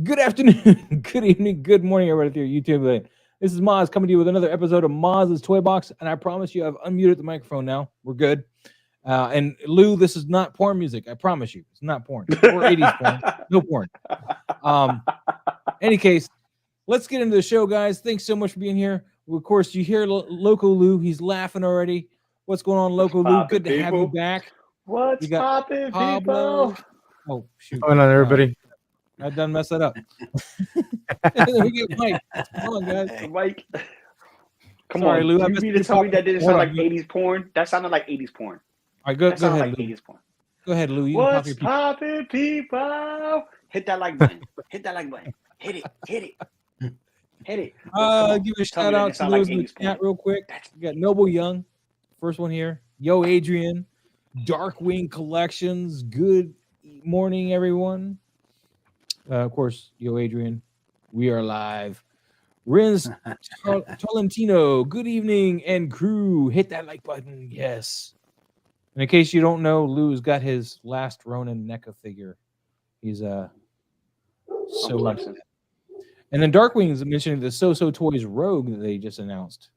Good afternoon, good evening, good morning, everybody through YouTube. This is Moz coming to you with another episode of Moz's Toy Box, and I promise you I've unmuted the microphone now. We're good. And Lou, this is not porn music. I promise you. It's not porn. Or 80s porn. No porn. Any case, let's get into the show, guys. Thanks so much for being here. Well, of course, you hear Loco Lou. He's laughing already. What's going on, Loco Lou? Good to have you back. What's poppin', people? Oh, shoot. What's going on, everybody? I done messed that up. And then we get Mike. Come on, guys. Mike. Come Sorry, on, Lou. you mean to tell me that didn't sound like 80s porn? That sounded like 80s porn. All right, go ahead, like Lou. 80s porn. Go ahead, Lou. You What's poppin', people? Hit that like button. Hit that like button. Hit it. Hit it. Hit it. Give a shout out to those in the chat real quick. We got Noble Young, first one here. Yo, Adrian. Darkwing Collections. Good morning, everyone. Of course, Yo, Adrian. We are live. Rins Tolentino. Good evening, and crew. Hit that like button. Yes. And in case you don't know, Lou's got his last Ronin NECA figure. He's so much. And then Darkwing is mentioning the So Toys Rogue that they just announced.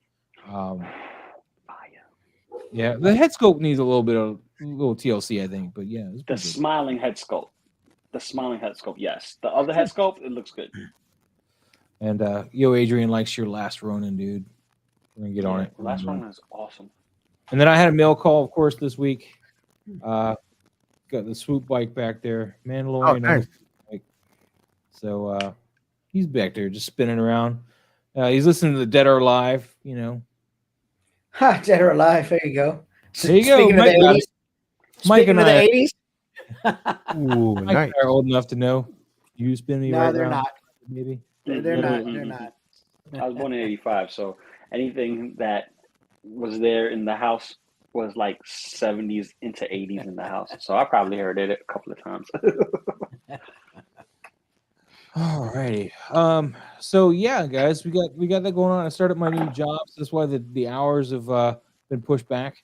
Yeah, the head sculpt needs a little TLC, I think, but yeah, the smiling head sculpt. The smiling head sculpt, yes. The other head sculpt, it looks good. And Yo, Adrian likes your last Ronin, dude. We're gonna get on it. Last Ronin is awesome. And then I had a mail call, of course, this week. Got the swoop bike back there, Mandalorian. Oh, nice. So he's back there just spinning around. He's listening to the Dead or Alive, you know. Ha, Dead or Alive. There you go. There you go. Mike and I. The 80s. Ooh, Mike nice. are old enough to know. You spin me No, right they're around, not. maybe. They're not. They're not. I was born in 85, so anything that was there in the house was like 70s into 80s in the house. So I probably heard it a couple of times. All righty. So yeah, guys, we got that going on. I started my new job, so that's why the hours have been pushed back.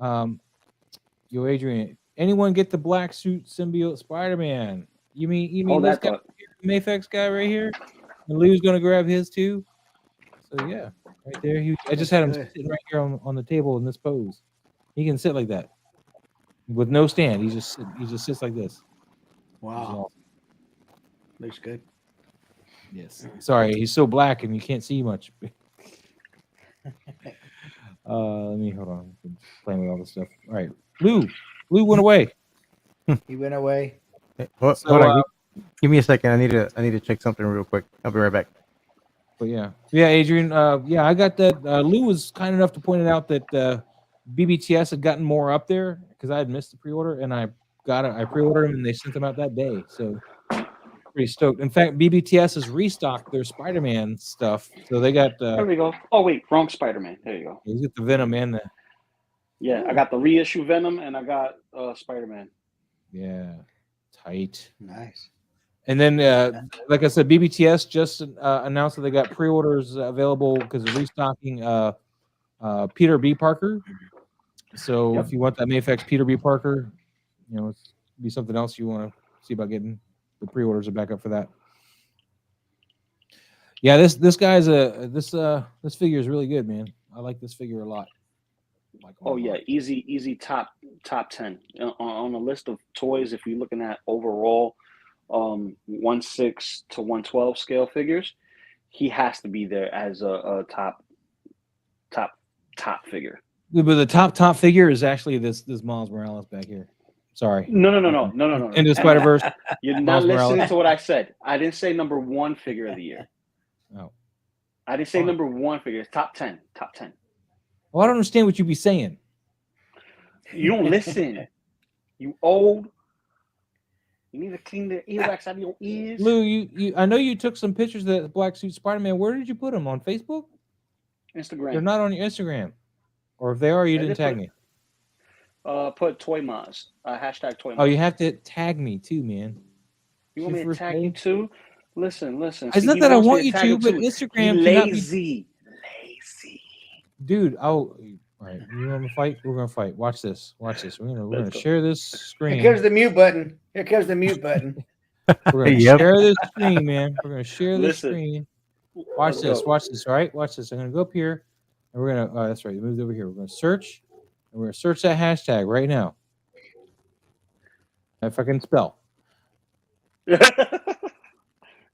Yo, Adrian, anyone get the black suit symbiote Spider-Man? You mean this guy, the Mafex guy right here? And Lou's gonna grab his too. So yeah, right there. I just had him sitting right here on the table in this pose. He can sit like that with no stand. He just sits like this. Wow. Looks good. Yes. Sorry, he's so black and you can't see much. Let me hold on. I'm playing with all this stuff. All right, Lou went away. He went away. Hey, hold on. Give me a second. I need to check something real quick. I'll be right back. But yeah, Adrian. I got that. Lou was kind enough to point it out that BBTS had gotten more up there because I had missed the pre-order, and I pre-ordered them and they sent them out that day. So pretty stoked. In fact, BBTS has restocked their Spider-Man stuff, so they got. There we go. Oh wait, wrong Spider-Man. There you go. He's got the Venom and the. Yeah, I got the reissue Venom and I got Spider-Man. Yeah, tight. Nice. And then, like I said, BBTS just announced that they got pre-orders available because of restocking Peter B. Parker. So if you want that Mafex Peter B. Parker, it's be something else you want to see about getting. The pre-orders are back up for that. Yeah, this guy's this figure is really good, man. I like this figure a lot. Easy top 10 on the list of toys. If you're looking at overall 1/6 to 1/12 scale figures, he has to be there as a top figure. Yeah, but the top figure is actually this Miles Morales back here. Sorry. No. Into Spider-Verse. You're Miles not listening Morales. to what I said. I didn't say number one figure of the year. Oh. I didn't say Oh. number one figure. It's top 10. Top 10. Well, I don't understand what you be saying. You don't listen. You old. You need to clean the earwax out of your ears. Lou, you I know you took some pictures of that black suit Spider-Man. Where did you put them? On Facebook? Instagram. They're not on your Instagram. Or if they are, you I didn't did tag put- me. Put Toy Moz. Hashtag Toy Moz. Oh, you have to tag me too, man. You want me to First tag you page? too? Listen. It's See, not he that I wants me want you tag to, him but too. Instagram He cannot be. lazy. Dude, all right. You want to fight? We're gonna fight. Watch this. We're gonna Let's go. share this Here screen. comes the mute button. Here comes the mute button. We're gonna Yep. share this screen, man. We're gonna share this Listen. screen. Watch Let's this. go. Watch this. All right. Watch this. I'm gonna go up here, and we're gonna. Oh, that's right. You moved over here. We're gonna search, and we're gonna search that hashtag right now. If I can spell.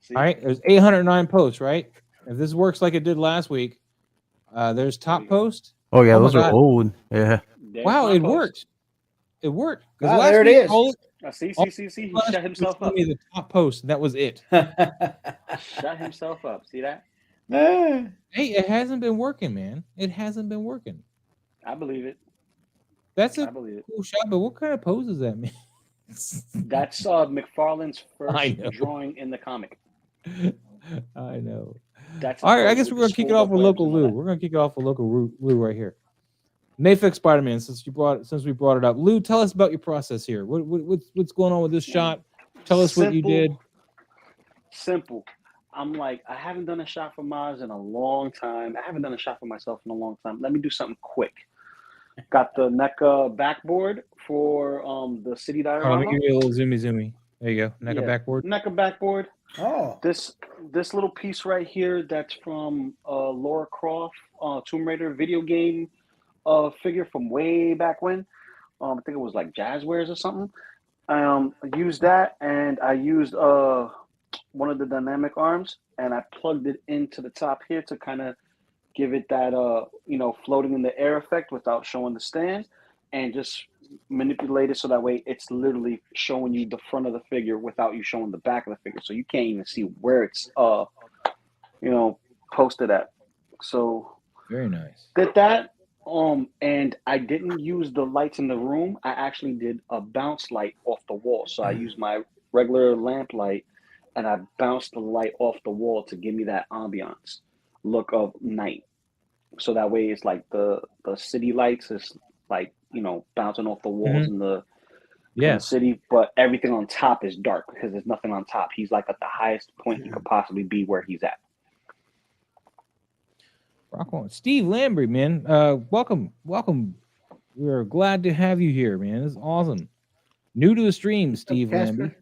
See? All right. There's 809 posts. Right. If this works like it did last week, there's top post. Oh yeah, Oh my those are God. old. Yeah. There's Wow, my it post. worked. It worked. 'Cause Wow, last there it week, is. all- See. He last shut week himself was up. me the top post, and that was it. Shut himself up. See that? Hey, it hasn't been working, man. It hasn't been working. I believe it. That's I a believe it. cool shot, but what kind of pose is that, man? That's McFarlane's I first know. drawing in the comic. I know. That's All right, I the- guess we're with gonna the kick it school off with webs local and all Lou. that. We're gonna kick it off with local Lou right here. Metamorphic Spider-Man, since we brought it up. Lou, tell us about your process here. What's going on with this shot? Tell us what you Simple. did. Simple. I'm like, I haven't done a shot for Maz in a long time. I haven't done a shot for myself in a long time. Let me do something quick. Got the NECA backboard for the city Oh, let diorama. me give you a little zoomy. There you go. NECA Yeah. backboard. NECA backboard. Oh, This little piece right here, that's from Laura Croft, Tomb Raider video game figure from way back when. I think it was like Jazzwares or something. I used that, and I used one of the dynamic arms, and I plugged it into the top here to kind of give it that floating in the air effect without showing the stand, and just manipulate it so that way it's literally showing you the front of the figure without you showing the back of the figure, so you can't even see where it's posted at. So Very nice. did that. And I didn't use the lights in the room. I actually did a bounce light off the wall. So I used my regular lamp light, and I bounced the light off the wall to give me that ambiance look of night. So that way it's like the city lights is like, bouncing off the walls in the city, but everything on top is dark because there's nothing on top. He's like at the highest point he could possibly be where he's at. Rock on. Steve Lambry, man. Welcome. We're glad to have you here, man. It's awesome. New to the stream, Steve Casper? Lambry.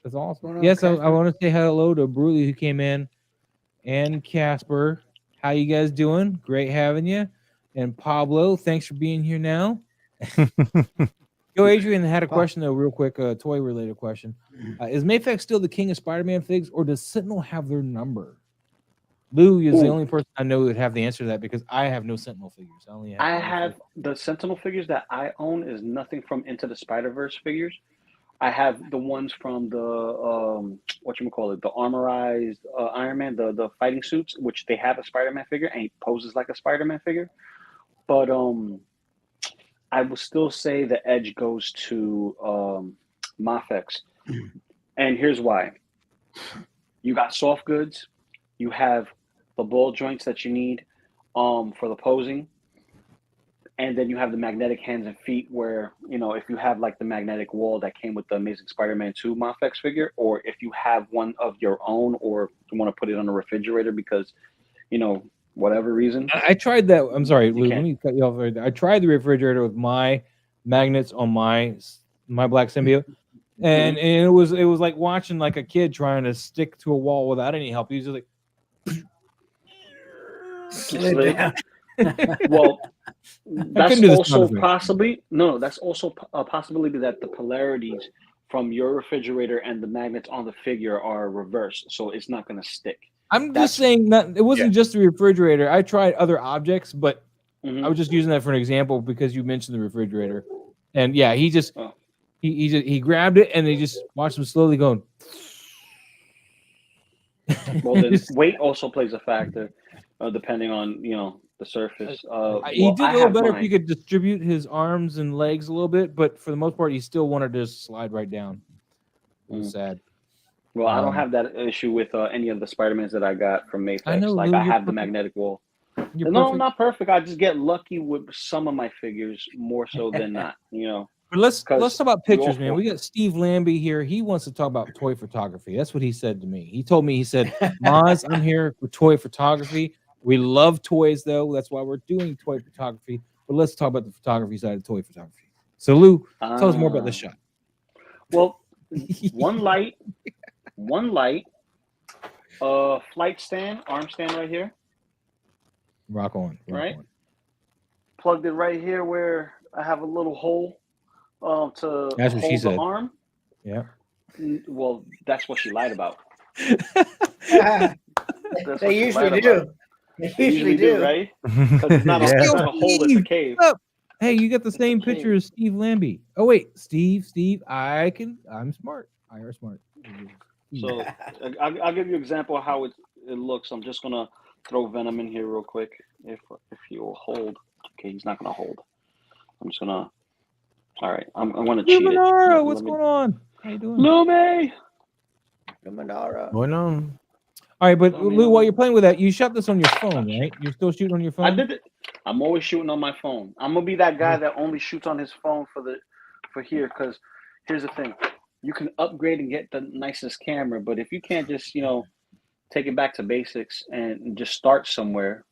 That's awesome. Going on, Yes, I Casper? want to say hello to Bruley who came in, and Casper. How you guys doing? Great having you. And Pablo, thanks for being here now. Yo, Adrian had a question though, real quick, a toy-related question. Is Mayfax still the king of Spider-Man figs, or does Sentinel have their number? Lou is the only person I know that would have the answer to that because I have no Sentinel figures. I have the Sentinel figures that I own is nothing from Into the Spider-Verse figures. I have the ones from the the armorized Iron Man, the fighting suits, which they have a Spider-Man figure and he poses like a Spider-Man figure. But I will still say the edge goes to Mafex. And here's why. You got soft goods, you have the ball joints that you need for the posing. And then you have the magnetic hands and feet where, if you have like the magnetic wall that came with the Amazing Spider-Man 2 Mafex figure, or if you have one of your own, or you want to put it on a refrigerator because, whatever reason. I tried that. I'm sorry, Lou. Let can't. me cut you off right there. I tried the refrigerator with my magnets on my black symbiote, and it was like watching like a kid trying to stick to a wall without any help. He was just like, slid down. Well, that's couldn't do this also kind of possibly that's also a possibility that the polarities from your refrigerator and the magnets on the figure are reversed, so it's not going to stick. I'm just saying that it wasn't just the refrigerator. I tried other objects, but I was just using that for an example because you mentioned the refrigerator. And yeah, he just He grabbed it and they just watched him slowly going. Well, then weight also plays a factor, depending on the surface. He did a little better if mine. he could distribute his arms and legs a little bit, but for the most part, he still wanted to just slide right down. It was sad. Well, I don't have that issue with any of the Spider-Mans that I got from Mayflex. I know, like Lou, I you're have the perfect. magnetic wall. You're No, perfect. not perfect. I just get lucky with some of my figures more so than not. But let's talk about pictures, all man. We got Steve Lambie here. He wants to talk about toy photography. That's what he said to me. He told me, he said, Maz, I'm here for toy photography. We love toys, though. That's why we're doing toy photography. But let's talk about the photography side of toy photography. So, Lou, tell us more about this shot. Well, one light, flight stand, arm stand right here. Rock on. Right? Plugged it right here where I have a little hole to That's what she hold the said. arm. Yeah. Well, that's what she lied about. They usually do. They usually do, right? Because it's not a hole, it's a cave. Hey, you got the same picture as Steve Lambie. Oh wait, Steve, I'm smart. I are smart. So I'll give you an example of how it looks. I'm just gonna throw Venom in here real quick. If you'll hold. Okay, he's not gonna hold. I'm just gonna. All right, I'm gonna cheat it. What's going on? How you doing? Lume! Luminara. Going on. All right, but Lou, while you're playing with that, you shot this on your phone, right? You're still shooting on your phone? I did it. I'm always shooting on my phone. I'm gonna be that guy that only shoots on his phone for here. Because here's the thing: you can upgrade and get the nicest camera, but if you can't just take it back to basics and just start somewhere,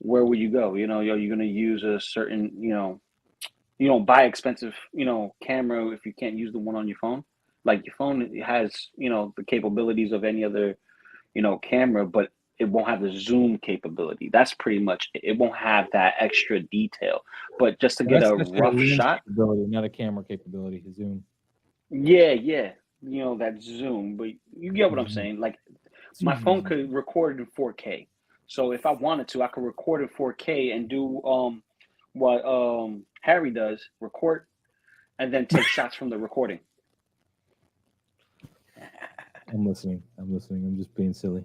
where will you go? You're gonna use a certain you don't buy expensive camera if you can't use the one on your phone. Like your phone has the capabilities of any other camera, but it won't have the zoom capability. That's pretty much it. It won't have that extra detail. But just to get a rough shot, capability, not a camera capability, the zoom. Yeah, that zoom. But you get what I'm saying. Like my phone could record in 4K. So if I wanted to, I could record in 4K and do what Harry does, record and then take shots from the recording. I'm listening. I'm just being silly.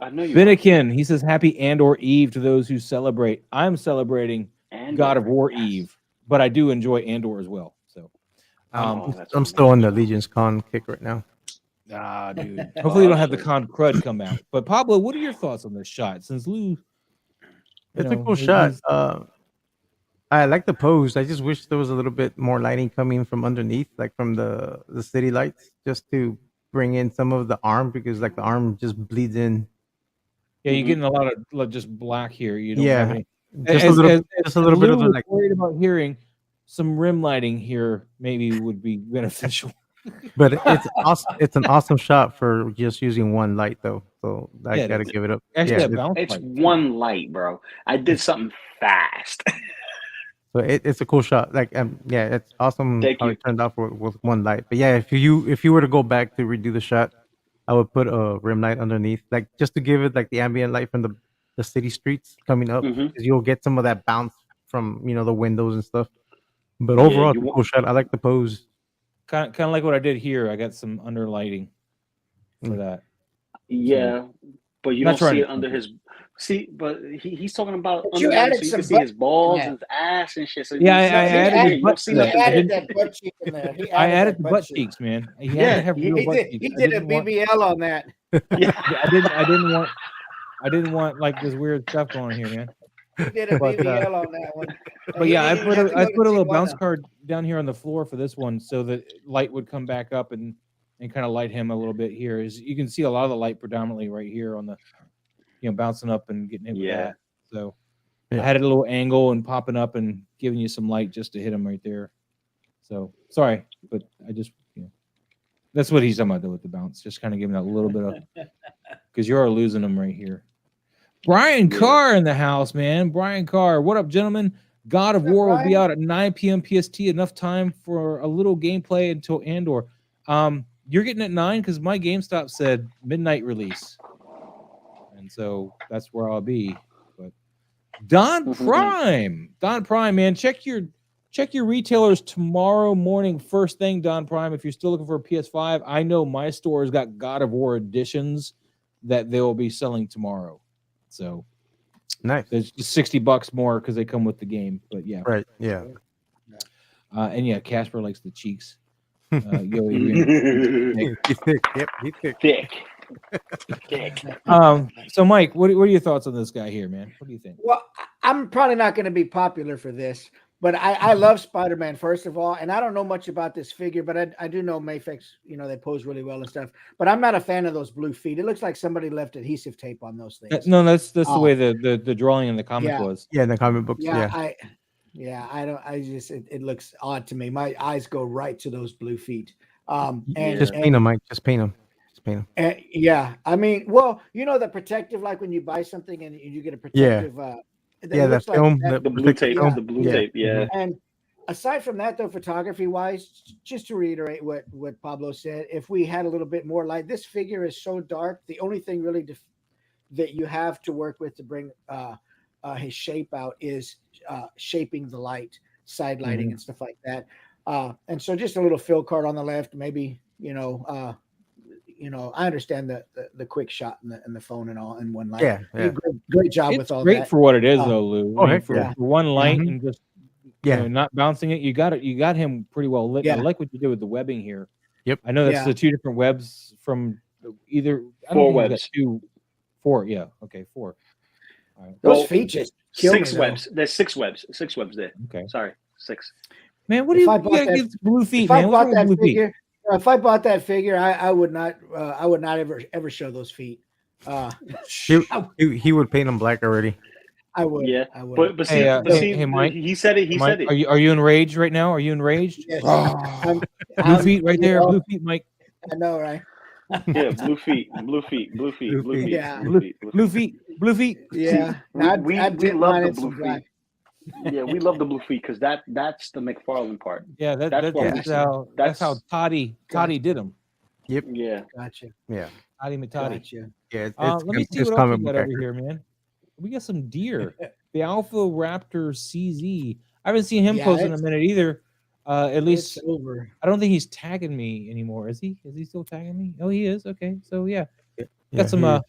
I know you. Finnegan, he says happy Andor Eve to those who celebrate. I'm celebrating God of War Eve, but I do enjoy Andor as well. So I'm still on the Legion's Con kick right now. Dude. Hopefully you don't have the Con crud come out. But Pablo, what are your thoughts on this shot? Since Lou, it's a cool shot. I like the pose. I just wish there was a little bit more lighting coming from underneath, like from the city lights, just to bring in some of the arm, because like the arm just bleeds in. Yeah, you're getting a lot of just black here. You don't have any. Just a little bit of Lou like. Worried about hearing some rim lighting here, maybe would be beneficial. But it's awesome. It's an awesome shot for just using one light, though. So I gotta give it up. Actually, it's one light, bro. I did something fast. So it's a cool shot. Like it's awesome how it turned out with one light. But yeah, if you were to go back to redo the shot, I would put a rim light underneath, like just to give it like the ambient light from the city streets coming up, because you'll get some of that bounce from the windows and stuff. But overall, it's a cool shot. I like the pose. Kind of like what I did here. I got some underlighting for that. Yeah, but you don't see it under his. See, but he's talking about under there, so you can see his balls and his ass and shit. So I added that butt cheek in there. I added the butt cheeks, man. He did a BBL on that. Yeah, I didn't want like this weird stuff going on here, man. He did a BBL on that one. But yeah, I put a little bounce card down here on the floor for this one, so that light would come back up and kind of light him a little bit here. Is you can see a lot of the light predominantly right here on the bouncing up and getting hit with that. So I had it a little angle and popping up and giving you some light just to hit him right there. So sorry, but I just that's what he's talking about though with the bounce, just kind of giving that a little bit of, because you're losing him right here. Brian Carr in the house, man. Brian Carr, what up, gentlemen? God of War will be out at 9 p.m. PST. Enough time for a little gameplay until Andor. You're getting at 9 because my GameStop said midnight release. And so that's where I'll be. But Don Prime, man, check your Check your retailers tomorrow morning, first thing, Don Prime. If you're still looking for a PS5, I know my store has got God of War editions that they will be selling tomorrow. So nice. There's just $60 more because they come with the game. But yeah, right, yeah. And yeah, Casper likes the cheeks. Yo, Adrian. He's thick. Yep, he's thick. Thick. So Mike, what are your thoughts on this guy here, man? What do you think? Well, I'm probably not going to be popular for this, but I love Spider-Man, first of all, and I don't know much about this figure, but I do know Mafex, they pose really well and stuff, but I'm not a fan of those blue feet. It looks like somebody left adhesive tape on those things. No, that's the way the drawing in the comic was. Yeah, in the comic books, it looks odd to me. My eyes go right to those blue feet. Just paint them, Mike. Just paint them. Yeah, I mean, well, the protective, like when you buy something and you get a protective. That film, the blue tape, yeah. the blue tape, yeah. And aside from that, though, photography-wise, just to reiterate what Pablo said, if we had a little bit more light, this figure is so dark. The only thing really that you have to work with to bring his shape out is shaping the light, side lighting, and stuff like that. And so just a little fill card on the left, maybe, I understand the quick shot and the phone and all in one light. Yeah. Great job It's with all great that. for what it is, though, Lou. Oh, for one light and just Yeah. not bouncing it. You got him pretty well lit. Yeah. I like what you did with the webbing here. Yep. I know that's the two different webs from either four webs. Four. Yeah. Okay. 4. All right. Those features. 6 webs. There's 6 webs. 6 webs there. Okay. Sorry, 6. Man, what do you gotta give blue feet, man? What's wrong with blue feet? If I bought that figure, I would not ever show those feet. He would paint them black already. I would. Yeah, I would. but see, Mike. He said it. He Mike, said it. Are you enraged right now? Are you enraged? Yes. Blue feet right there. Blue feet, Mike. I know, right? Yeah, blue feet. Yeah. Blue feet. Yeah. We love the blue feet. Yeah, we love the blue feet because that's the McFarlane part. Yeah, that's how Toddy did them. Yep. Yeah. Gotcha. Yeah. Toddy Matati. Gotcha. Yeah. Let me see what else we got over here, man. We got some deer. The Alpha Raptor CZ. I haven't seen him post in a minute either. At least over. I don't think he's tagging me anymore. Is he? Is he still tagging me? Oh, he is. Okay. So yeah. Got some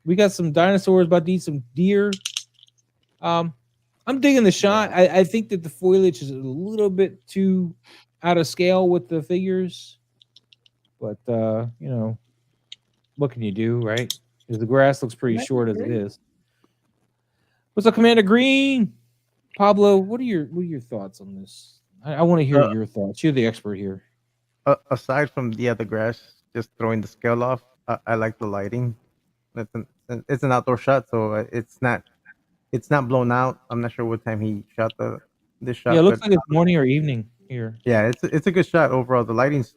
we got some dinosaurs, about to eat some deer. I'm digging the shot. I think that the foliage is a little bit too out of scale with the figures. But what can you do, right? Because the grass looks pretty short as it is. What's up, Commander Green? Pablo, what are your thoughts on this? I want to hear your thoughts. You're the expert here. Aside from the grass, just throwing the scale off, I like the lighting. It's an outdoor shot, so it's not blown out. I'm not sure what time he shot this shot. Yeah, it looks like it's morning or evening here. Yeah, it's a good shot overall. The lighting's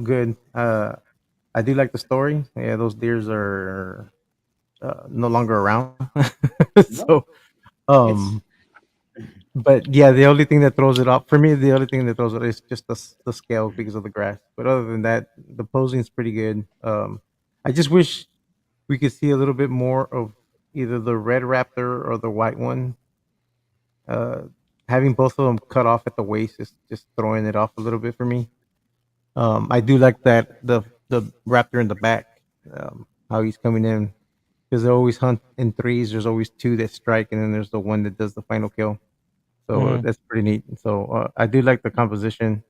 good. I do like the story. Yeah, those deers are no longer around. So, but yeah, the only thing that throws it off for me, is just the scale because of the grass. But other than that, the posing is pretty good. I just wish we could see a little bit more of either the red raptor or the white one. Having both of them cut off at the waist is just throwing it off a little bit for me. I do like that the raptor in the back, how he's coming in, because they always hunt in threes. There's always 2 that strike, and then there's the one that does the final kill. So that's pretty neat. So I do like the composition,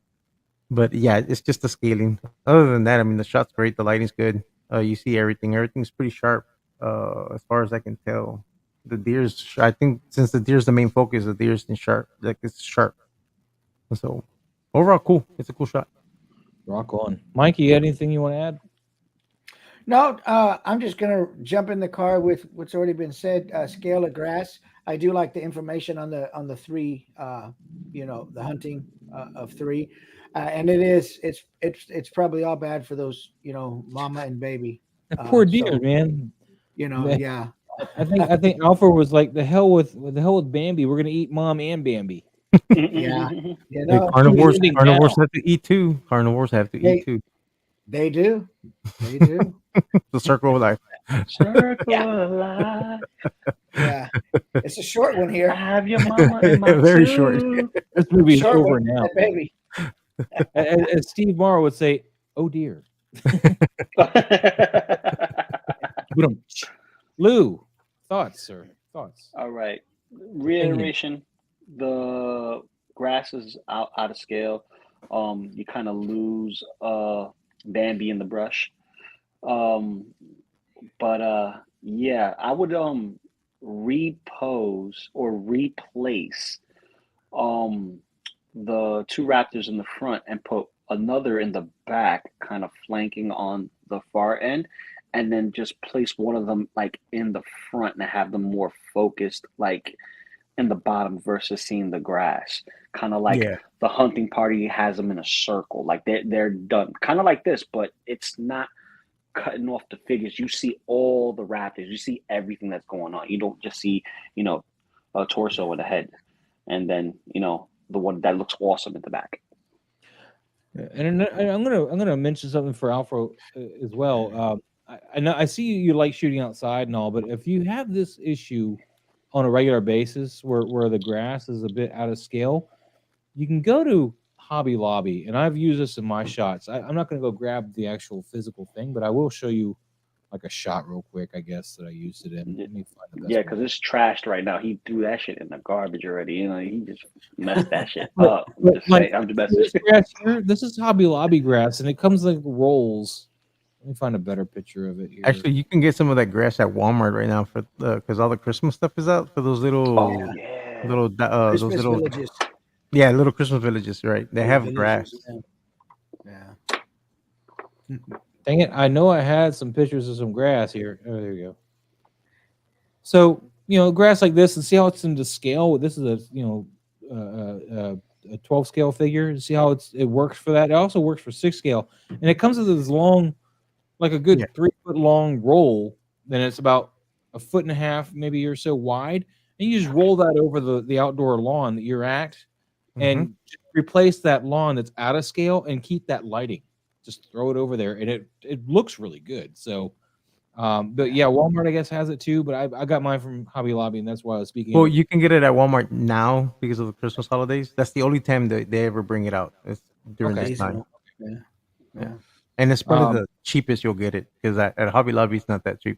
but yeah, it's just the scaling. Other than that, I mean, the shot's great. The lighting's good. You see everything. Everything's pretty sharp. As far as I can tell, the deer's. I think since the deer's the main focus, the deer's in sharp. Like it's sharp. So overall, cool. It's a cool shot. Rock on, Mike. You got anything you want to add? No, I'm just gonna jump in the car with what's already been said. Scale of grass. I do like the information on the 3. The hunting of 3, and it's probably all bad for those mama and baby. Poor deer, man. Yeah. I think Alpha was like the hell with Bambi. We're gonna eat mom and Bambi. Yeah. Carnivores have to eat too. Carnivores have to eat too. They do. They do. The circle of life. Circle Yeah. of life. Yeah, it's a short one I here. have your mama in my Very short. too. This movie is Short over one, now. that baby. As Steve Morrow would say, "Oh dear." Lou, thoughts, sir? Thoughts? All right. Reiteration: the grass is out of scale. You kind of lose Bambi in the brush. But yeah, I would repose or replace um the two raptors in the front and put another in the back, kind of flanking on the far end, and then just place one of them like in the front and have them more focused, like in the bottom versus seeing the grass. Kind of like Yeah. the hunting party has them in a circle, like they're done, kind of like this, but it's not cutting off the figures. You see all the raptors, you see everything that's going on. You don't just see, a torso and a head, and then the one that looks awesome in the back. And I'm gonna mention something for Alfro as well. I know I see you like shooting outside and all, but if you have this issue on a regular basis where the grass is a bit out of scale, you can go to Hobby Lobby, and I've used this in my shots. I'm not going to go grab the actual physical thing, but I will show you like a shot real quick, I guess, that I used it in. Let me find the best Yeah, because it's trashed right now. He threw that shit in the garbage already. He just messed that shit But- up. but I'm just messing. this grass here, this is Hobby Lobby grass, and it comes like rolls. Let me find a better picture of it here. Actually, you can get some of that grass at Walmart right now for because all the Christmas stuff is out for those little Oh yeah. those Christmas little villages. little Christmas villages, right? They have grass. Yeah. Dang it! I know I had some pictures of some grass here. Oh, there you go. So grass like this, and see how it's into scale. This is a 12 scale figure. See how it works for that. It also works for 6 scale, and it comes with this long, like a good 3 foot long roll. Then it's about a foot and a half, maybe or so wide, and you just roll that over the outdoor lawn that you're at, and replace that lawn that's out of scale and keep that lighting. Just throw it over there, and it looks really good. So. But yeah, Walmart I guess has it too. But I got mine from Hobby Lobby, and that's why I was speaking. Well, you can get it at Walmart now because of the Christmas holidays. That's the only time that they ever bring it out. It's during this time. Yeah. And it's probably the cheapest you'll get it because at Hobby Lobby it's not that cheap.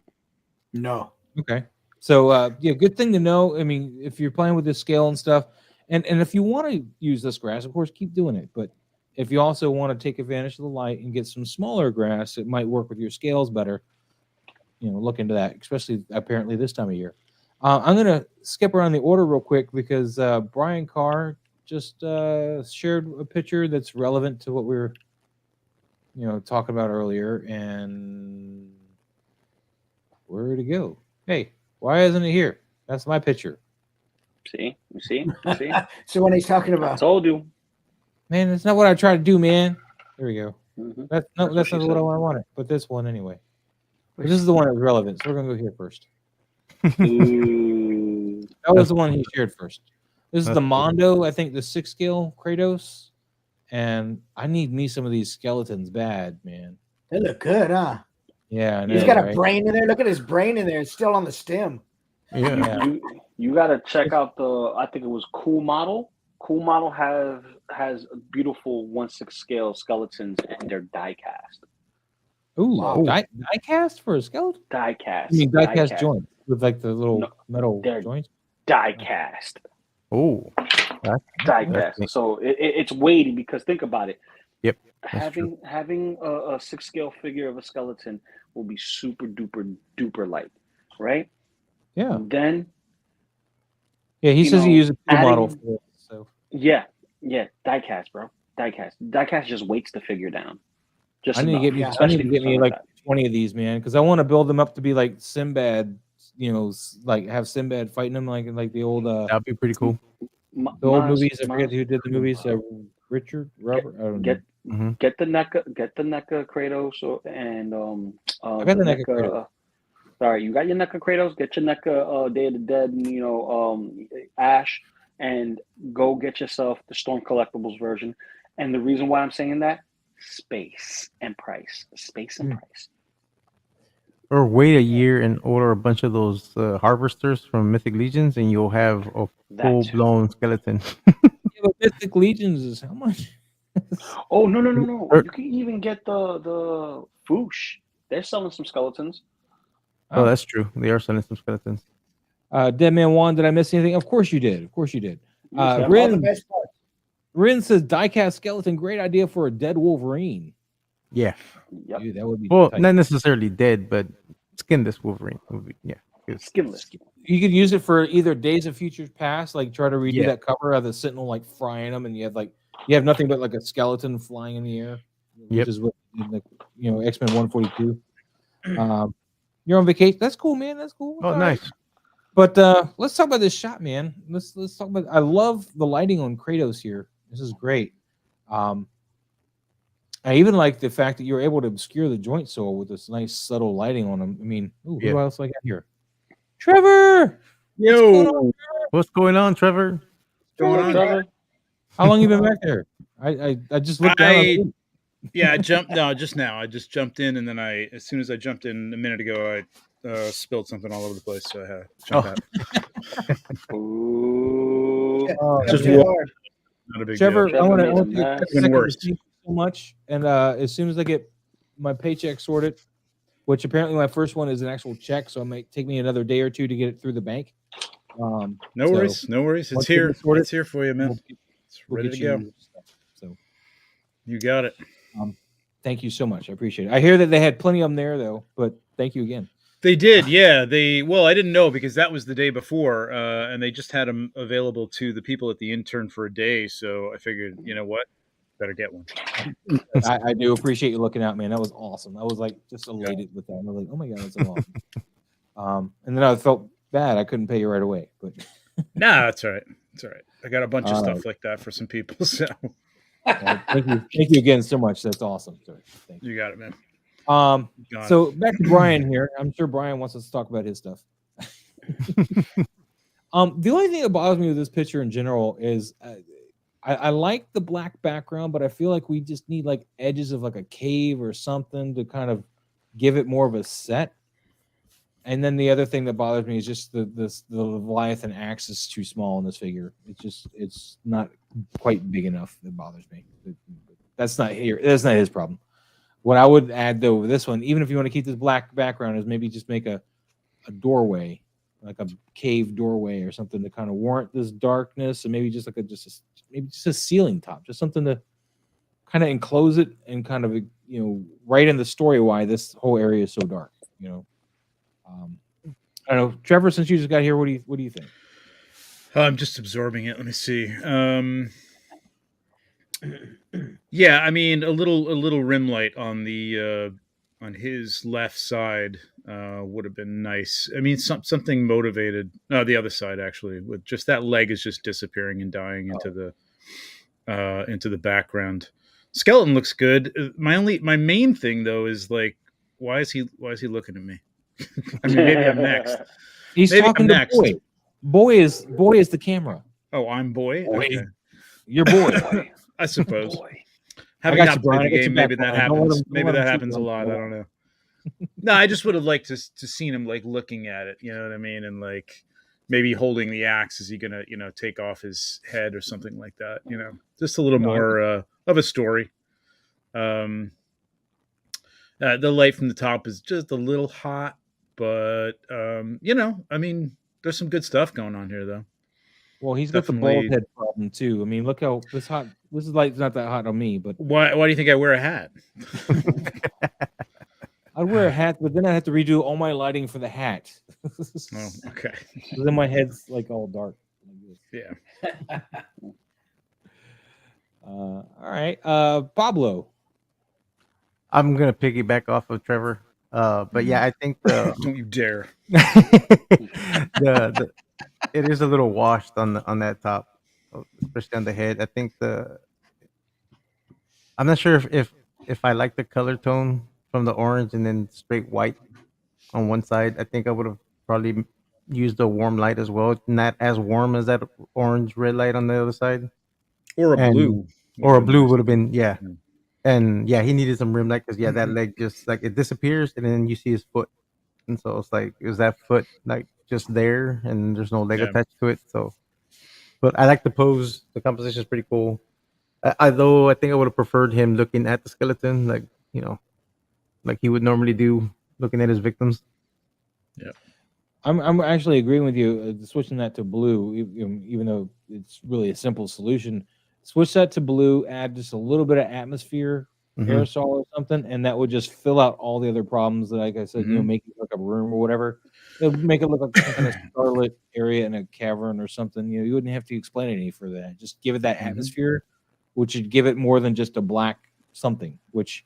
No. Okay. So yeah, good thing to know. I mean, if you're playing with this scale and stuff, and if you want to use this grass, of course, keep doing it. But if you also want to take advantage of the light and get some smaller grass, it might work with your scales better. Look into that, especially apparently this time of year. I'm going to skip around the order real quick because Brian Carr just shared a picture that's relevant to what we were, talking about earlier. And where'd it go? Hey, why isn't it here? That's my picture. See, you see. So when he's talking I about, told you, man, that's not what I tried to do, man. There we go. That's not what what I wanted. But this one anyway. But this is the one that's relevant, so we're gonna go here first. Ooh. That was the one he shared first. This is the Mondo, I think the 6 scale Kratos. And I need me some of these skeletons bad, man. they look good, huh? Yeah, I know, He's got right? a brain in there. Look at his brain in there. It's still on the stem. Yeah. You got to check out I think it was Cool Model. Cool Model has beautiful 1/6 scale skeletons, and they're die cast. Ooh, Wow. die cast for a skeleton? Die cast. I mean die cast joints with like the little metal joints? Die cast. Oh. Die cast. So it's weighty because think about it. Yep. Having a 6 scale figure of a skeleton will be super duper light, right? Yeah. Then he says he uses a model for it. So yeah, die cast, bro. Die cast just weights the figure down. Just I need to get me like 20 of these, man, because I want to build them up to be like Sinbad, like have Sinbad fighting them like the old that'd be pretty cool. The old movies. I forget who did the movies. Robert. Get the NECA Kratos and I got the NECA Kratos. Sorry, you got your NECA Kratos. Get your NECA Day of the Dead, Ash, and go get yourself the Storm Collectibles version. And the reason why I'm saying that, space and price. or wait a year and order a bunch of those harvesters from Mythic Legions, and you'll have a full blown skeleton. Yeah, but Mythic Legions is how much? Oh no! You can even get the Foosh. They're selling some skeletons. Oh, that's true. They are selling some skeletons. Dead Man Juan, did I miss anything? Of course you did. Of course you did. All the Rin, best parts. Rin says diecast skeleton, great idea for a dead Wolverine. Yeah. Yep. Dude, that would be Well, tight. not necessarily dead, but skinless Wolverine would be, yeah. Skinless. You could use it for either Days of Futures Past, like try to redo Yeah. that cover of the Sentinel like frying them, and you have nothing but like a skeleton flying in the air, which Yep. is what X-Men 142. You're on vacation. That's cool, man. That's cool. Oh, All nice. right. But let's talk about this shot, man. Let's talk about. I love the lighting on Kratos here. This is great. I even like the fact that you're able to obscure the joint saw with this nice subtle lighting on them. I mean, who else I got here? Trevor. Yo, what's going on, Trevor? Trevor? How long you been back there? I just looked down. I jumped. No, just now. I just jumped in, and then as soon as I jumped in a minute ago, I spilled something all over the place, so I had to jump out. Ooh. Just not a big Trevor, deal. I want to take a second worse. to thank you so much. And as soon as I get my paycheck sorted, which apparently my first one is an actual check, so it might take me another day or two to get it through the bank. No worries. It's here. It's here for you, man. It's ready to go. So you got it. Thank you so much. I appreciate it. I hear that they had plenty of them there, though, but thank you again. They did, yeah. I didn't know because that was the day before, and they just had them available to the people at the intern for a day. So I figured, you know what, better get one. I do appreciate you looking out, man. That was awesome. I was like just elated with that. I was like, oh my god, that's so awesome. And then I felt bad I couldn't pay you right away, but nah, that's all right. It's all right. I got a bunch of stuff like that for some people. So thank you again so much. That's awesome. Thank you. You got it, man. So back to Brian here. I'm sure Brian wants us to talk about his stuff. The only thing that bothers me with this picture in general is I like the black background, but I feel like we just need like edges of like a cave or something to kind of give it more of a set. And then the other thing that bothers me is just the Leviathan axe is too small in this figure. It's not quite big enough. That bothers me. That's not his problem. What I would add though with this one, even if you want to keep this black background, is maybe just make a doorway, like a cave doorway or something to kind of warrant this darkness, and maybe just like maybe just a ceiling top, just something to kind of enclose it and kind of right in the story why this whole area is so dark. I don't know, Trevor. Since you just got here, what do you think? I'm just absorbing it. Let me see. Yeah, I mean, a little rim light on the on his left side would have been nice. I mean, something motivated. No, the other side actually, with just that leg is just disappearing and dying into the background. Skeleton looks good. My main thing though is like, why is he looking at me? I mean, maybe I'm next. He's talking to Boy. Boy is the camera. Oh, I'm Boy. Okay. You're Boy. I suppose. Boy. Having not played the game, maybe that happens. Maybe that happens a lot. I don't know. No, I just would have liked to seen him like looking at it. You know what I mean? And like maybe holding the axe. Is he gonna take off his head or something like that? Just a little more of a story. The light from the top is just a little hot, but I mean, there's some good stuff going on here though. Well, he's got the bald head problem too. I mean, look how this light's not that hot on me, but why do you think I wear a hat? I'd wear a hat, but then I'd have to redo all my lighting for the hat. Oh, okay. So then my head's like all dark. Yeah. All right. Pablo. I'm gonna piggyback off of Trevor. But yeah, I think don't you dare. It is a little washed on that top, especially on the head. I think I'm not sure if I like the color tone from the orange and then straight white on one side. I think I would have probably used a warm light as well, not as warm as that orange red light on the other side, or a blue, or a blue would have been And yeah, he needed some rim light because that leg just like it disappears and then you see his foot skeleton, so it's like, is that foot like just there and there's no leg Yeah. attached to it? So, but I like the pose. The composition is pretty cool. Though I think I would have preferred him looking at the skeleton, like, like he would normally do, looking at his victims. Yeah. I'm actually agreeing with you. Switching that to blue, even though it's really a simple solution, switch that to blue. Add just a little bit of atmosphere, aerosol or something, and that would just fill out all the other problems. That, like I said, make it look like a room or whatever. It would make it look like some kind of starlit area in a cavern or something. You wouldn't have to explain any for that. Just give it that atmosphere, which would give it more than just a black something. Which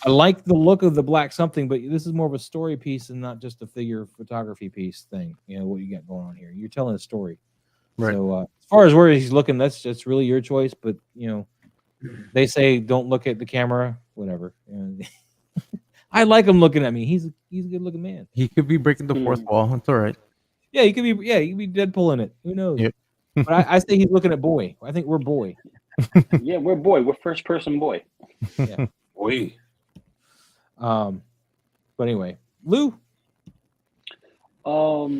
I like the look of the black something, but this is more of a story piece and not just a figure photography piece thing. What you got going on here. You're telling a story. Right. So as far as where he's looking, that's really your choice. But they say don't look at the camera. Whatever. I like him looking at me. He's a good looking man. He could be breaking the fourth wall. It's all right. Yeah, he could be. Yeah, he could be Deadpool in it. Who knows? Yep. But I say he's looking at boy. I think we're boy. Yeah, we're boy. We're first person boy. Yeah, boy. But anyway, Lou. All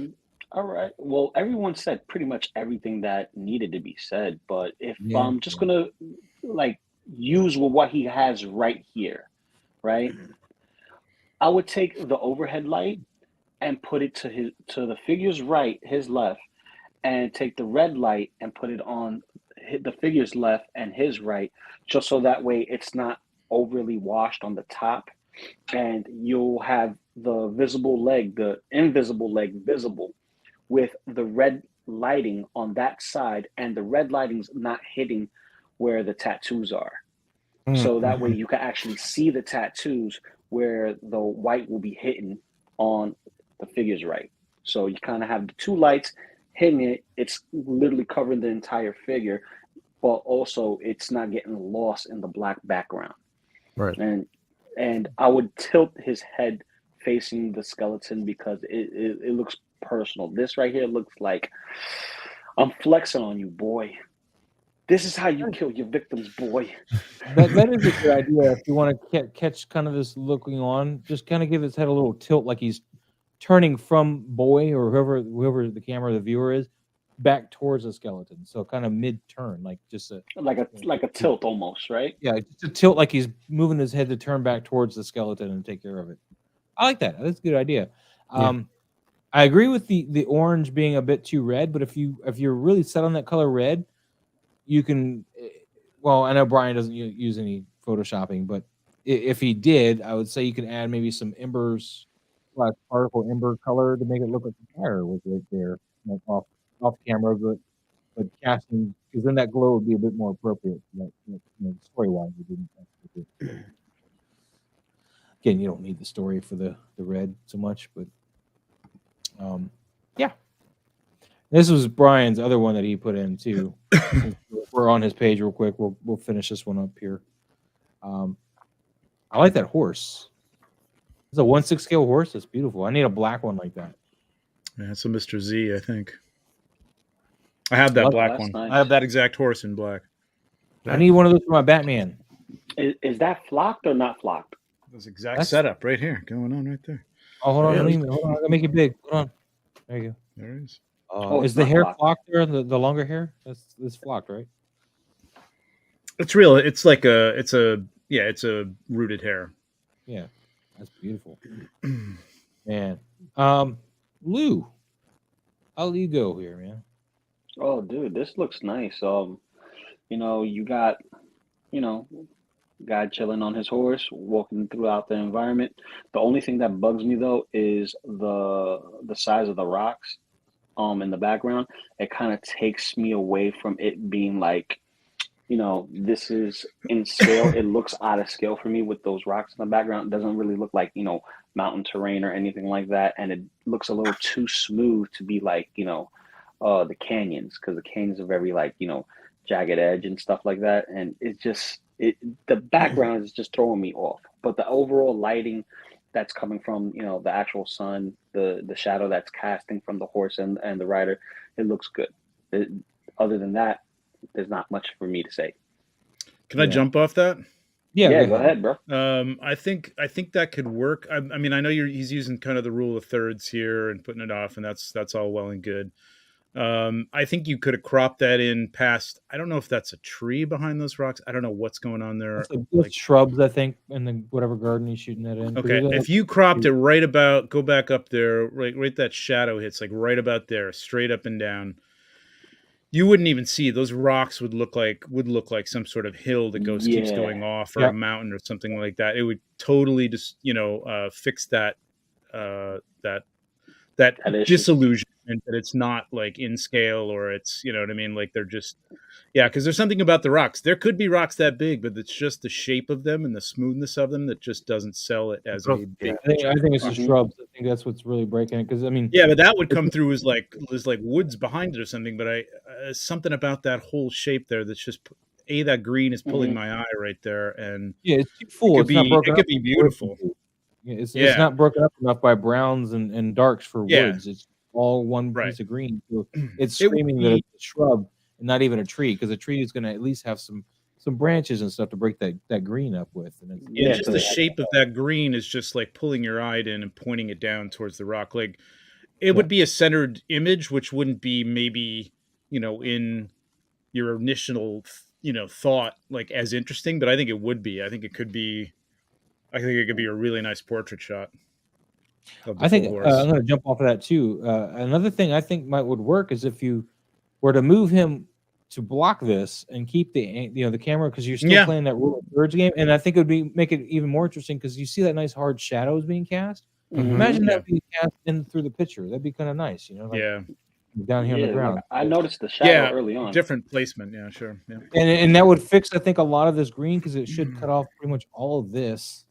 right. Well, everyone said pretty much everything that needed to be said. But if I'm just gonna use what he has right here, right? I would take the overhead light and put it to the figure's right, his left, and take the red light and put it on the figure's left and his right, just so that way it's not overly washed on the top. And you'll have the visible leg, the invisible leg visible with the red lighting on that side, and the red lighting's not hitting where the tattoos are. So that way you can actually see the tattoos where the white will be hitting on the figure's right. So you kind of have the two lights hitting it. It's literally covering the entire figure, but also it's not getting lost in the black background. Right. And I would tilt his head facing the skeleton because it looks personal. This right here looks like I'm flexing on you, boy. This is how you kill your victims, boy. That is a good idea. If you want to catch kind of this looking on, just kind of give his head a little tilt, like he's turning from boy or whoever the camera, the viewer is, back towards the skeleton. So kind of mid-turn, like just like a tilt almost, right? Yeah, just a tilt, like he's moving his head to turn back towards the skeleton and take care of it. I like that. That's a good idea. I agree with the orange being a bit too red, but if you're really set on that color red, you can. Well, I know Brian doesn't use any photoshopping, but if he did, I would say you can add maybe some embers, like particle ember color, to make it look like the fire was right there, like off camera, but casting, because then that glow would be a bit more appropriate. Story wise, again, you don't need the story for the red so much, but yeah. This was Brian's other one that he put in too. We're on his page real quick. We'll finish this one up here. I like that horse. It's a 1/6 scale horse. It's beautiful. I need a black one like that. Yeah, it's a Mr. Z, I think. I have that black one. Nice. I have that exact horse in black. I need one of those for my Batman. Is that flocked or not flocked? That's exact setup right here going on right there. Oh, hold on. Hold on. I gotta make it big. Hold on. There you go. There it is. Is the hair flocked there? The longer hair? That's flocked, right? It's real. It's like it's a rooted hair. Yeah, that's beautiful. Man, Lou, how do you go here, man? Oh, dude, this looks nice. You got, guy chilling on his horse, walking throughout the environment. The only thing that bugs me though is the size of the rocks in the background. It kind of takes me away from it being like, this is in scale. It looks out of scale for me with those rocks in the background. It doesn't really look like, mountain terrain or anything like that. And it looks a little too smooth to be like, the canyons, because the canyons are very like, jagged edge and stuff like that. And it's just, the background is just throwing me off. But the overall lighting that's coming from, the actual sun, the shadow that's casting from the horse and the rider, it looks good. Other than that, there's not much for me to say. Can I jump off that? Yeah, go ahead, bro. I think that could work. I mean, I know he's using kind of the rule of thirds here and putting it off, and that's all well and good. I think you could have cropped that in past. I don't know if that's a tree behind those rocks. I don't know what's going on there. Like shrubs, I think, in the whatever garden he's shooting that in. Okay, if you cropped it right about, go back up there, right that shadow hits like right about there, straight up and down. You wouldn't even see those rocks would look like some sort of hill that keeps going off, or a mountain or something like that. It would totally just fix that disillusionment that it's not like in scale, or it's, you know what I mean, like they're just, because there's something about the rocks. There could be rocks that big, but it's just the shape of them and the smoothness of them that just doesn't sell it as a big. I think it's the shrubs. I think that's what's really breaking it. Because I mean, but that would come through as like woods behind it or something. But something about that whole shape there that's just that green is pulling my eye right there, and it's too full. It could be beautiful. It's not broken up enough by browns and darks for woods. It's all one piece of green. So it's screaming that it's a shrub and not even a tree, because a tree is going to at least have some branches and stuff to break that green up with. And it's just the shape of that green is just like pulling your eye in and pointing it down towards the rock. Like it would be a centered image, which wouldn't be maybe, in your initial, thought like as interesting, but I think it would be. I think it could be a really nice portrait shot. I think I'm going to jump off of that too. Another thing I think would work is if you were to move him to block this and keep the camera, because you're still playing that rule of thirds game, and I think it would make it even more interesting because you see that nice hard shadows being cast. Imagine that being cast in through the picture. That'd be kind of nice, down here on the ground. I noticed the shadow early on. Different placement, sure. Yeah. And that would fix, I think, a lot of this green, because it should cut off pretty much all of this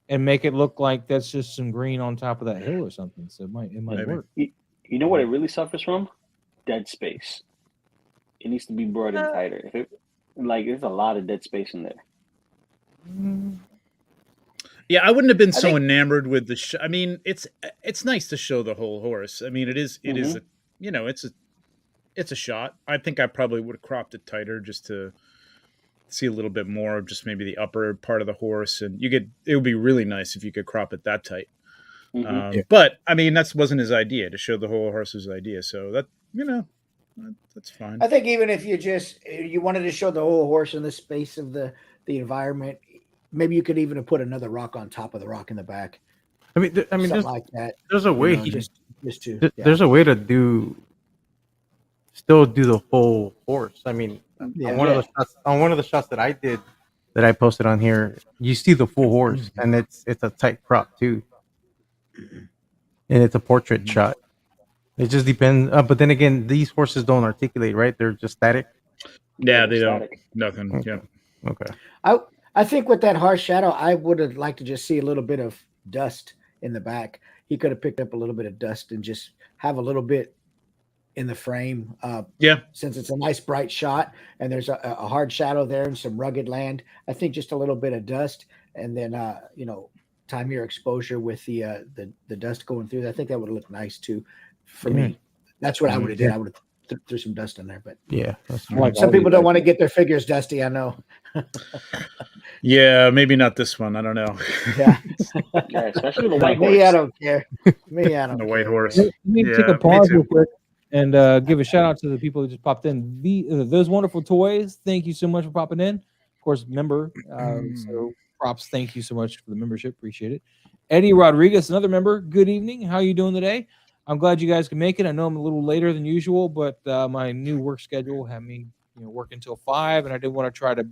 and make it look like that's just some green on top of that hill or something. So it might work. You know what it really suffers from? Dead space. It needs to be brought in tighter. There's a lot of dead space in there. Yeah, I wouldn't have been so enamored with the. I mean, it's nice to show the whole horse. I mean, it is it's a shot. I think I probably would have cropped it tighter just to see a little bit more of just maybe the upper part of the horse, and it would be really nice if you could crop it that tight. But I mean, that wasn't his idea, to show the whole horse's idea. So that that's fine. I think even if you wanted to show the whole horse in the space of the environment, maybe you could even have put another rock on top of the rock in the back. I mean, something like that. There's a way. There's a way to still do the whole horse. I mean, on one of the shots that I did, that I posted on here, you see the full horse, and it's a tight crop too, and it's a portrait shot. It just depends. But then again, these horses don't articulate, right? They're just static. Yeah, they don't. Nothing. Okay. Yeah. Okay. I think with that harsh shadow, I would have liked to just see a little bit of dust in the back. He could have picked up a little bit of dust and just have a little bit in the frame. Since it's a nice bright shot and there's a hard shadow there and some rugged land, I think just a little bit of dust, and then time your exposure with the dust going through. I think that would look nice too. For me, that's what I would have did. I would have threw some dust in there, but some people don't want to get their figures dusty. I know. Yeah, maybe not this one. I don't know. Yeah, especially the white horse. Me, I don't care. The white horse. Let me take a pause real quick and give a shout out to the people who just popped in. Those wonderful toys. Thank you so much for popping in. Of course, member. So props. Thank you so much for the membership. Appreciate it. Eddie Rodriguez, another member. Good evening. How are you doing today? I'm glad you guys can make it. I know I'm a little later than usual, but my new work schedule had me, work until 5, and I did want to try to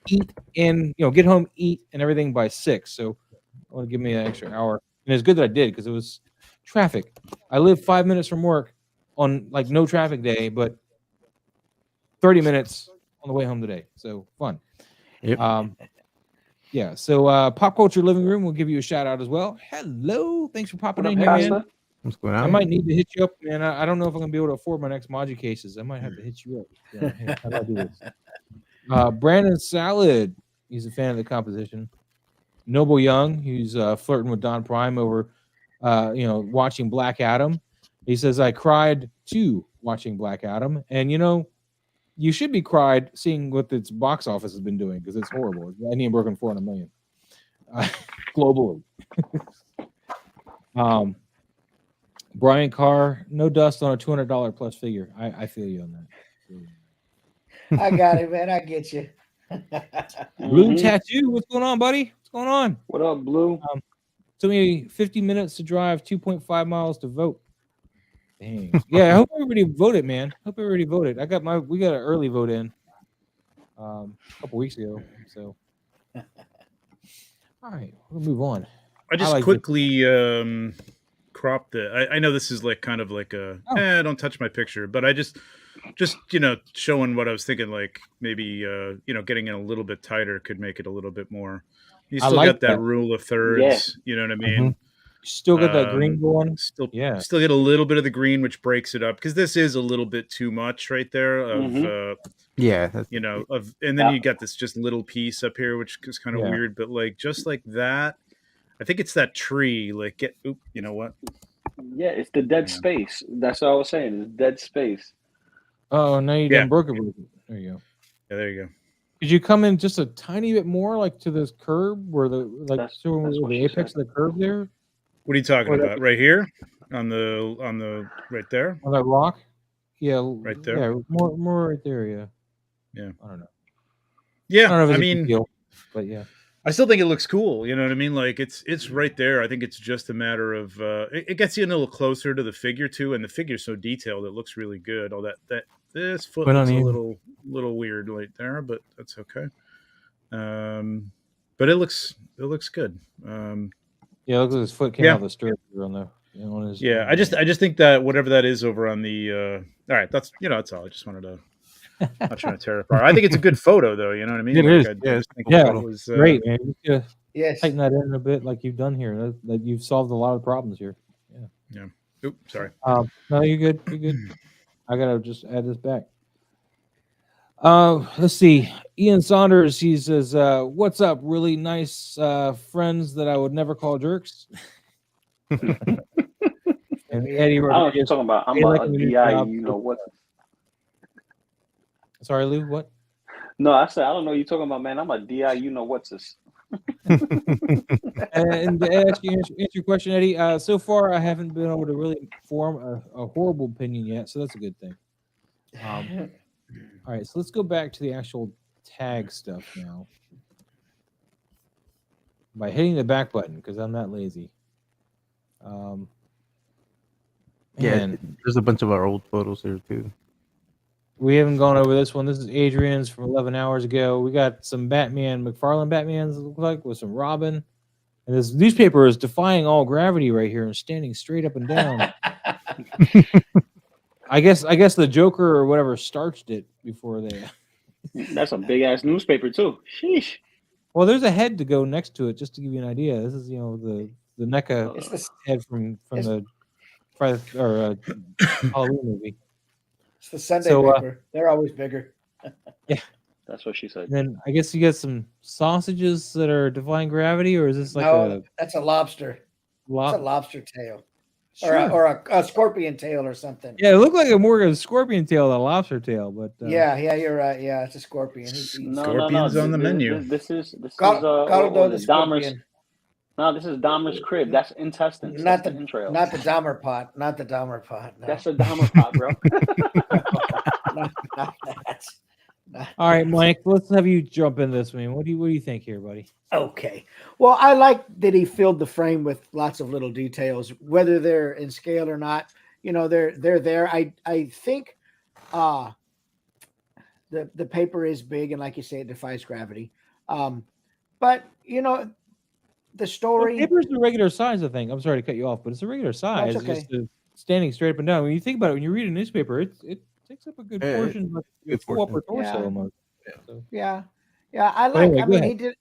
eat and get home, eat, and everything by 6. So I want to give me an extra hour, and it's good that I did, because it was traffic. I live 5 minutes from work on like no traffic day, but 30 minutes on the way home today. So fun. Yep. So Pop Culture Living Room will give you a shout out as well. Hello, thanks for popping in here, man. What's going on? I might need to hit you up, man. I don't know if I'm gonna be able to afford my next Maji cases. I might have to hit you up. Yeah, hey, how do I do this? Brandon Salad, he's a fan of the composition. Noble Young, who's flirting with Don Prime over, watching Black Adam. He says, I cried too watching Black Adam, and you should be cried seeing what its box office has been doing because it's horrible. It ain't broken 400 million globally. Brian Carr, no dust on a $200 plus figure. I feel you on that. I got it, man. I get you. Blue Tattoo, what's going on, buddy? What's going on? What up, Blue? Took me 50 minutes to drive 2.5 miles to vote. Dang. Yeah, I hope everybody voted, man. Hope everybody voted. We got an early vote in a couple weeks ago. So all right, we'll move on. I just quickly cropped it. I know this is like kind of like a don't touch my picture, but I just showing what I was thinking, like maybe getting it a little bit tighter could make it a little bit more. You still got that rule of thirds, you know what I mean? Mm-hmm. Still got that green going. Still get a little bit of the green, which breaks it up because this is a little bit too much right there. Of and then you got this just little piece up here, which is kind of weird. But like just like that, I think it's that tree. Like you know what? Yeah, it's the dead space. That's what I was saying. It's dead space. Oh, now you done broke it. There you go. Yeah, there you go. Could you come in just a tiny bit more, like to this curb where the the apex of the curb there? What are you talking about? Right here, on the right there, on that rock. Yeah, right there. Yeah, more right there. Yeah. Yeah. I don't know. Yeah, I mean, deal, but yeah, I still think it looks cool. You know what I mean? Like it's right there. I think it's just a matter of it gets you a little closer to the figure too, and the figure's so detailed. It looks really good. All that this foot looks a little weird right there, but that's okay. But it looks good. Yeah, it looks like his foot came out of the stirrup on the. On his, I just think that whatever that is over on the. All right, that's that's all. I just wanted to. Not trying to tear it apart. I think it's a good photo, though. You know what I mean? It is. It was great, man. Yes. Tighten that in a bit, like you've done here. That you've solved a lot of problems here. Yeah. Oops, sorry. No, you're good. You're good. I gotta just add this back. Let's see. Ian Saunders, he says, "What's up? Really nice friends that I would never call jerks." And Eddie, I don't know what you're talking about. I'm a DI. You know what? Sorry, Lou. What? No, I said I don't know what you're talking about, man. I'm a DI. You know what's this? And to answer your question, Eddie, so far I haven't been able to really form a horrible opinion yet, so that's a good thing. All right, so let's go back to the actual tag stuff now by hitting the back button because I'm not lazy. There's a bunch of our old photos here too. We haven't gone over this one. This is Adrian's from 11 hours ago. We got some McFarlane Batmans, it looks like, with some Robin. And this newspaper is defying all gravity right here and standing straight up and down. I guess the Joker or whatever starched it before they. That's a big ass newspaper too. Sheesh. Well, there's a head to go next to it, just to give you an idea. This is the NECA head from the Friday or Halloween movie. It's the Sunday paper. They're always bigger. Yeah. That's what she said. And then I guess you got some sausages that are defying gravity, or is this like that's a lobster. It's a lobster tail. Sure. Or a scorpion tail or something. Yeah, it looked like more of a scorpion tail than a lobster tail, but yeah, you're right. Yeah, it's a scorpion. Scorpion's on the menu. This is Dahmer's. No, this is Dahmer's crib. That's intestines. Not the entrails. Not the Dahmer pot. Not the Dahmer pot. No. That's a Dahmer pot, bro. not that. All right, Mike. Let's have you jump in this one. What do you think here, buddy? Okay. Well, I like that he filled the frame with lots of little details, whether they're in scale or not. You know, they're there. I think the paper is big, and like you say, it defies gravity. But you know. The story. Well, paper's the regular size, I think. I'm sorry to cut you off, but it's a regular size. That's okay. It's just standing straight up and down. When you think about it, when you read a newspaper, it takes up a good portion of the full upper torso almost. Yeah. I like. Anyway, I mean,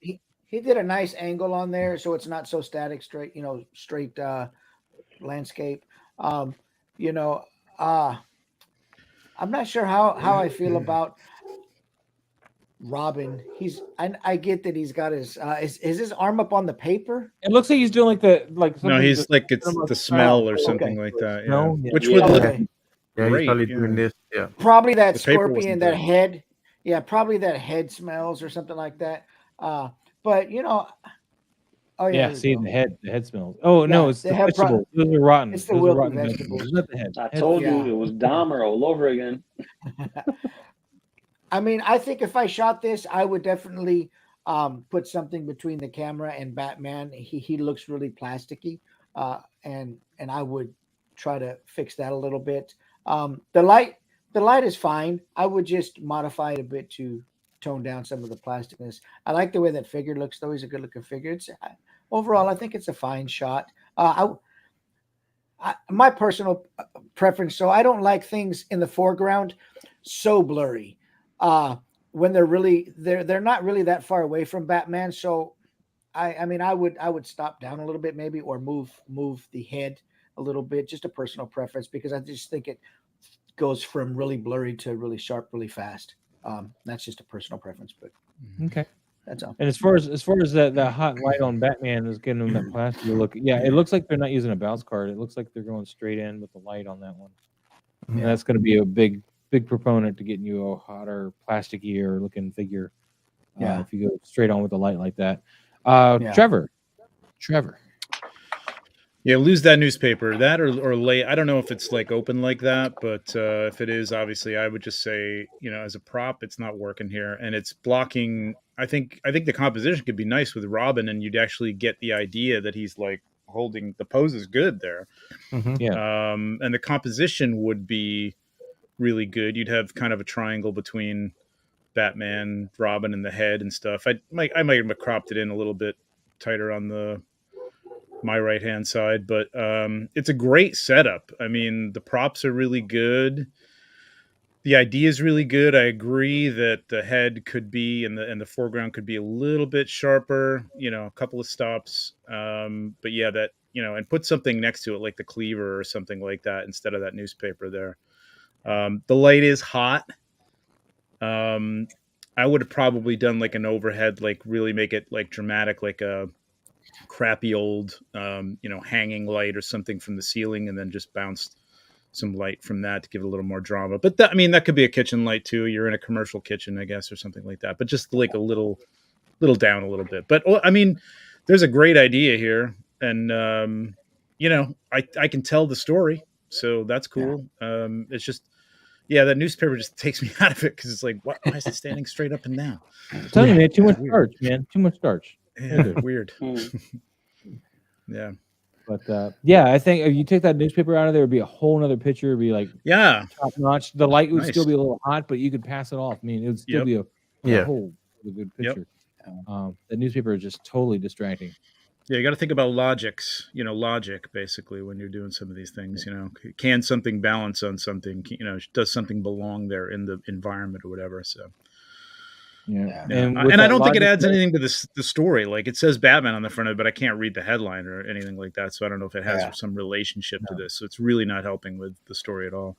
he did a nice angle on there, so it's not so static, straight landscape. I'm not sure how I feel about Robin. I get that he's got his is his arm up on the paper? It looks like he's doing no, he's like it's the smell or something like that. Yeah. No, Which Yeah, he's great. probably doing this. Yeah. Probably that The paper scorpion, wasn't that there. head. Yeah, probably that head smells or something like that. But oh yeah, Yeah, there we see go. the head smells. Oh no, Yeah, it's they the have vegetables. Those are rotten. it's the Those are wilty rotten vegetables. vegetables. It's not the head. I Head- told Yeah. you it was Dahmer all over again. I mean, I think if I shot this, I would definitely put something between the camera and Batman. He looks really plasticky, and I would try to fix that a little bit. The light is fine. I would just modify it a bit to tone down some of the plasticness. I like the way that figure looks, though. He's a good looking figure. Overall, I think it's a fine shot. My personal preference, so I don't like things in the foreground so blurry. When they're not really that far away from Batman. So I mean I would stop down a little bit maybe, or move the head a little bit, just a personal preference, because I just think it goes from really blurry to really sharp really fast. That's just a personal preference, but Okay. that's all. And as far as that hot light on Batman is getting him that plastic look, yeah, it looks like they're not using a bounce card. It looks like they're going straight in with the light on that one. And that's going to be a big proponent to getting you a hotter, plasticier looking figure. Yeah. If you go straight on with the light like that. Yeah. Trevor. Yeah, lose that newspaper. That or lay. I don't know if it's like open like that, but if it is, obviously, I would just say, as a prop, it's not working here, and it's blocking. I think the composition could be nice with Robin, and you'd actually get the idea that he's like holding the pose is good there. Mm-hmm. Yeah. And the composition would be really good. You'd have kind of a triangle between Batman, Robin, and the head and stuff. I might have cropped it in a little bit tighter on my right hand side, but it's a great setup. I mean, the props are really good. The idea is really good. I agree that the head could be and the foreground could be a little bit sharper, a couple of stops. But yeah, that, and put something next to it like the cleaver or something like that instead of that newspaper there. The light is hot. I would have probably done like an overhead, like really make it like dramatic, like a crappy old, hanging light or something from the ceiling, and then just bounced some light from that to give it a little more drama. But that could be a kitchen light too. You're in a commercial kitchen, I guess, or something like that. But just like a little down a little bit. But I mean, there's a great idea here, and I can tell the story, so that's cool. Yeah. It's just. Yeah, that newspaper just takes me out of it because it's like, why is it standing straight up and down? I'm telling you, man, too much starch, man. Too much starch. Yeah, weird. Yeah. But I think if you take that newspaper out of there, it'd be a whole nother picture. It'd be like top notch. The light would still be a little hot, but you could pass it off. I mean, it would still be a whole good picture. Yep. The newspaper is just totally distracting. Yeah, you got to think about logic basically when you're doing some of these things. Can something balance on something? Does something belong there in the environment or whatever? So, yeah. And I don't think it adds anything to the story. Like it says Batman on the front of it, but I can't read the headline or anything like that. So I don't know if it has some relationship to this. So it's really not helping with the story at all.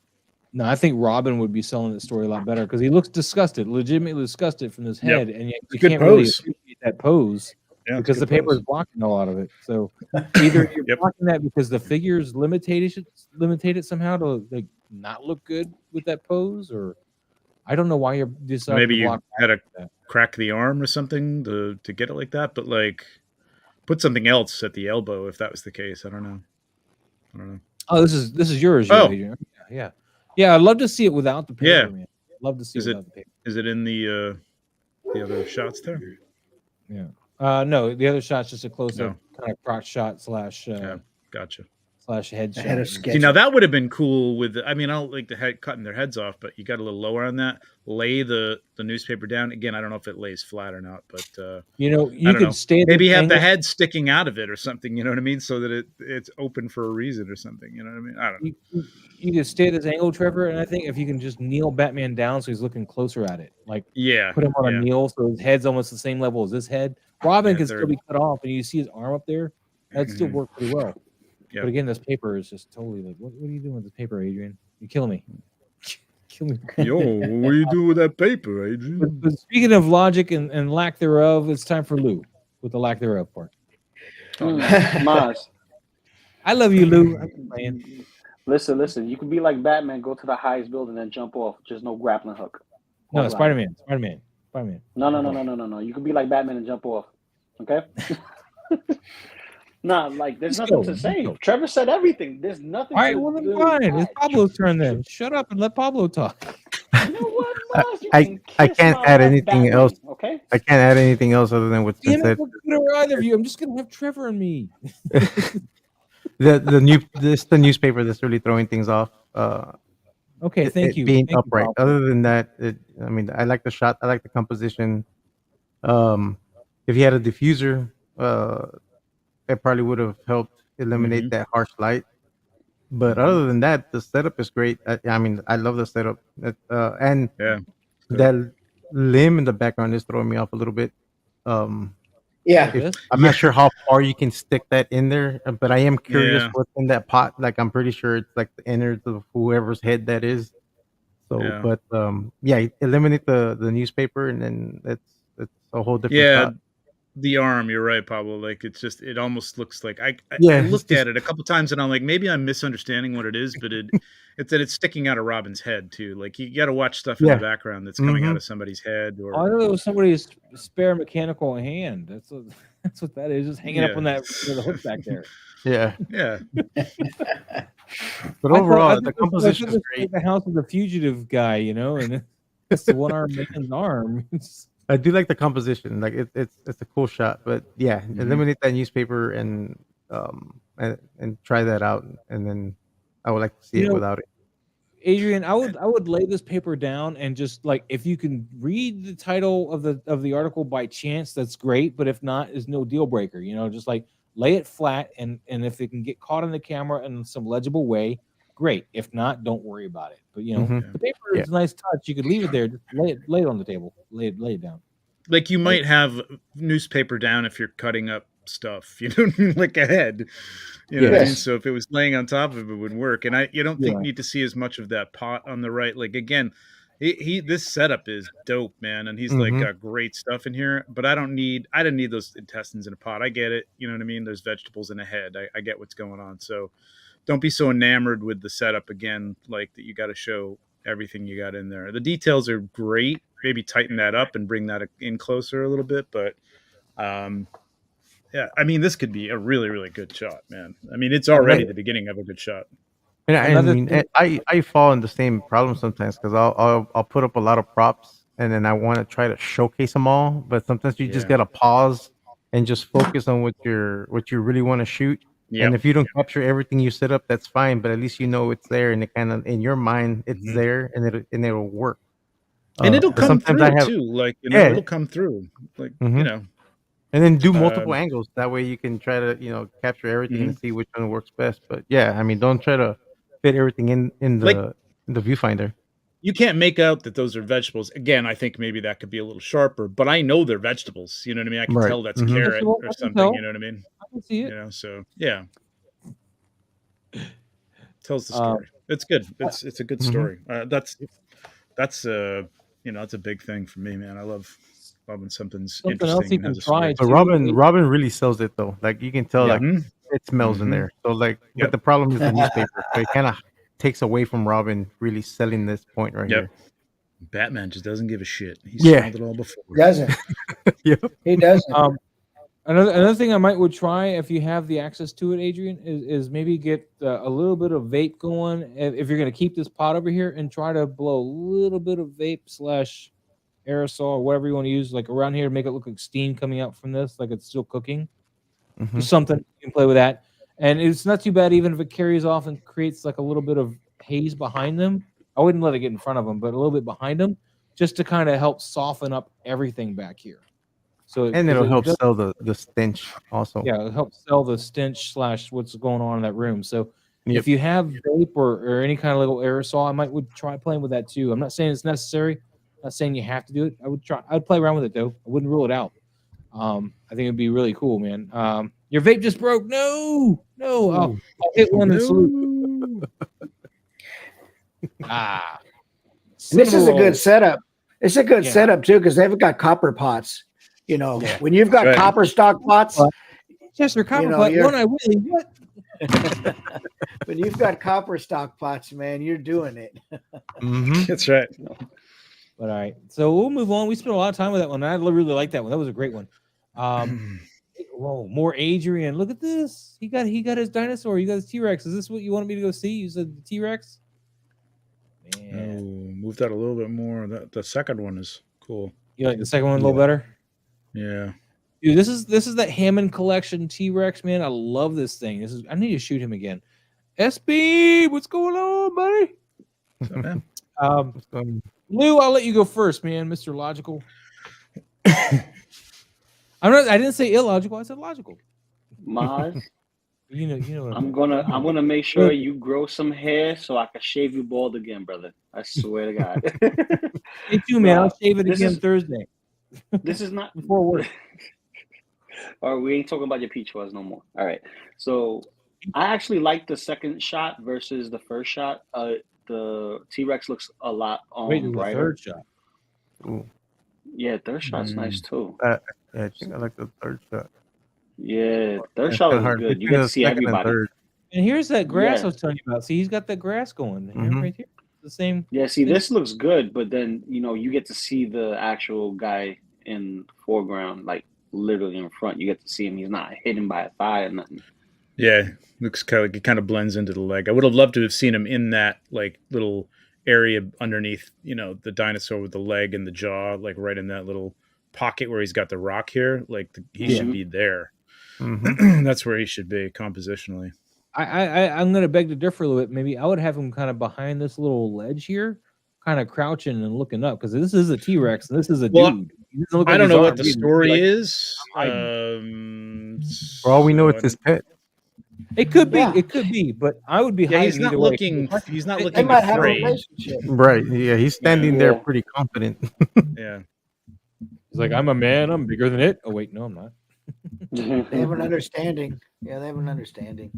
No, I think Robin would be selling the story a lot better because he looks disgusted, legitimately disgusted from this head, and yet you can't really appreciate that pose. Yeah, because the paper is blocking a lot of it. So either you're blocking that because the figure's limited somehow to like not look good with that pose, or I don't know why you're deciding maybe to block you had to crack the arm or something to get it like that, but like put something else at the elbow if that was the case. I don't know. Oh, this is yours. Adrian. Yeah. I'd love to see it without the paper, man. I'd love to see it without the paper. Is it in the other shots there? Yeah. No, the other shot's just a close-up kind of crotch shot slash gotcha. Slash head shot. See, now that would have been cool with I don't like the head cutting their heads off, but you got a little lower on that. Lay the newspaper down. Again, I don't know if it lays flat or not, but you could stay maybe have the head sticking out of it or something, you know what I mean? So that it's open for a reason or something, you know what I mean? I don't know. You could stay at this angle, Trevor, and I think if you can just kneel Batman down so he's looking closer at it. Like put him on a kneel so his head's almost the same level as this head. Robin can still be cut off, and you see his arm up there. That'd still work pretty well. Yep. But again, this paper is just totally like, what are you doing with this paper, Adrian? You're killing me. Kill me. Yo, what are you doing with that paper, Adrian? But speaking of logic and lack thereof, it's time for Lou with the lack thereof part. Maz. I love you, Lou. I'm playing. Listen. You could be like Batman, go to the highest building and jump off. Just no grappling hook. No, Spider-Man. No. You could be like Batman and jump off. Okay. Nah, like there's nothing to say. Trevor said everything. There's nothing. All right, well then fine. It's Pablo's turn then. Shut up and let Pablo talk. You know what, Maz? I can't add anything else. Okay. I can't add anything else other than what's been said. Either of you. I'm just gonna have Trevor and me. the newspaper that's really throwing things off. Okay, thank you. Being thank upright. You, other than that, I mean, I like the shot. I like the composition. If you had a diffuser, it probably would have helped eliminate that harsh light. But other than that, the setup is great. I mean, I love the setup. And that limb in the background is throwing me off a little bit. I'm not sure how far you can stick that in there, but I am curious what's in that pot. Like, I'm pretty sure it's like the innards of whoever's head that is. So, but eliminate the newspaper, and then it's a whole different shot. The arm, you're right, Pablo. Like, it almost looks like I looked at it a couple times and I'm like, maybe I'm misunderstanding what it is, but it's that it's sticking out of Robin's head too. Like, you got to watch stuff in the background that's coming out of somebody's head. Or I know it was somebody's spare mechanical hand. That's what that is. Just hanging up on that the hook back there. Yeah. But I overall, thought the composition is great. Like the House of the Fugitive guy, and it's the one-armed man's arm. I do like the composition. Like, it's a cool shot. But eliminate that newspaper and try that out, and then I would like to see it without it. Adrian, I would lay this paper down and just, like, if you can read the title of the article by chance, that's great. But if not, it's no deal breaker. Just like lay it flat, and if it can get caught in the camera in some legible way, great. If not, don't worry about it. But the paper is a nice touch. You could leave it there. Just lay it on the table. Lay it down. Like, you might have newspaper down if you're cutting up stuff, like a head. What I mean? So if it was laying on top of it, it would work. And you don't need to see as much of that pot on the right. Like, again, this setup is dope, man, and he's like got great stuff in here. But I didn't need those intestines in a pot. I get it. You know what I mean? There's vegetables in a head. I get what's going on. So don't be so enamored with the setup again, like that. You got to show everything you got in there. The details are great. Maybe tighten that up and bring that in closer a little bit. But I mean, this could be a really, really good shot, man. I mean, it's already the beginning of a good shot. And I fall in the same problem sometimes, because I'll put up a lot of props and then I want to try to showcase them all, but sometimes you just gotta pause and just focus on what you really want to shoot. Yep. And if you don't capture everything you set up, that's fine, but at least it's there, and it kind of in your mind it's there, and it'll work. And it'll come through too. Like, it'll come through. Like, and then do multiple angles. That way you can try to capture everything and see which one works best. But I mean, don't try to fit everything in the viewfinder. You can't make out that those are vegetables. Again, I think maybe that could be a little sharper, but I know they're vegetables. You know what I mean? I can tell that's a carrot or something. You know what I mean? I can see it. So tells the story. It's good. It's a good story. That's that's a big thing for me, man. I love when something's interesting else you can try. But Robin really sells it though. Like, you can tell, like, it smells in there. So, like, but the problem is the newspaper. So it kind of takes away from Robin really selling this point right here. Batman just doesn't give a shit. He's smelled it all before. He doesn't. He doesn't. Another thing I would try, if you have the access to it, Adrian, is maybe get a little bit of vape going. If you're going to keep this pot over here, and try to blow a little bit of vape / aerosol or whatever you want to use, like around here, make it look like steam coming out from this, like it's still cooking. Just something you can play with that. And it's not too bad even if it carries off and creates like a little bit of haze behind them. I wouldn't let it get in front of them, but a little bit behind them, just to kind of help soften up everything back here. So it'll help sell the stench also. Yeah, it'll help sell the stench / what's going on in that room. So if you have vape or any kind of little aerosol, would try playing with that too. I'm not saying it's necessary. I'm not saying you have to do it. I'd play around with it though. I wouldn't rule it out. I think it'd be really cool, man. Your vape just broke. No. I'll hit one and salute. This is a good setup. It's a good setup too, because they've got copper pots. When you've got copper stock pots, Chester copper pot. What? When you've got copper stock pots, man, you're doing it. That's right. But all right, so we'll move on. We spent a lot of time with that one. I really like that one. That was a great one. Whoa, more Adrian. Look at this. He got his dinosaur. You got his T-Rex. Is this what you wanted me to go see? You said the T-Rex. Man, Move that a little bit more. The second one is cool. You like the second one a little better? Yeah. Dude, this is that Hammond collection T-Rex, man. I love this thing. I need to shoot him again. SB, what's going on, buddy? So, man. Lou, I'll let you go first, man, Mr. Logical. I didn't say illogical, I said logical. Maz, you know I'm gonna make sure you grow some hair so I can shave you bald again, brother. I swear to God. Me too, man. I'll shave it again Thursday. This is not before work. All right, we ain't talking about your peach fuzz no more. All right. So I actually like the second shot versus the first shot. The T-Rex looks a lot brighter. The third shot. Ooh. Yeah, third shot's nice too. I think I like the third shot. Yeah, third shot looks good. You get to see everybody. And here's that grass I was telling you about. See, he's got that grass going right here. The same. Yeah, see, this looks good, but then you get to see the actual guy in foreground, like literally in front. You get to see him. He's not hidden by a thigh or nothing. Yeah, looks kind of blends into the leg. I would have loved to have seen him in that like little area underneath, the dinosaur with the leg and the jaw, like right in that little pocket where he's got the rock here. Like he should be there. That's where he should be compositionally. I'm gonna beg to differ a little bit. Maybe I would have him kind of behind this little ledge here, kind of crouching and looking up, because this is a T-Rex and this is a dude. I don't know what the story is. For all we know, it's his pet. It could be, but I would be. He's not looking. He's not looking afraid. Right? Yeah, he's standing there pretty confident. Yeah. He's like, I'm a man. I'm bigger than it. Oh wait, no, I'm not. They have an understanding. Yeah, they have an understanding.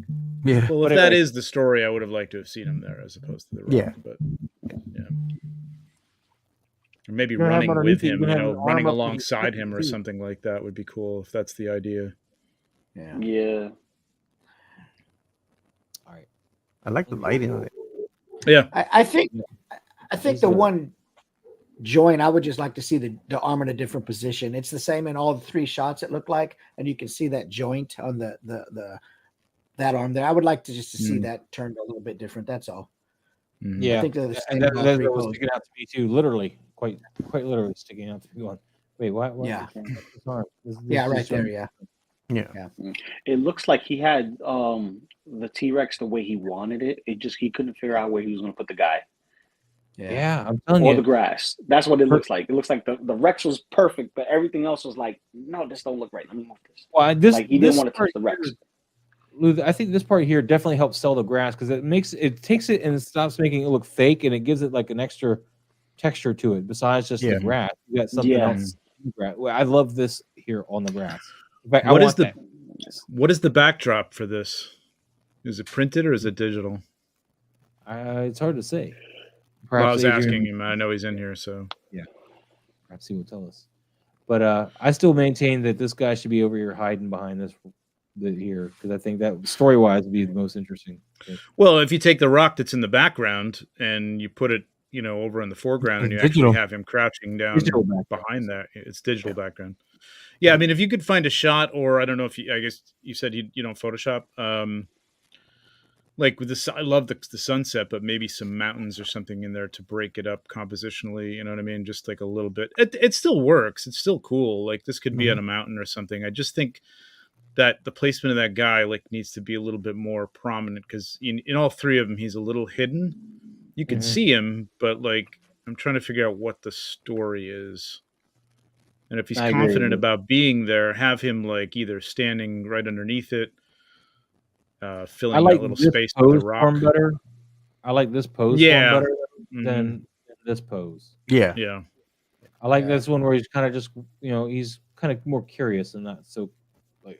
Yeah. Well, if that is the story, I would have liked to have seen him there as opposed to the rock. Yeah. But yeah. Or maybe running with him, running alongside him or something like that would be cool if that's the idea. Yeah. Yeah. All right. I like the lighting on it. Yeah. I think the one joint I would just like to see the arm in a different position. It's the same in all the three shots, it looked like, and you can see that joint on that arm there. I would like to see that turned a little bit different. That's all. Yeah, I think that was sticking out to me too. Literally, quite literally sticking out to me. Going, wait, what? Yeah. This right there. Yeah. It looks like he had the T-Rex the way he wanted it. He couldn't figure out where he was going to put the guy. Yeah, I'm telling you. Or the grass. That's what it looks like. It looks like the Rex was perfect, but everything else was like, no, this don't look right. Let me move this. Well, he didn't want to touch the Rex. Lou, I think this part here definitely helps sell the grass because it takes it and it stops making it look fake, and it gives it like an extra texture to it besides just the grass. You got something else. I love this here on the grass. In fact, what is the backdrop for this? Is it printed or is it digital? It's hard to say. Well, I was asking him. I know he's in here, so yeah. Perhaps he will tell us. But I still maintain that this guy should be over here hiding behind this here because I think that story-wise would be the most interesting. Well, if you take the rock that's in the background and you put it, over in the foreground, and you actually have him crouching down behind that, it's digital background. Yeah, I mean, if you could find a shot, or I don't know if I guess you said you don't Photoshop. Like with I love the sunset, but maybe some mountains or something in there to break it up compositionally. You know what I mean? Just like a little bit. It still works. It's still cool. Like this could be on a mountain or something. I just think that the placement of that guy needs to be a little bit more prominent because in all three of them, he's a little hidden. You can see him, but I'm trying to figure out what the story is. And if he's confident about being there, have him either standing right underneath it. Filling that little space with the rock. Better. I like this pose better than this pose. Yeah. I like this one where he's kind of just, he's kind of more curious and not so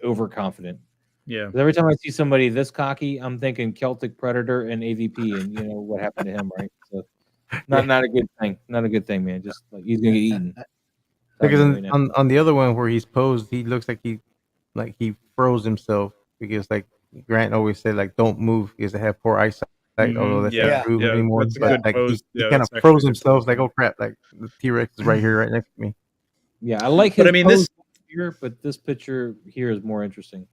overconfident. Yeah. Every time I see somebody this cocky, I'm thinking Celtic Predator and AVP, and what happened to him, right? So, not a good thing. Not a good thing, man. Just he's gonna get eaten. Because on the other one where he's posed, he looks like he froze himself because Grant always said like don't move because they have poor eyesight, although that's not true anymore. That's a But good like pose. he Yeah, kind of that's froze actually a good himself, pose, like yeah. oh crap, like the T-Rex is right here, right next to me. Yeah, I like his But I mean, pose this here, but this picture here is more interesting.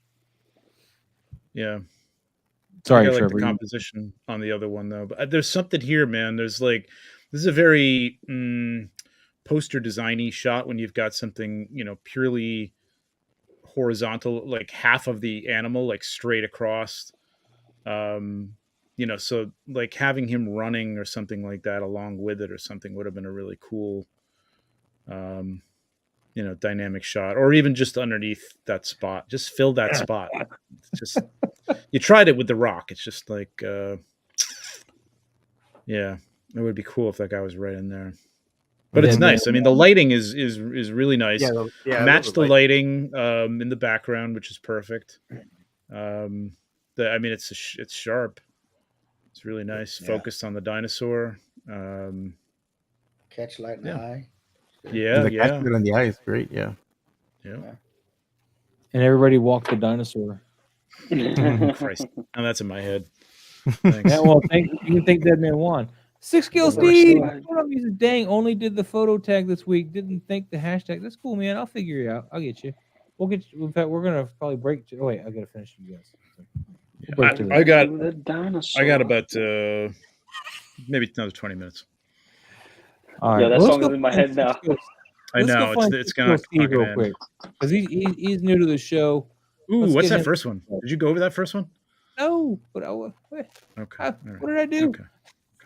Yeah. Sorry, I like Trevor. the composition on the other one though. But there's something here, man. There's like this is a very poster designy shot when you've got something, purely horizontal, like half of the animal like straight across. So like having him running or something like that along with it or something would have been a really cool dynamic shot, or even just underneath that spot. Just fill that spot. It's just you tried it with the Rock. It's just like yeah, it would be cool if that guy was right in there. But it's nice. I mean, the lighting is really nice. Match the lighting in the background, which is perfect. It's sharp. It's really nice. Focused on the dinosaur. Catch light in the eye. Yeah, the catch light on the eye is great. Yeah. And everybody walked the dinosaur. Christ, now that's in my head. Thanks. Yeah, well, you can thank Dead Man Juan. 6-Scale Steve, dang, only did the photo tag this week. Didn't think the hashtag. That's cool, man. I'll figure you out. I'll get you. We'll get you. In fact, we're gonna probably break. Oh wait, I gotta finish you guys. I got about maybe another 20 minutes. All right. Yeah, that song is in my head now. I know it's gonna Steve real quick because he's new to the show. Ooh, what's that first one? Did you go over that first one? No, but okay. What did I do? Okay.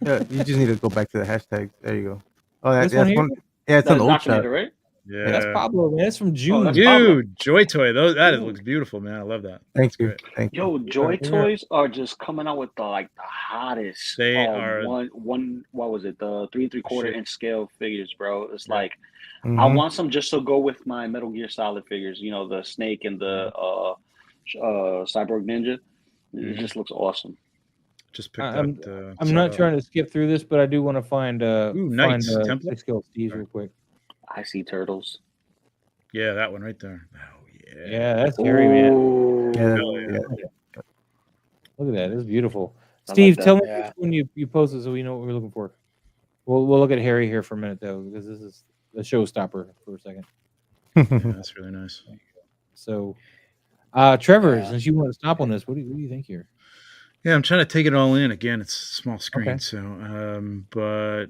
Yeah, you just need to go back to the hashtags. There you go. Oh, that's one. Yeah, it's an old shot, right? Yeah, that's Pablo, man. That's from June. Dude, Joy Toy. That looks beautiful, man. I love that. Thank you. Thank you. Yo, Joy Toys are just coming out with the hottest. They are one. What was it? The 3 3/4 inch scale figures, bro. It's like Mm-hmm. I want some just to go with my Metal Gear Solid figures. You know, the Snake and the Cyborg Ninja. It just looks awesome. Just picked that. I'm not trying to skip through this, but I do want to find nice template. 6-Scale Steve real quick. I see turtles. Yeah, that one right there. Oh yeah. Yeah, that's scary, man. Yeah. Look at that. It's beautiful. Steve, tell me when you post it so we know what we're looking for. We'll look at Harry here for a minute though, because this is the showstopper for a second. Yeah, that's really nice. So, Trevor, since you want to stop on this, what do you think here? Yeah, I'm trying to take it all in. Again, it's a small screen, so but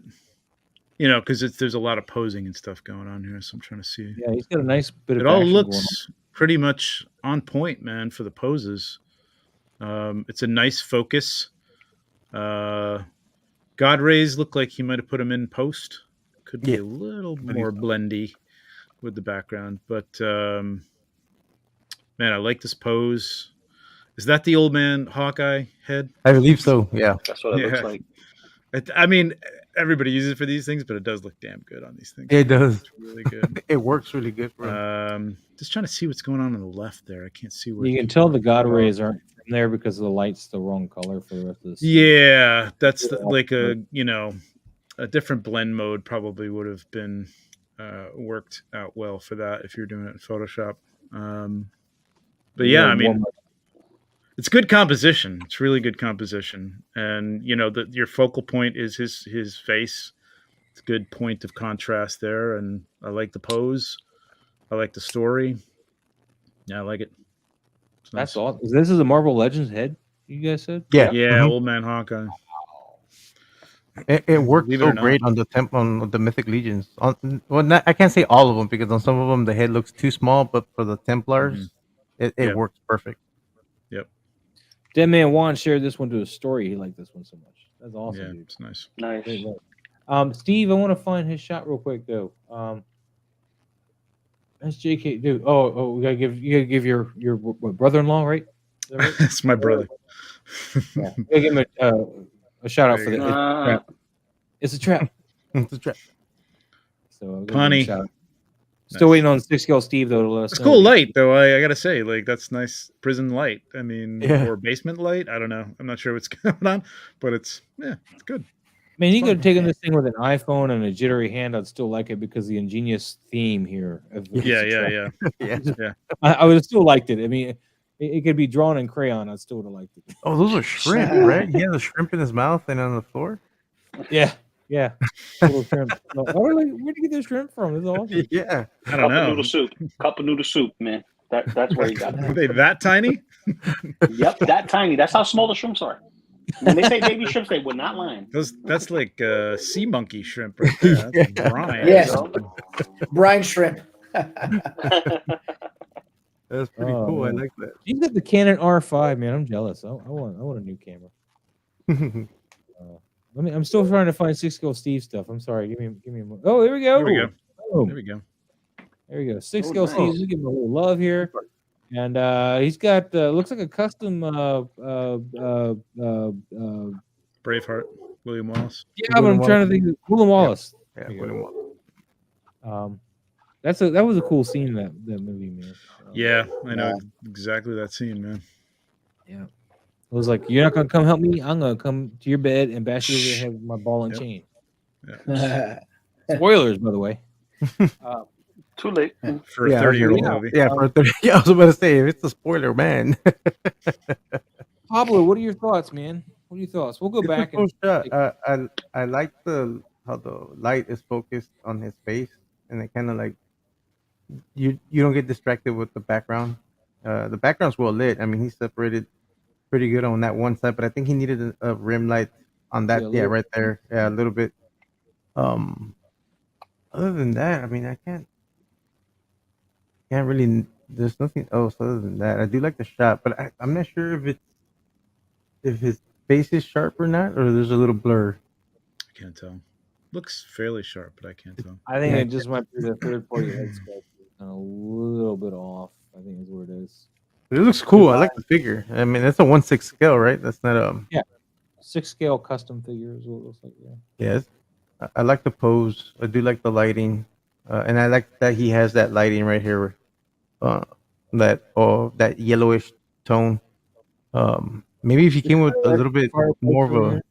because there's a lot of posing and stuff going on here, so I'm trying to see. Yeah, he's got a nice bit of. It all looks pretty much on point, man, for the poses. It's a nice focus. God rays look like he might have put them in post. Could be a little more blendy with the background, but man, I like this pose. Is that the old man Hawkeye head? I believe so. Yeah, that's what it looks like. I mean, everybody uses it for these things, but it does look damn good on these things. It does. It's really good. It works really good for him. Just trying to see what's going on the left there. I can't see where you can tell the God rays aren't from there because the light's the wrong color for the rest of this. Yeah, that's like a different blend mode probably would have been worked out well for that if you're doing it in Photoshop. But yeah, I mean, it's good composition. It's really good composition, and your focal point is his face. It's a good point of contrast there, and I like the pose. I like the story. Yeah, I like it. That's awesome. This is a Marvel Legends head. You guys said? Yeah. Old Man Hawkeye. It worked so great on the Mythic Legions. I can't say all of them because on some of them the head looks too small, but for the Templars, it works perfect. Yep. Dead Man Juan shared this one to his story. He liked this one so much. That's awesome. Yeah, dude. it's nice. Nice. Steve, I want to find his shot real quick though. That's JK, dude. Oh, you gotta give your brother-in-law, right? Is that right? That's my brother. Yeah. Give him a shout out for that. It's a trap. It's a trap. So Punny. Still waiting on 6-Scale Steve though to let us it's know. Cool light though. I gotta say, like that's nice prison light. I mean, or basement light. I don't know. I'm not sure what's going on, but it's good. Man, you could have taken this thing with an iPhone and a jittery hand. I'd still like it because the ingenious theme here. Yeah. I would have still liked it. I mean, It could be drawn in crayon. I still would have liked it. Oh, those are shrimp, right? He has a shrimp in his mouth and on the floor. Yeah. Little shrimp. Where'd you get this shrimp from? It's awesome. Yeah. I don't know. Cup of noodle soup, man. That's where he got it. Are they that tiny? Yep, that tiny. That's how small the shrimps are. When they say baby shrimps, they would not lie. That's like sea monkey shrimp right there. That's brine. Yes. Brine shrimp. That's pretty cool. I like that. He's got the Canon R5, man. I'm jealous. I want a new camera. I'm still trying to find 6-scale Steve stuff. I'm sorry. Give me a moment. Oh, there we go. There we go. Oh, There we go. there we go. 6-scale nice. Steve. We give him a little love here. And he's got looks like a custom Braveheart, William Wallace. yeah, but I'm trying to think of William Wallace. Yeah, There you William go. Wallace. That was a cool scene in that movie, man. Yeah, I know exactly that scene, man. Yeah. It was like, you're not gonna come help me. I'm gonna come to your bed and bash you over the head with my ball and chain. Yeah. Spoilers, by the way. Too late. For a 30-year-old movie. Yeah, for a 30. Yeah, I was about to say, if it's a spoiler, man. Pablo, what are your thoughts, man? What are your thoughts? We'll go back. A cool shot. I like how the light is focused on his face, and it kind of like you don't get distracted with the background. The background's well lit. I mean, he's separated pretty good on that one side, but I think he needed a rim light on that. Yeah, right there. Yeah, a little bit. Other than that, I mean, I can't really. There's nothing else other than that. I do like the shot, but I'm not sure if his face is sharp or not, or there's a little blur. I can't tell. Looks fairly sharp, but I can't tell. I think it just went through the third party head sculpt. A little bit off. I think is what it is. But it looks cool. I like the figure. I mean, that's a 1/6 scale, right? That's not a 6-scale custom figure is what it looks like. Yeah. Yes. I like the pose. I do like the lighting, and I like that he has that lighting right here, that yellowish tone. Maybe if he came with a little bit more of a,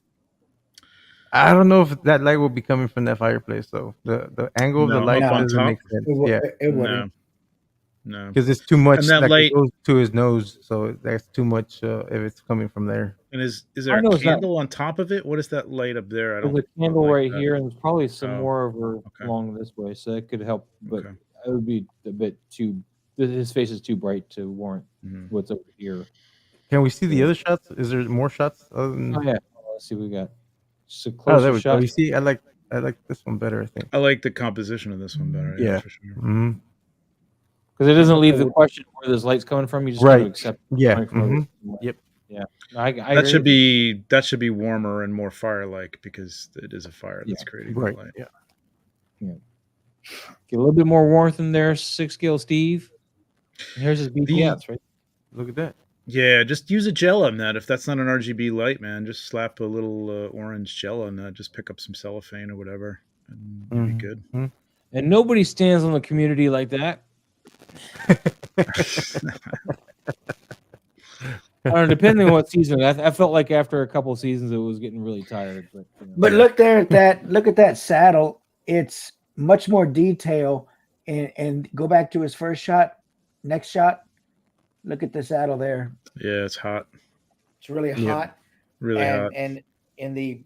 I don't know if that light will be coming from that fireplace though. The angle of the light doesn't make sense. It wouldn't. No, because it's too much. And that like, light it goes to his nose, so that's too much if it's coming from there. And is there a candle on top of it? What is that light up there? There's a candle right here, and there's probably some more over along this way, so that could help. But it would be a bit too. His face is too bright to warrant what's over here. Can we see the other shots? Is there more shots? Other than... Oh yeah, let's see what we got. Just a closer shot. You see, I like this one better. I think I like the composition of this one better. Yeah, for sure. Mm-hmm. Because it doesn't leave the question where this light's coming from. You just have to accept. Yeah. Yep. Yeah. I that should be warmer and more fire-like because it is a fire that's creating the light. Yeah. Get a little bit more warmth in there, 6-scale Steve. And here's his BTS, right? Look at that. Yeah, just use a gel on that. If that's not an RGB light, man, just slap a little orange gel on that. Just pick up some cellophane or whatever, and it'll be good. And nobody stands on the community like that. I don't know, depending on what season. I felt like after a couple of seasons, it was getting really tired. But look there at that. Look at that saddle. It's much more detail. And go back to his first shot. Next shot. Look at the saddle there. Yeah, it's hot. It's really hot. Really hot. And in the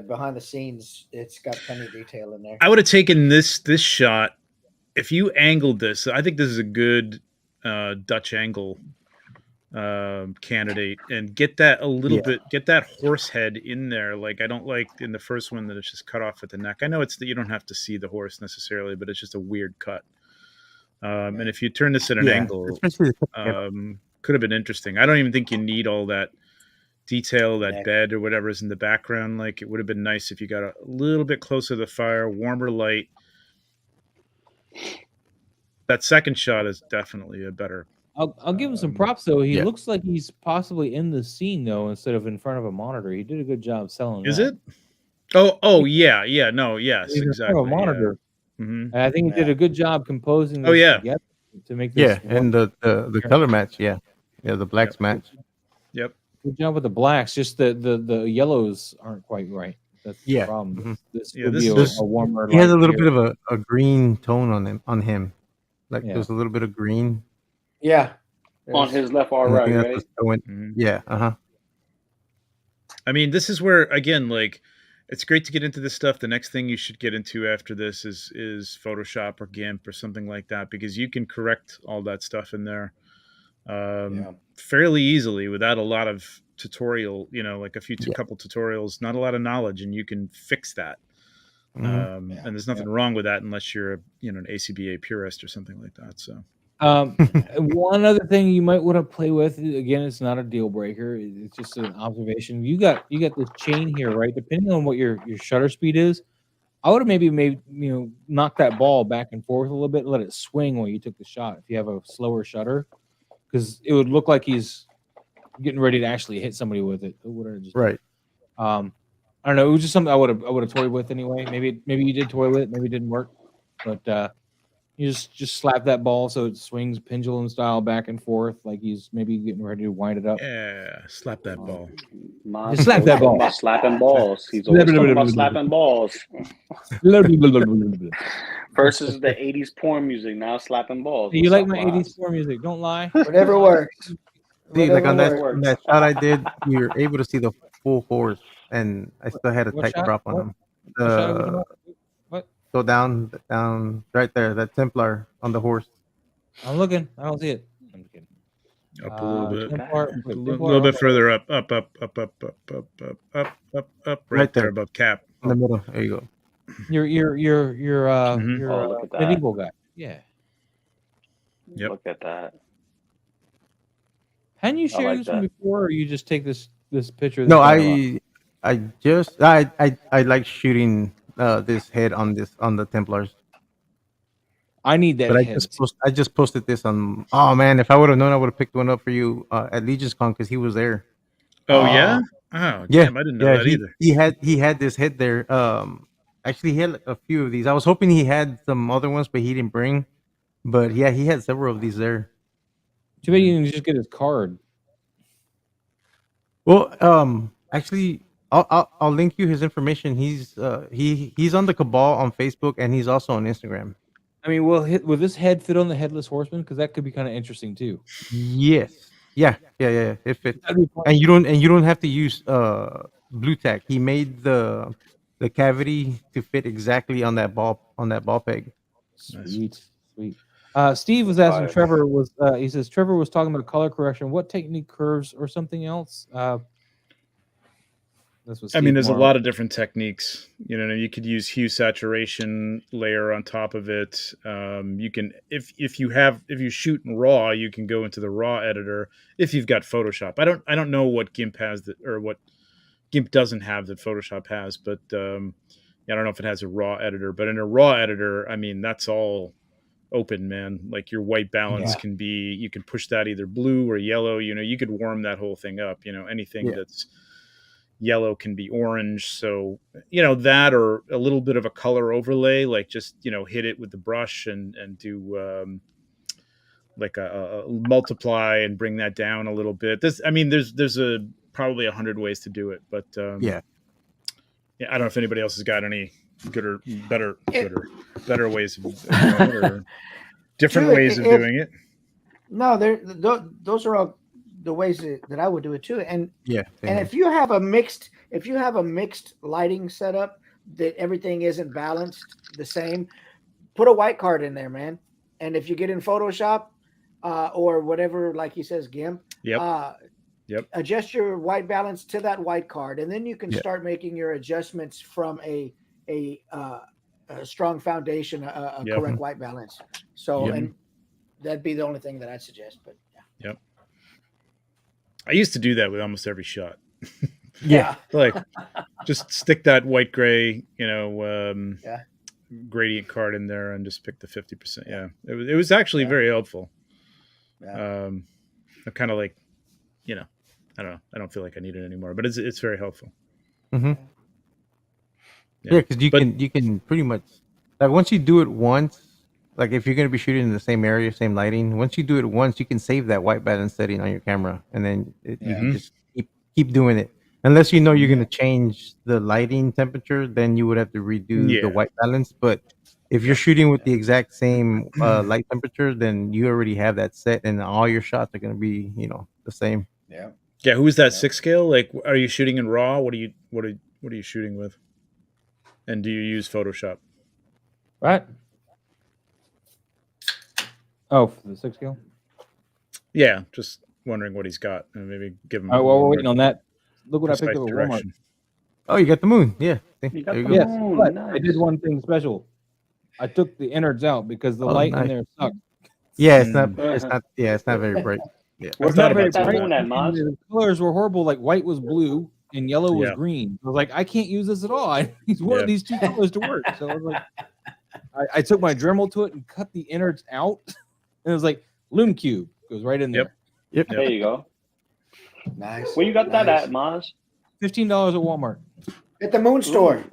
behind the scenes, it's got plenty of detail in there. I would have taken this shot if you angled this. I think this is a good Dutch angle candidate, and get that a little bit. Get that horse head in there. Like I don't like in the first one that it's just cut off at the neck. I know it's that you don't have to see the horse necessarily, but it's just a weird cut. And if you turn this at an angle, could have been interesting. I don't even think you need all that detail, that bed or whatever is in the background. Like it would have been nice if you got a little bit closer to the fire, warmer light. That second shot is definitely a better. I'll give him some props though. He looks like he's possibly in the scene though, instead of in front of a monitor. He did a good job selling. Is it? Oh yeah, no, yes, he's exactly. In front of a monitor. Yeah. And I think he did a good job composing. This together to make this. And the color match. Yeah, the blacks match. Yep. Good job with the blacks. Just the yellows aren't quite right. That's the problem. This would be a warmer. He has a little bit of a green tone on him. Like there's a little bit of green. Yeah. On his left or And I right, think that's right? just going. Yeah. I mean, this is where again, like, it's great to get into this stuff. The next thing you should get into after this is Photoshop or GIMP or something like that, because you can correct all that stuff in there fairly easily without a lot of tutorial. You know, like couple tutorials, not a lot of knowledge, and you can fix that. And there's nothing wrong with that unless you're an ACBA purist or something like that. So. One other thing you might want to play with, again, it's not a deal breaker. It's just an observation. You got this chain here, right? Depending on what your shutter speed is, I would have maybe made knock that ball back and forth a little bit and let it swing while you took the shot. If you have a slower shutter, because it would look like he's getting ready to actually hit somebody with it. Right. I don't know. It was just something I would have toyed with anyway. Maybe you did toy with it. Maybe it didn't work, but. You just slap that ball so it swings pendulum style back and forth, like he's maybe getting ready to wind it up. Yeah, slap that ball. Just slap that ball. About slapping balls. He's always talking about slapping balls. First is the 80s porn music, now slapping balls. You like my 80s porn music, don't lie. Whatever works. See, like on that shot I did, you're able to see the full horse, and I still had a tight crop on him. Go down right there, that Templar on the horse. I'm looking. I don't see it. I'm kidding. Up a little bit. Templar, a little bit further up. Up, right there above cap. In the middle. There you go. You're medieval guy. Yeah. Yep. Look at that. Hadn't you shared this one before, or you just take this picture? No, I like shooting this head on the Templars. I need that. But I just posted this on. Oh man, if I would have known, I would have picked one up for you at Legion's Con because he was there. Oh yeah. Oh yeah. Damn, I didn't know that either. He had this head there. Actually, he had a few of these. I was hoping he had some other ones, but he didn't bring. But yeah, he had several of these there. Too bad you didn't just get his card. Well, actually, I'll link you his information. He's on the Cabal on Facebook, and he's also on Instagram. I mean, will this head fit on the Headless Horseman? Because that could be kind of interesting too. Yes. Yeah. It fits. And you don't have to use blue tack. He made the cavity to fit exactly on that ball peg. Sweet. Steve was asking Trevor he says Trevor was talking about color correction. What technique, curves, or something else? There's a lot of different techniques. You could use hue saturation layer on top of it. You can, if you shoot in RAW, you can go into the RAW editor if you've got Photoshop. I don't know what GIMP has or what GIMP doesn't have that Photoshop has, but I don't know if it has a RAW editor. But in a RAW editor, that's all open, man. Like your white balance can be, you can push that either blue or yellow. You could warm that whole thing up. Anything that's yellow can be orange. So, that or a little bit of a color overlay, like just, hit it with the brush and do like a multiply and bring that down a little bit. There's probably 100 ways to do it, but I don't know if anybody else has got any good or better ways of doing it or different ways of doing it. No, those are all the ways that I would do it too. And and if you have a mixed lighting setup that everything isn't balanced the same, put a white card in there, man. And if you get in Photoshop or whatever, like he says, GIMP, adjust your white balance to that white card, and then you can start making your adjustments from a strong foundation, a correct white balance. So, and that'd be the only thing that I'd suggest. But I used to do that with almost every shot. Like just stick that white gray, gradient card in there and just pick the 50%. Yeah, it was actually very helpful. I'm kind of like, I don't know. I don't feel like I need it anymore, but it's very helpful. Mm-hmm. Yeah, because you can pretty much, like, once you do it once, like if you're going to be shooting in the same area, same lighting, once you do it once, you can save that white balance setting on your camera, and then you can just keep doing it. Unless you know you're gonna change the lighting temperature, then you would have to redo the Yeah. white balance. But if you're shooting with the exact same light temperature, then you already have that set, and all your shots are gonna be, the same. Yeah. Yeah, who's that 6 scale? Like, are you shooting in RAW? What are you shooting with? And do you use Photoshop? Right. Oh, for the 6 scale. Yeah, just wondering what he's got, and maybe give him. All right, while we're waiting on that, look what I picked precise up at Walmart. direction. Oh, you got the moon. Yeah. See, You got there the you go. Yes, moon. but Nice. I did one thing special. I took the innards out because the Oh, light in nice. there sucked. Yeah, it's not. Yeah, it's not very bright. Yeah. What It's not color very is that bright. moon at, And Maz? the colors were horrible. Like white was blue and yellow was Yeah. green. I was like, I can't use this at all. I need one Yeah. of these two colors to work. So I was like, I took my Dremel to it and cut the innards out. And it was like Loom Cube goes right in there. Yep. There you go. Nice. Where you got that Nice. at, Maz? $15 at Walmart. At the Moon Store.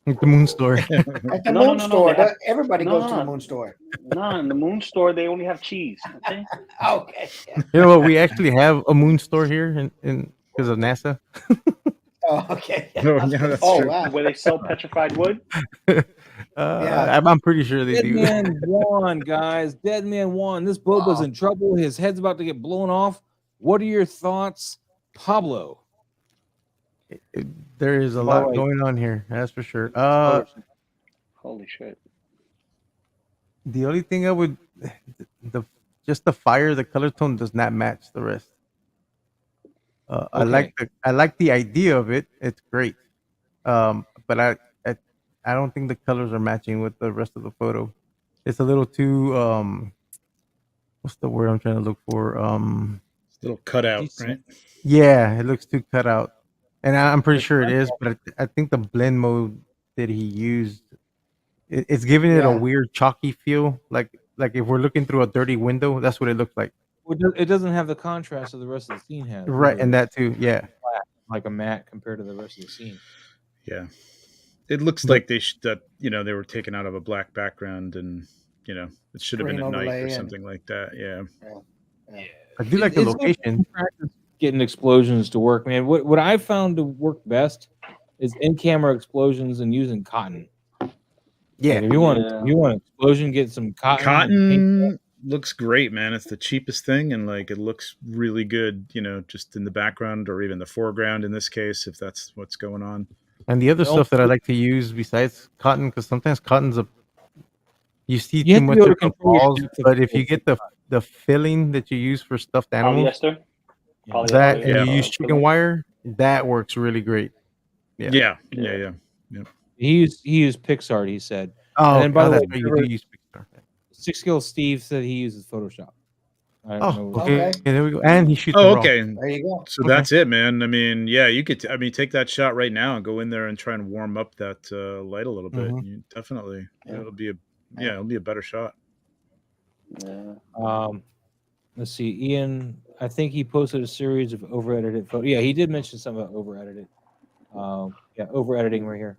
At the moon store. At the No, Moon no, Store. they have- Everybody goes to the No. Moon Store. Nah, in the moon store they only have cheese. Okay. Okay. You know what? We actually have a moon store here in because of NASA. Oh, okay. No, yeah, that's Oh, true. wow. Where they sell petrified wood. Yeah. I'm pretty sure they Dead do. man won, guys. Dead man won. This Boba's in trouble. His head's about to get blown off. What are your thoughts, Pablo? There is a lot going on here. That's for sure. Holy shit. The only thing I would, just the fire, the color tone does not match the rest. I like the idea of it. It's great. But I don't think the colors are matching with the rest of the photo. It's a little too what's the word I'm trying to look for? It's a little cutout, right? Yeah, it looks too cut out. And I'm pretty sure it is, but I think the blend mode that he used, it's giving it a weird chalky feel. Like if we're looking through a dirty window, that's what it looks like. It doesn't have the contrast of the rest of the scene has. Right, and that too, yeah. Like a matte compared to the rest of the scene. Yeah, it looks like they were taken out of a black background, and it should have been at night or something like that. Yeah. I do like the location. Getting explosions to work, man. What I found to work best is in-camera explosions and using cotton. Yeah, like if you want an explosion, get some cotton. Cotton looks great, man. It's the cheapest thing, and like it looks really good. Just in the background or even the foreground in this case, if that's what's going on. And the other stuff that I like to use besides cotton, because sometimes cotton's you see too much of the balls, but if you get the filling that you use for stuffed animals, polyester. And you use chicken wire, that works really great. Yeah. He used PixArt, he said. Oh, and then by the way, you do use PixArt. 6 Skill Steve said he uses Photoshop. Okay, there we go. And he shoots. Okay, there you go. So that's it, man. I mean, yeah, you could. Take that shot right now and go in there and try and warm up that light a little bit. You definitely, it'll be a better shot. Yeah. Let's see, Ian. I think he posted a series of over-edited photos. Yeah, he did mention something about over-edited. Over-editing right here.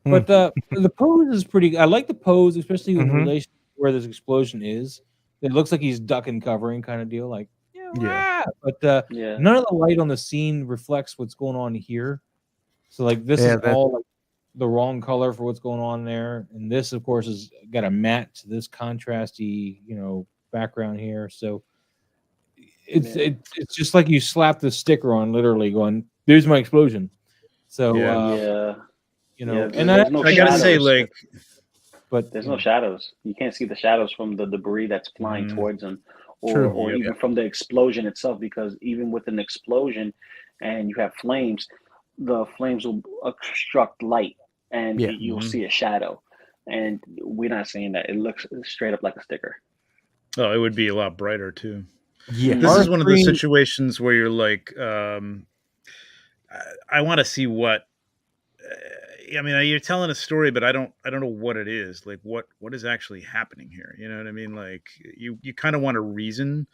But the pose is pretty. I like the pose, especially in relation to where this explosion is. It looks like he's duck and covering kind of deal, like But none of the light on the scene reflects what's going on here. So like this is all like the wrong color for what's going on there, and this of course has got a matte to this contrasty background here. So it's just like you slap the sticker on, literally going, "There's my explosion." So and I gotta say, but there's no shadows. You can't see the shadows from the debris that's flying towards them, or even from the explosion itself. Because even with an explosion, and you have flames, the flames will obstruct light, and you'll see a shadow. And we're not seeing that. It looks straight up like a sticker. Oh, it would be a lot brighter too. Yeah, this is one of the situations where you're like, I want to see what. I mean, you're telling a story, but I don't know what it is. Like, what is actually happening here? You know what I mean? Like, you kind of want a reason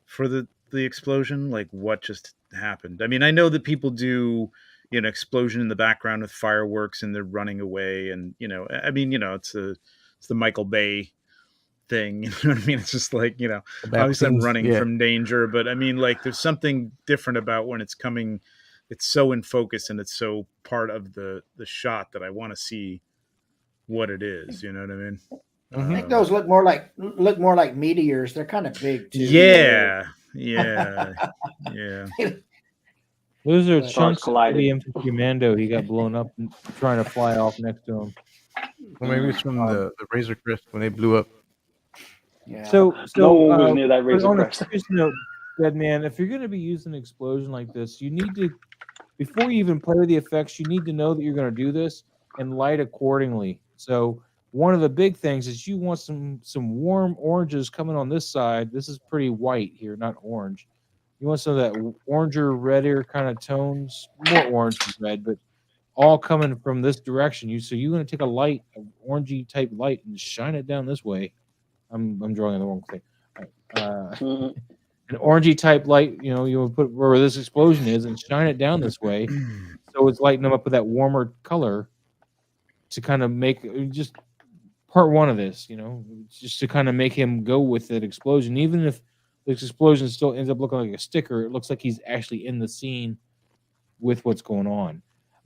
for the explosion. Like, what just happened? I mean, I know that people do, explosion in the background with fireworks and they're running away, and I mean, it's the Michael Bay thing. You know what I mean? It's just like, obviously I'm running from danger, but I mean, like, there's something different about when it's coming it's so in focus and it's so part of the shot that I want to see what it is. You know what I mean? I think those look more like meteors. They're kind of big too. Yeah. Those are Stars chunks of collided. the infantry He got blown up and trying to fly off next to him. Well, maybe it's from the Razor Crest when they blew up. Yeah. So no one was near that Razor Crest. Just note, Dead Man, if you're going to be using an explosion like this, you need to, before you even play with the effects, you need to know that you're going to do this and light accordingly. So one of the big things is you want some warm oranges coming on this side. This is pretty white here, not orange. You want some of that oranger, redder kind of tones, more orange than red, but all coming from this direction. So you're going to take a light, an orangey type light, and shine it down this way. I'm drawing the wrong thing. An orangey type light, you will put where this explosion is and shine it down this way, so it's lighting them up with that warmer color to kind of make just part one of this, just to kind of make him go with that explosion. Even if this explosion still ends up looking like a sticker, it looks like he's actually in the scene with what's going on.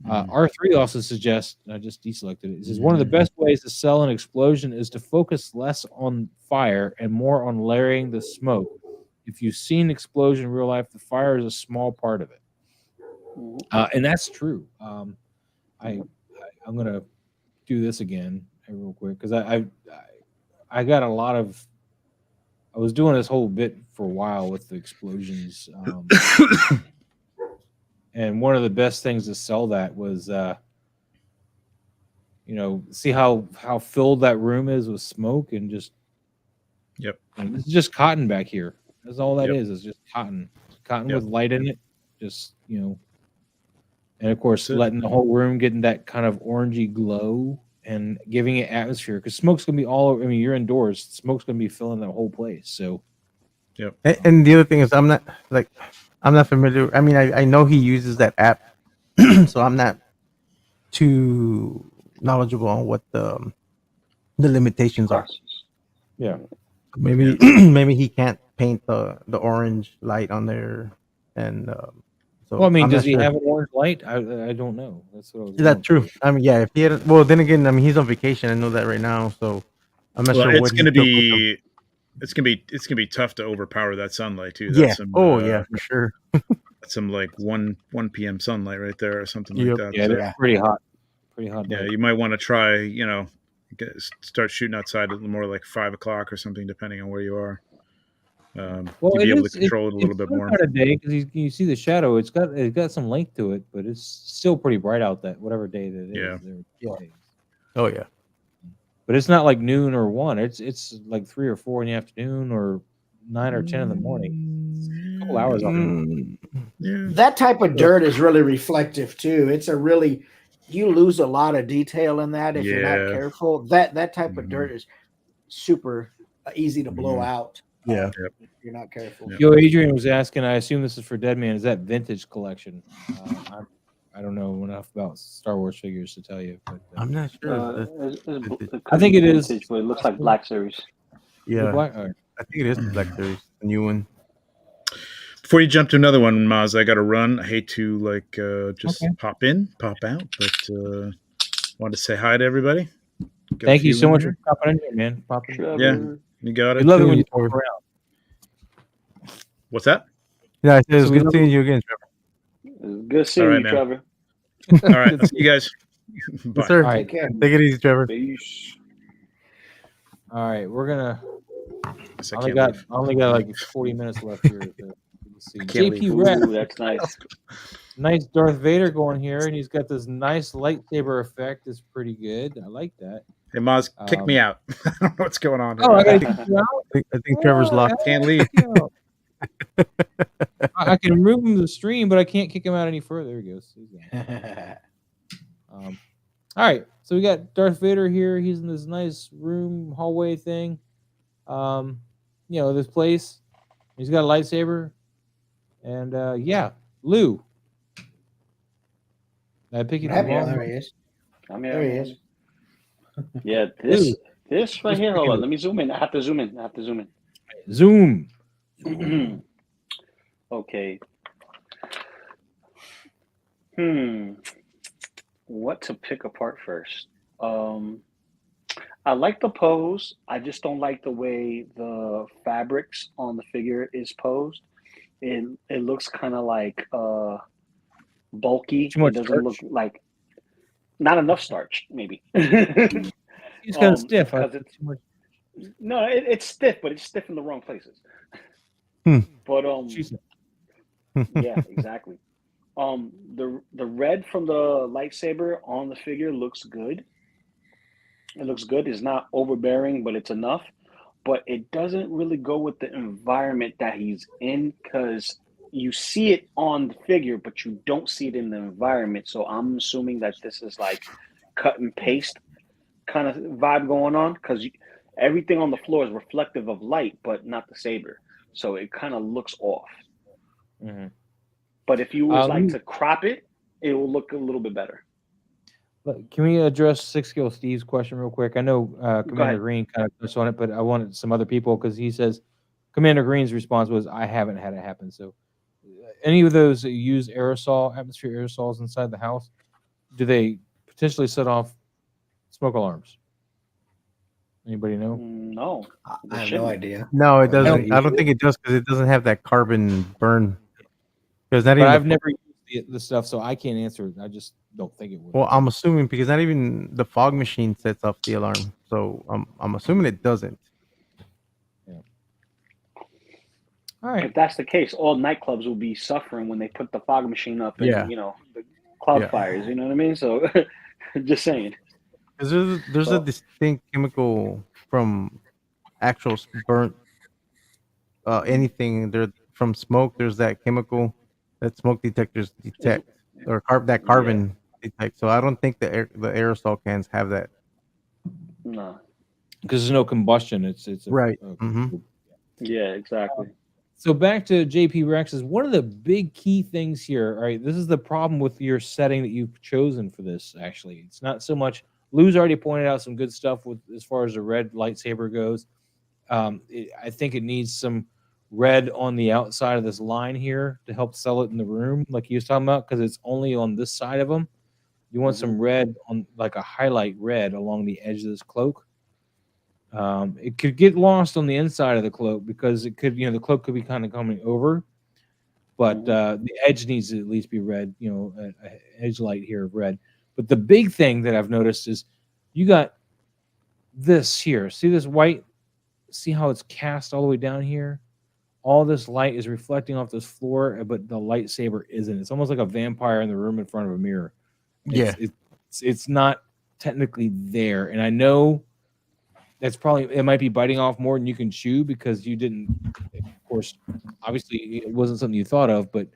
R3 also suggests, I just deselected it, it says one of the best ways to sell an explosion is to focus less on fire and more on layering the smoke. If you've seen explosion in real life, the fire is a small part of it. And that's true. I'm going to do this again real quick because I got a lot of, I was doing this whole bit for a while with the explosions. And one of the best things to sell that was, see how filled that room is with smoke and just. Yep. And this is just cotton back here. That's all that is. It's just cotton with light in it. Just and of course letting the whole room getting that kind of orangey glow and giving it atmosphere because smoke's gonna be all over. I mean, you're indoors. Smoke's gonna be filling the whole place. So. Yep. And the other thing is, I'm not familiar. I mean, I know he uses that app, so I'm not too knowledgeable on what the limitations are. Yeah. Maybe maybe he can't paint the orange light on there, and so. Well, I mean, does he have an orange light? I don't know. That's what I was. Is that true? I mean, yeah. If he had, well, then again, I mean, he's on vacation. I know that right now, so I'm not sure. It's gonna be. It's gonna be tough to overpower that sunlight too. That's some, for sure. That's some like 1 p.m. sunlight right there or something like that. Yeah, that's pretty hot. Pretty hot. Yeah, you might want to try. Start shooting outside at more like 5 o'clock or something, depending on where you are. You'll be able to control it a little bit more. Day because you see the shadow. It's got some length to it, but it's still pretty bright out that whatever day that it is. Yeah. Oh yeah. But it's not like noon or 1. It's like 3 or 4 in the afternoon or 9 or 10 in the morning. It's a couple hours off. Yeah. That type of dirt is really reflective too. It's you lose a lot of detail in that if you're not careful. That type of dirt is super easy to blow out. Yeah. If you're not careful. Yo, Adrian was asking, I assume this is for Dead Man, is that vintage collection? I don't know enough about Star Wars figures to tell you. But, I'm not sure. I think it is. But it looks like Black Series. Yeah. I think it is the Black Series, the new one. Before you jump to another one, Maz, I got to run. I hate to pop in, pop out, but wanted to say hi to everybody. Thank you so much for popping in here, man. Yeah, you got it. We love it when you talk around. What's that? Yeah, it was good seeing you again, Trevor. Good seeing you, Trevor. All right, I'll see you guys. Bye. Yes, sir. All right. Take it easy, Trevor. Peace. All right, we're gonna. I only got like 40 minutes left here. To see. JP Ooh, Red. that's nice. Nice Darth Vader going here, and he's got this nice lightsaber effect. It's pretty good. I like that. Hey, Maz, kick me out. I don't know what's going on here. Oh, I gotta kick you out? I think Trevor's locked. Can't leave. I can remove him the stream, but I can't kick him out any further. There he goes. All right, so we got Darth Vader here. He's in this nice room hallway thing. This place. He's got a lightsaber, and Lou. Did I pick you up? There he is. There he is. Yeah, this right here. Hold on, let me zoom in. I have to zoom in. Zoom. Okay. What to pick apart first? I like the pose. I just don't like the way the fabrics on the figure is posed. It looks kind of like bulky. Too It much doesn't look starch. like not enough starch, maybe. He's kind of stiff. Because it's Too much. no, it's stiff, but it's stiff in the wrong places. Hmm. But She said, yeah, exactly. The red from the lightsaber on the figure looks good. It looks good. It's not overbearing, but it's enough. But it doesn't really go with the environment that he's in because you see it on the figure, but you don't see it in the environment. So I'm assuming that this is like cut and paste kind of vibe going on because everything on the floor is reflective of light, but not the saber. So it kind of looks off. mm-hmm. But if you was like to crop it, it will look a little bit better. Can we address Six Skill Steve's question real quick? I know Commander Green kind of touched on it, but I wanted some other people because he says Commander Green's response was, "I haven't had it happen." So, any of those that use atmosphere aerosols inside the house, do they potentially set off smoke alarms? Anybody know? No, I have no idea. No, it doesn't. I don't think it does because it doesn't have that carbon burn. Because not but even. I've never used the stuff, so I can't answer it. I just don't think it would. Well, I'm assuming because not even the fog machine sets off the alarm, so I'm assuming it doesn't. Yeah. All right. If that's the case, all nightclubs will be suffering when they put the fog machine up and the cloud fires. You know what I mean? So, just saying. Because there's a distinct chemical from actual burnt anything there from smoke. There's that chemical that smoke detectors detect or that carbon detect. So I don't think the aerosol cans have that. No, because there's no combustion. It's right. Yeah, exactly. So back to JP Rex's, one of the big key things here, all right, this is the problem with your setting that you've chosen for this, actually. It's not so much, Lou's already pointed out some good stuff with as far as the red lightsaber goes. I think it needs some red on the outside of this line here to help sell it in the room, like he was talking about, because it's only on this side of them. You want some red on, like a highlight red along the edge of this cloak. It could get lost on the inside of the cloak because it could, the cloak could be kind of coming over, but the edge needs to at least be red, an edge light here of red. But the big thing that I've noticed is you got this here. See this white? See how it's cast all the way down here? All this light is reflecting off this floor, but the lightsaber isn't. It's almost like a vampire in the room in front of a mirror. It's not technically there. And I know that's probably, it might be biting off more than you can chew because you didn't, of course, obviously it wasn't something you thought of, but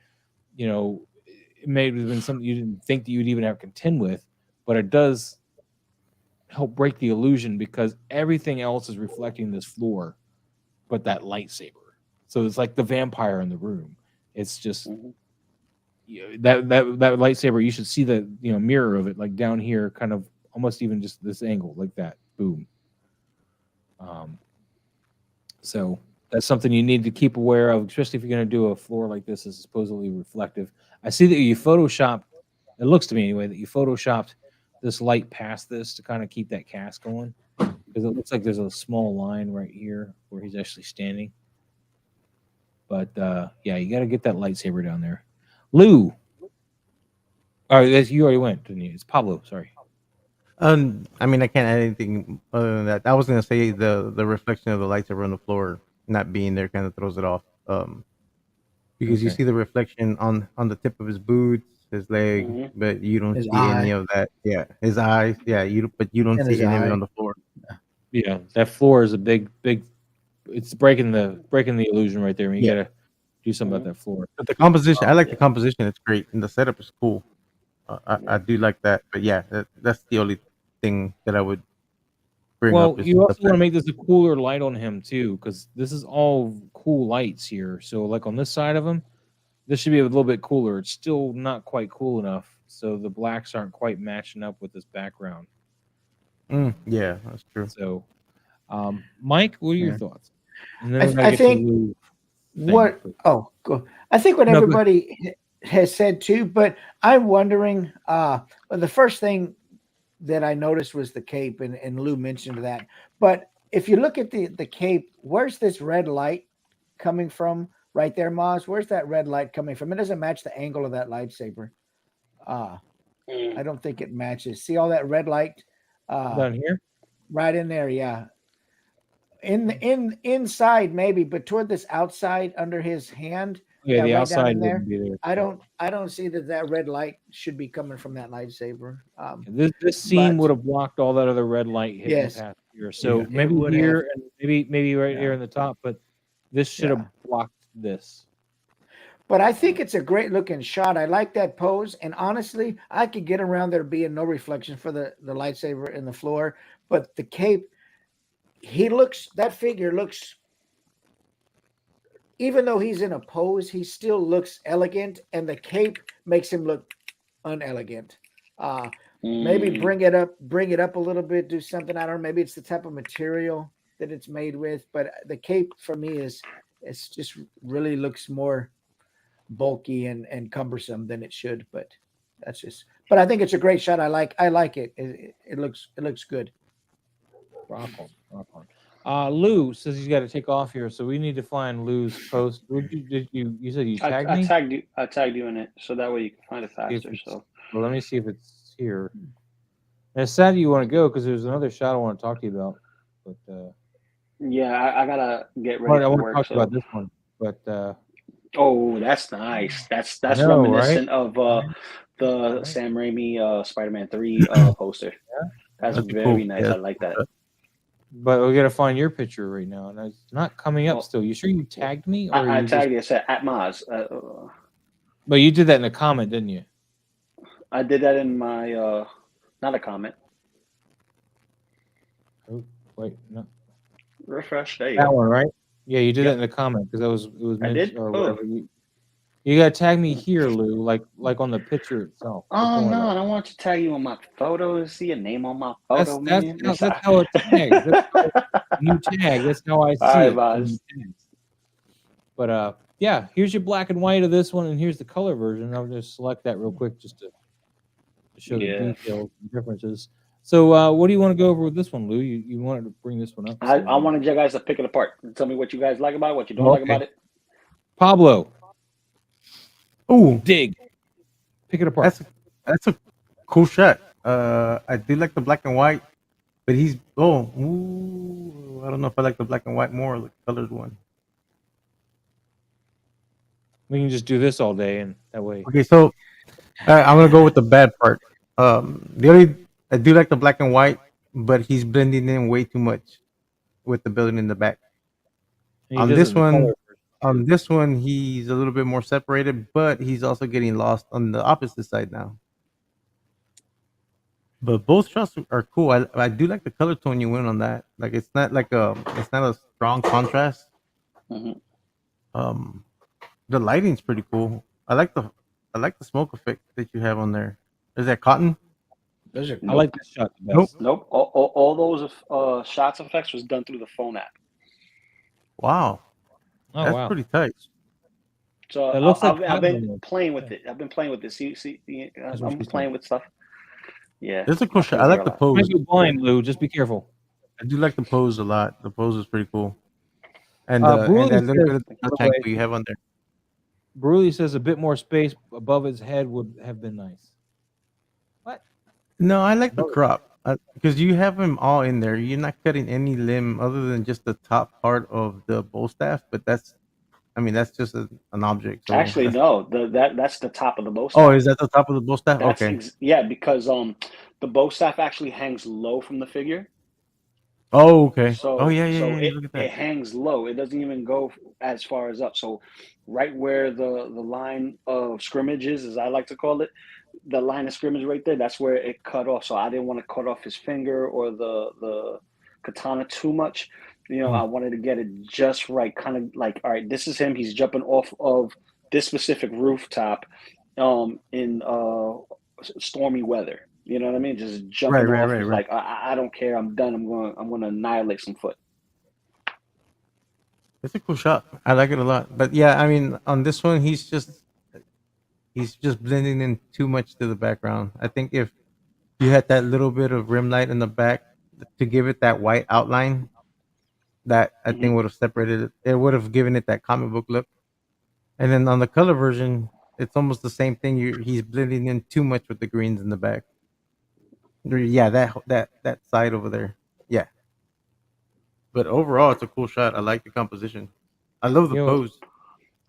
it may have been something you didn't think that you'd even have to contend with, but it does help break the illusion because everything else is reflecting this floor, but that lightsaber. So it's like the vampire in the room. It's just that lightsaber. You should see the mirror of it, like down here, kind of almost even just this angle, like that. Boom. So that's something you need to keep aware of, especially if you're going to do a floor like this is supposedly reflective. I see that you photoshopped, it looks to me anyway, that you photoshopped this light past this to kind of keep that cast going, because it looks like there's a small line right here where he's actually standing. But yeah, you got to get that lightsaber down there. Lou. Oh, you already went, didn't you? It's Pablo, sorry. I mean, I can't add anything other than that. I was gonna say the reflection of the lightsaber on the floor not being there kind of throws it off. Because you see the reflection on the tip of his boots, his leg, but you don't see any of that. Yeah, his eyes. Yeah, but you don't see any of it on the floor. Yeah, that floor is a big. It's breaking the illusion right there. I mean, you gotta do something about that floor. But the composition, I like the composition. It's great, and the setup is cool. I do like that. But yeah, that's the only thing that I would bring up. Well, you also want to make this a cooler light on him too, because this is all cool lights here. So, like on this side of him, this should be a little bit cooler. It's still not quite cool enough, so the blacks aren't quite matching up with this background. Yeah, that's true. So, Mike, what are your thoughts? I think what. Oh, go. I think when everybody has said too. But I'm wondering. Well, the first thing that I noticed was the cape, and Lou mentioned that. But if you look at the cape, where's this red light coming from? Right there, Maz. Where's that red light coming from? It doesn't match the angle of that lightsaber. Uh, I don't think it matches. See all that red light? Down here. Right in there, yeah. Inside maybe, but toward this outside under his hand, Yeah, yeah, the right down outside in there. wouldn't be there. I don't see that red light should be coming from that lightsaber. This seam but would have blocked all that other red light hitting yes, past here. So Yeah. maybe would here have. and maybe right Yeah. here in the top, but this should have Yeah. blocked this. But I think it's a great looking shot. I like that pose, and honestly, I could get around there being no reflection for the lightsaber in the floor, but the cape, that figure looks, even though he's in a pose, he still looks elegant, and the cape makes him look unelegant. Maybe bring it up a little bit, do something. I don't know. Maybe it's the type of material that it's made with, but the cape for me it's just really looks more bulky and cumbersome than it should. But that's just. But I think it's a great shot. I like it. It looks good. Rock on. Lou says he's got to take off here, so we need to find Lou's post. Did you said you tagged me? I tagged you in it, so that way you can find it See if faster. it's- So Well, let me see if it's here. And it's sad you want to go because there's another shot I want to talk to you about. But yeah, I gotta get I ready for want to work. talk So about this one. But oh, that's nice. That's I know, reminiscent of Right? the Sam Raimi Spider-Man 3 poster. Yeah. That's That's very cool. nice. Yeah. I like that. But we got to find your picture right now, and it's not coming up Well, still. You sure you tagged me, or I you tagged just? you. I said at Maz. But you did that in a comment, didn't you? I did that in my not a comment. Oh, wait, no, Refresh. There you that go. one, right? Yeah, you did Yep. that in a comment because it was I mentioned did? or Oh. whatever. You got to tag me here, Lou, like on the picture itself. Oh no, I don't want to tag you on my photo. See your name on my photo, That's man. how it tags. That's how you tag. That's how I see All right, it. when Maz. you tag. But yeah, here's your black and white of this one, and here's the color version. I'll just select that real quick just to show Yeah. the details and differences. So what do you want to go over with this one, Lou? You wanted to bring this one up. I wanted you guys to pick it apart and tell me what you guys like about it, what you don't like about it. Pablo, Ooh, dig. Pick it apart. that's a cool shot. I do like the black and white, but I don't know if I like the black and white more or the colored one. We can just do this all day, and that way. Okay, so I'm gonna go with the bad part. I do like the black and white, but he's blending in way too much with the building in the back. And he On does this it in the one, color version, too. he's a little bit more separated, but he's also getting lost on the opposite side now. But both shots are cool. I do like the color tone you went on that. Like it's not a strong contrast. Mhm. The lighting's pretty cool. I like the smoke effect that you have on there. Is that cotton? Those are I like this shot the Nope. best. Nope. All those shots effects was done through the phone app. Wow, Oh that's wow. pretty tight. So It looks like I've cotton been almost. playing with it. I've been playing with it. See, That's what I'm she's playing saying. with stuff. Yeah. It's a cool I shot. play I with like it a the lot. pose. Might be blind, Lou. Just be careful. I do like the pose a lot. The pose is pretty cool. And Bruley that little bit says, of by touch the angle way, you have on there. Bruley says a bit more space above his head would have been nice. What? No, I like the Above his crop because you have them all in there. You're not cutting any limb other than just the top part of the bow staff. But that's just an object. So Actually, no. That's the top of the bow oh, staff. is that the top of the bow staff? That's Okay. because the bow staff actually hangs low from the figure. Oh, okay. So Oh, yeah. Look at it that. hangs low. It doesn't even go as far as up. So right where the line of scrimmage is, as I like to call it, the line of scrimmage right there, that's where it cut off. So I didn't want to cut off his finger or the katana too much. I wanted to get it just right, kind of like, all right, this is him. He's jumping off of this specific rooftop in stormy weather. You know what I mean? Just jumping off. Right. Like I don't care. I'm done. I'm going to annihilate some foot. It's a cool shot. I like it a lot. But yeah, on this one, he's just he's just blending in too much to the background. I think if you had that little bit of rim light in the back to give it that white outline, that I Mhm. think would have separated it. It would have given it that comic book look. And then on the color version, it's almost the same thing. He's blending in too much with the greens in the back. Yeah, that side over there. Yeah, but overall, it's a cool shot. I like the composition. I love the You know, pose.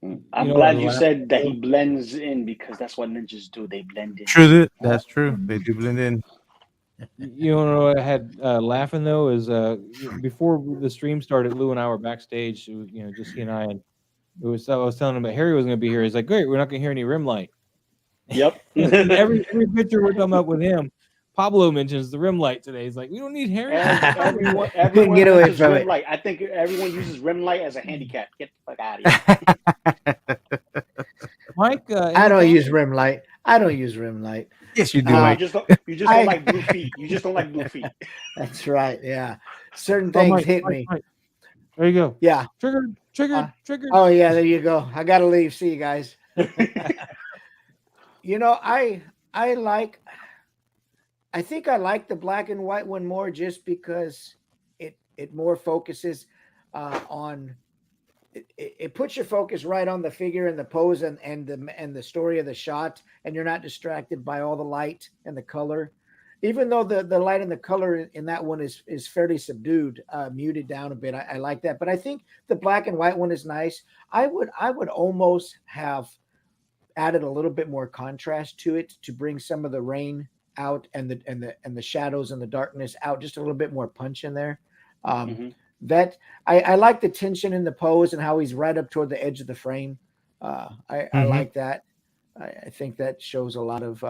I'm what I glad you laugh said that he though? blends in because that's what ninjas do. They blend in. That's true. They do blend in. You know what I had laughing though is before the stream started, Lou and I were backstage. Just he and I, and I was telling him that Harry was going to be here. He's like, "Great, we're not going to hear any rim light." Yep. And then every picture we're talking about with him, Pablo mentions the rim light today. He's like, "We don't need Harry." everyone Couldn't get away mentions from rim it. light. I think everyone uses rim light as a handicap. Get the fuck out of here. Mike, I any don't thoughts? use rim light. I don't use rim light. Yes, you do, No, Mike. you just don't like blue feet. You just don't like blue feet. That's right. Yeah, certain Oh, things Mike, hit Mike, me. Mike. There you go. Yeah. Triggered. Oh yeah, there you go. I gotta leave. See you guys. I think I like the black and white one more just because it more focuses on it puts your focus right on the figure and the pose and the story of the shot, and you're not distracted by all the light and the color. Even though the light and the color in that one is fairly subdued, muted down a bit, I like that. But I think the black and white one is nice. I would almost have added a little bit more contrast to it to bring some of the rain out and the shadows and the darkness out, just a little bit more punch in there. Mhm. That I like the tension in the pose and how he's right up toward the edge of the frame. I like that. I think that shows a lot of,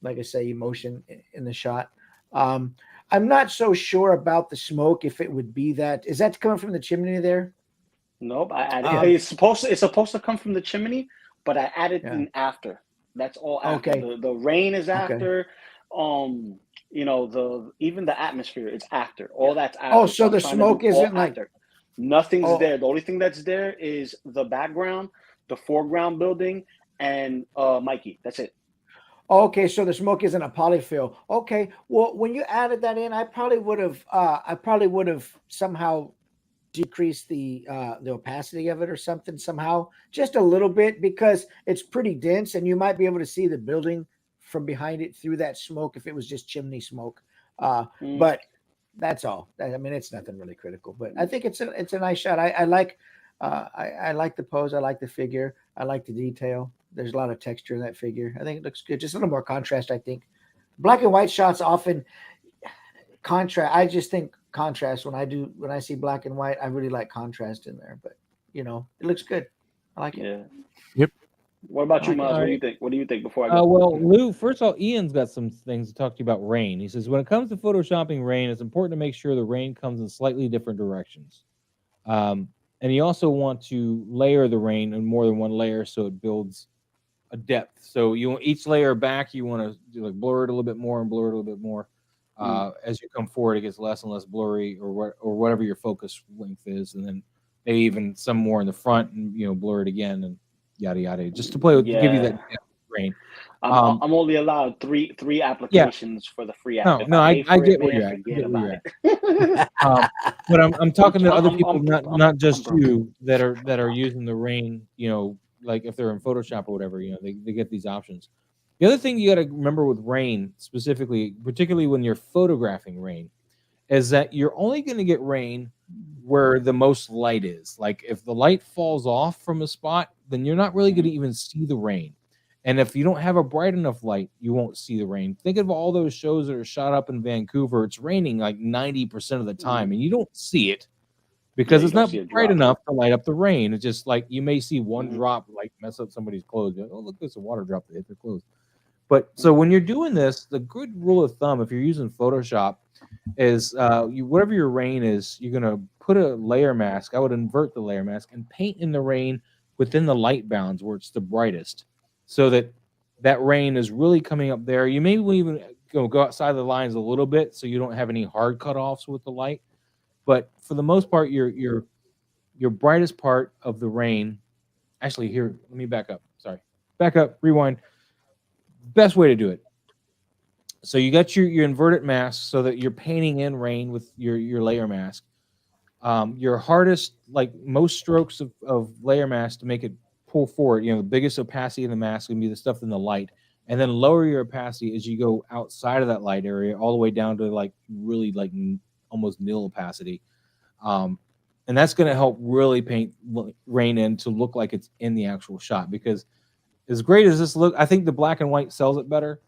like I say, emotion in the shot. I'm not so sure about the smoke. If it would be that, is that coming from the chimney there? Nope. I added. Um, It's supposed to come from the chimney, but I added Yeah. in after. That's all after. Okay. The rain is Okay. after. Even the atmosphere is after. All that's after. Oh, so I'm the trying to do smoke all isn't like. after. Nothing's Oh, there. The only thing that's there is the background, the foreground building, and Mikey. That's it. okay, so the smoke isn't a polyfill. Okay, well, when you added that in, I probably would have somehow decreased the opacity of it or something somehow, just a little bit, because it's pretty dense, and you might be able to see the building from behind it through that smoke if it was just chimney smoke. But that's all. I mean, it's nothing really critical, but I think it's a nice shot. I like I like the pose. I like the figure. I like the detail. There's a lot of texture in that figure. I think it looks good. Just a little more contrast, I think. Black and white shots often contrast. I just think contrast when I see black and white, I really like contrast in there. But it looks good. I like it. Yeah. Yep. What about you, Like it. Miles? What do you think? What do you think before I go? Well, Lou, first of all, Ian's got some things to talk to you about rain. He says, when it comes to photoshopping rain, it's important to make sure the rain comes in slightly different directions. And you also want to layer the rain in more than one layer so it builds a depth. So you want each layer back, you want to like blur it a little bit more and blur it a little bit more. As you come forward, it gets less and less blurry, or whatever your focus length is, and then maybe even some more in the front, and blur it again, and yada yada, just to play with, to give you that depth rain. I'm only allowed three applications for the free app. No, I get where you're at. Forget about it. But I'm talking to other people, I'm not just broke. you, that are using the rain. Like if they're in Photoshop or whatever, they get these options. The other thing you got to remember with rain, specifically, particularly when you're photographing rain, is that you're only going to get rain where the most light is. Like if the light falls off from a spot, then you're not really going to even see the rain. And if you don't have a bright enough light, you won't see the rain. Think of all those shows that are shot up in Vancouver. It's raining like 90% of the time, and you don't see it because it's not bright enough to light up the rain. It's just like you may see one drop like mess up somebody's clothes. Oh, look, there's a water drop that hit their clothes. But so when you're doing this, the good rule of thumb, if you're using Photoshop, is whatever your rain is, you're gonna put a layer mask. I would invert the layer mask and paint in the rain within the light bounds where it's the brightest, so that rain is really coming up there. You may even go outside the lines a little bit, so you don't have any hard cutoffs with the light. But for the most part, your brightest part of the rain. Actually, here, let me back up. Sorry. back up, rewind. Best way to do it. So you got your inverted mask so that you're painting in rain with your layer mask. Your hardest, like most strokes of layer mask to make it pull forward, the biggest opacity in the mask can be the stuff in the light. And then lower your opacity as you go outside of that light area all the way down to like really like almost nil opacity. And that's going to help really paint rain in to look like it's in the actual shot, because as great as this look, I think the black and white sells it better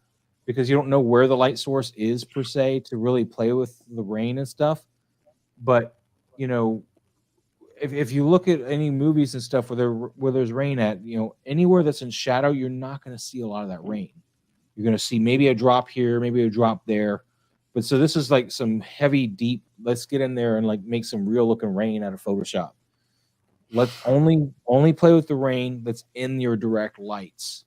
because you don't know where the light source is per se to really play with the rain and stuff. But if you look at any movies and stuff where there's rain at, anywhere that's in shadow, you're not going to see a lot of that rain. You're going to see maybe a drop here, maybe a drop there. But so this is like some heavy, deep, let's get in there and like make some real looking rain out of Photoshop. Let's only play with the rain that's in your direct lights.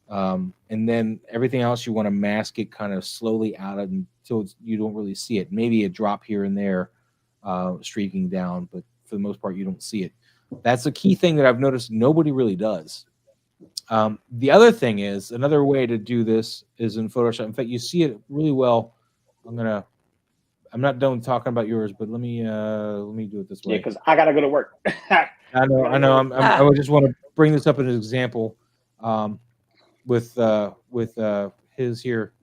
And then everything else you want to mask it kind of slowly out until you don't really see it. Maybe a drop here and there streaking down, but for the most part, you don't see it. That's a key thing that I've noticed nobody really does. The other thing is, another way to do this is in Photoshop. In fact, you see it really well. I'm not done talking about yours, but let me do it this way. Yeah, because I gotta go to work. I know. I just want to bring this up as an example with his here.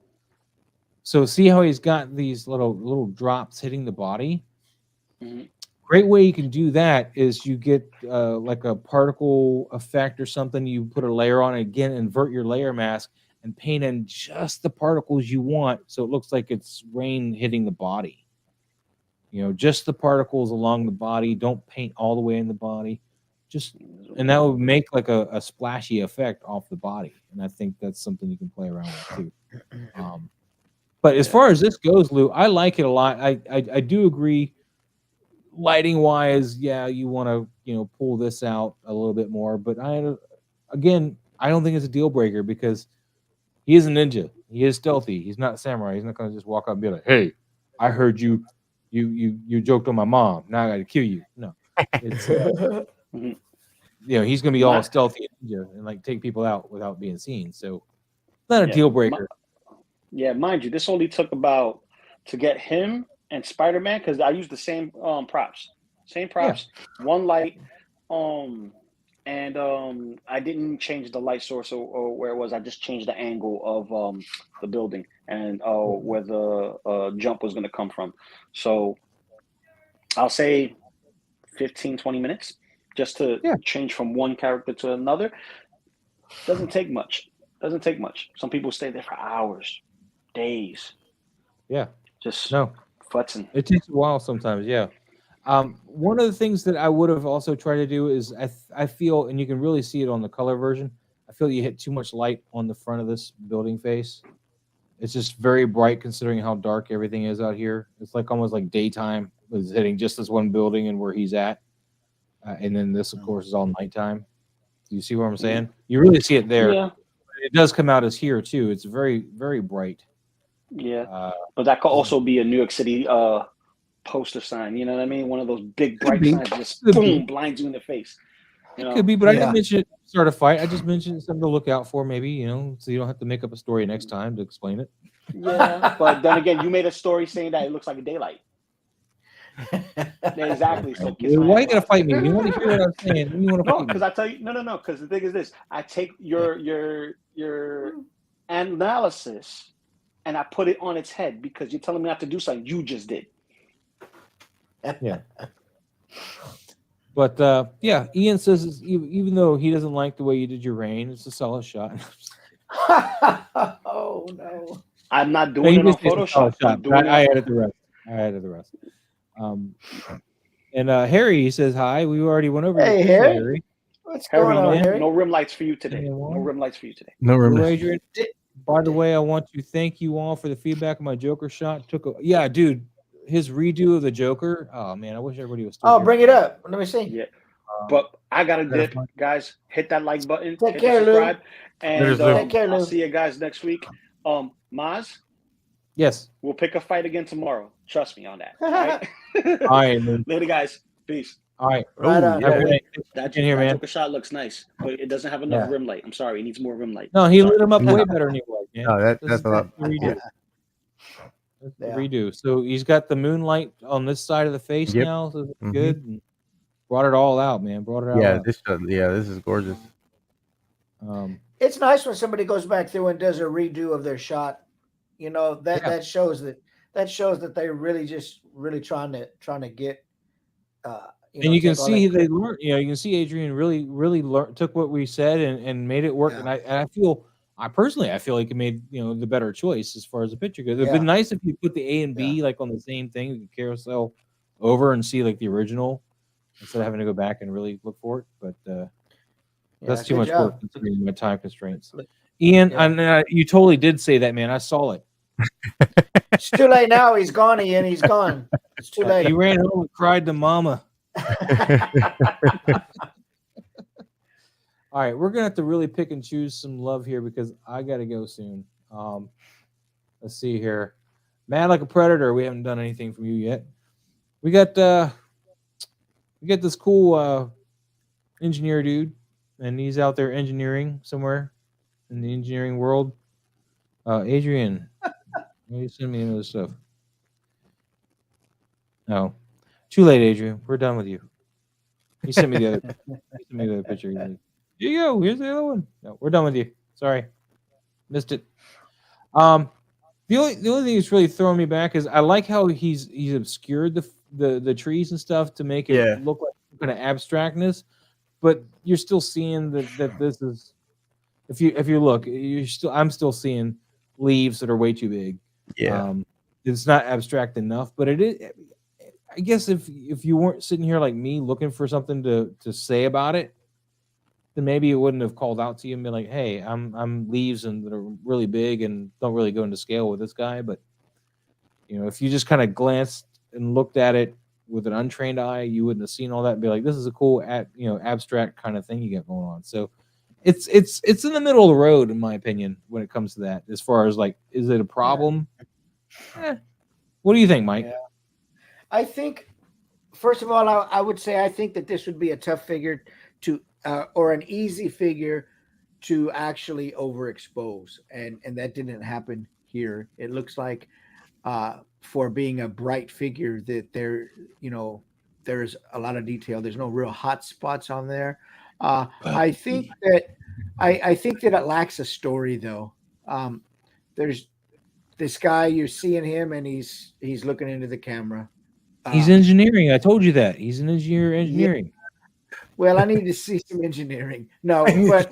So see how he's got these little drops hitting the body? Mm-hmm. Great way you can do that is you get like a particle effect or something. You put a layer on it, again, invert your layer mask and paint in just the particles you want, so it looks like it's rain hitting the body. Just the particles along the body. Don't paint all the way in the body. And that would make like a splashy effect off the body. And I think that's something you can play around with too. But as far as this goes, Lou, I like it a lot. I do agree. Lighting wise, yeah, you want to pull this out a little bit more. But I don't think it's a deal breaker because he is a ninja. He is stealthy. He's not a samurai. He's not going to just walk up and be like, "Hey, I heard you joked on my mom. Now I got to kill you." No, it's he's going to be all stealthy and like take people out without being seen. So not a deal breaker. Mind you, this only took about to get him and Spider-Man, because I used the same props, one light, and I didn't change the light source or where it was. I just changed the angle of the building and where the jump was going to come from. So I'll say 15, 20 minutes just to change from one character to another. Doesn't take much. Some people stay there for hours, days. Yeah. Just futzing. It takes a while sometimes, yeah. One of the things that I would have also tried to do is I feel, and you can really see it on the color version, I feel you hit too much light on the front of this building face. It's just very bright considering how dark everything is out here. It's like almost like daytime is hitting just this one building and where he's at. And then this, of course, is all nighttime. Do you see what I'm saying? You really see it there. Yeah. It does come out as here, too. It's very, very bright. Yeah, but that could also be a New York City poster sign. You know what I mean? One of those big bright signs just boom blinds you in the face. It could be, but I didn't mention it to start a fight. I just mentioned something to look out for, maybe, so you don't have to make up a story next time to explain it. Yeah, but then again, you made a story saying that it looks like a daylight. Exactly. So why you gonna fight me? You want to hear what I'm saying? You want to fight because I tell you, no. Because the thing is this: I take your analysis and I put it on its head because you're telling me not to do something you just did. Yeah. But Ian says even though he doesn't like the way you did your rain, it's a solid shot. Oh no! I'm not doing it on Photoshop. I added the rest. And Harry says hi. We already went over. Hey Harry. What's going on, Harry? No rim lights for you today. No rim lights for you today. No rim lights. By the way, I want to thank you all for the feedback on my Joker shot. Dude, his redo of the Joker. Oh man, I wish everybody was still here. Bring it up. Let me see. Yeah. But I got to dip, guys. Hit that like button. Take care, subscribe. Lou. And Take care, Lou. I'll see you guys next week. Maz? Yes. We'll pick a fight again tomorrow. Trust me on that. All right. Later, guys. Peace. All right. Right on. Have a good night. That In here, man. Joker shot looks nice, but it doesn't have enough rim light. I'm sorry, it needs more rim light. No, he lit him up No. way better than he was, man. No, This that's is a lot. the redo. That's the Yeah. redo. So he's got the moonlight on this side of the face Yep. now, so it's Mhm. good. And brought it all out, man. Brought it all Yeah, out. this is gorgeous. It's nice when somebody goes back through and does a redo of their shot. You know, that shows that they're really trying to get and you can take all see that- they learned. You know, you can see Adrian really took what we said and made it work. Yeah. And I feel like he made the better choice as far as the picture goes. It'd Yeah. been nice if you put the A and B like on the same thing, you could carousel over and see like the original instead of having to go back and really look for it. But that's too good much job. work considering my time constraints. Ian, you totally did say that, man. I saw it. It's too late now. He's gone, Ian. He's gone. It's too late. He ran home and cried to mama. All right, we're gonna have to really pick and choose some love here because I gotta go soon. Let's see here. Mad Like a Predator. We haven't done anything from you yet. We got this cool engineer dude, and he's out there engineering somewhere in the engineering world. Adrian, why you send me into this stuff? No, too late, Adrian. We're done with you. He sent me the other picture. He's like, here you go. Here's the other one. No, we're done with you. Sorry, missed it. The only thing that's really throwing me back is I like how he's obscured the trees and stuff to make it look like kind of abstractness, but you're still seeing that this is if you look, I'm still seeing leaves that are way too big. Yeah. It's not abstract enough, but it is. I guess if you weren't sitting here like me looking for something to say about it, then maybe it wouldn't have called out to you and been like, "Hey, I'm leaves and that are really big and don't really go into scale with this guy." But if you just kind of glanced and looked at it with an untrained eye, you wouldn't have seen all that and be like, "This is a cool, abstract kind of thing you got going on." So it's in the middle of the road, in my opinion, when it comes to that. As far as like, is it a problem? What do you think, Mike? Yeah. I think, first of all, I would say I think that this would be a tough figure to, or an easy figure to actually overexpose, and that didn't happen here. It looks like, for being a bright figure, that there's a lot of detail. There's no real hot spots on there. I think that it lacks a story, though. There's this guy, you're seeing him, and he's looking into the camera. He's engineering. I told you that. He's an engineer engineering. Yeah. Well, I need to see some engineering. No, but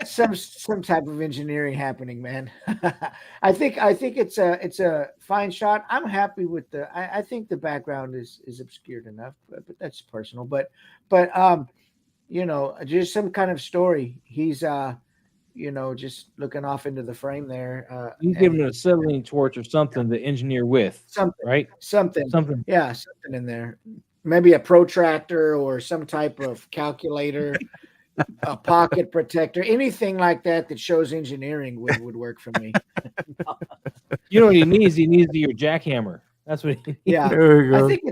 some type of engineering happening, man. I think it's a fine shot. I'm happy with I think the background is obscured enough, but that's personal. But just some kind of story. He's just looking off into the frame there. You give him an acetylene torch or something to engineer with. Something, right? Something. Yeah, something in there. Maybe a protractor or some type of calculator, a pocket protector, anything like that shows engineering would work for me. You know what he needs? He needs your jackhammer. That's what he needs. Yeah. There we go. I think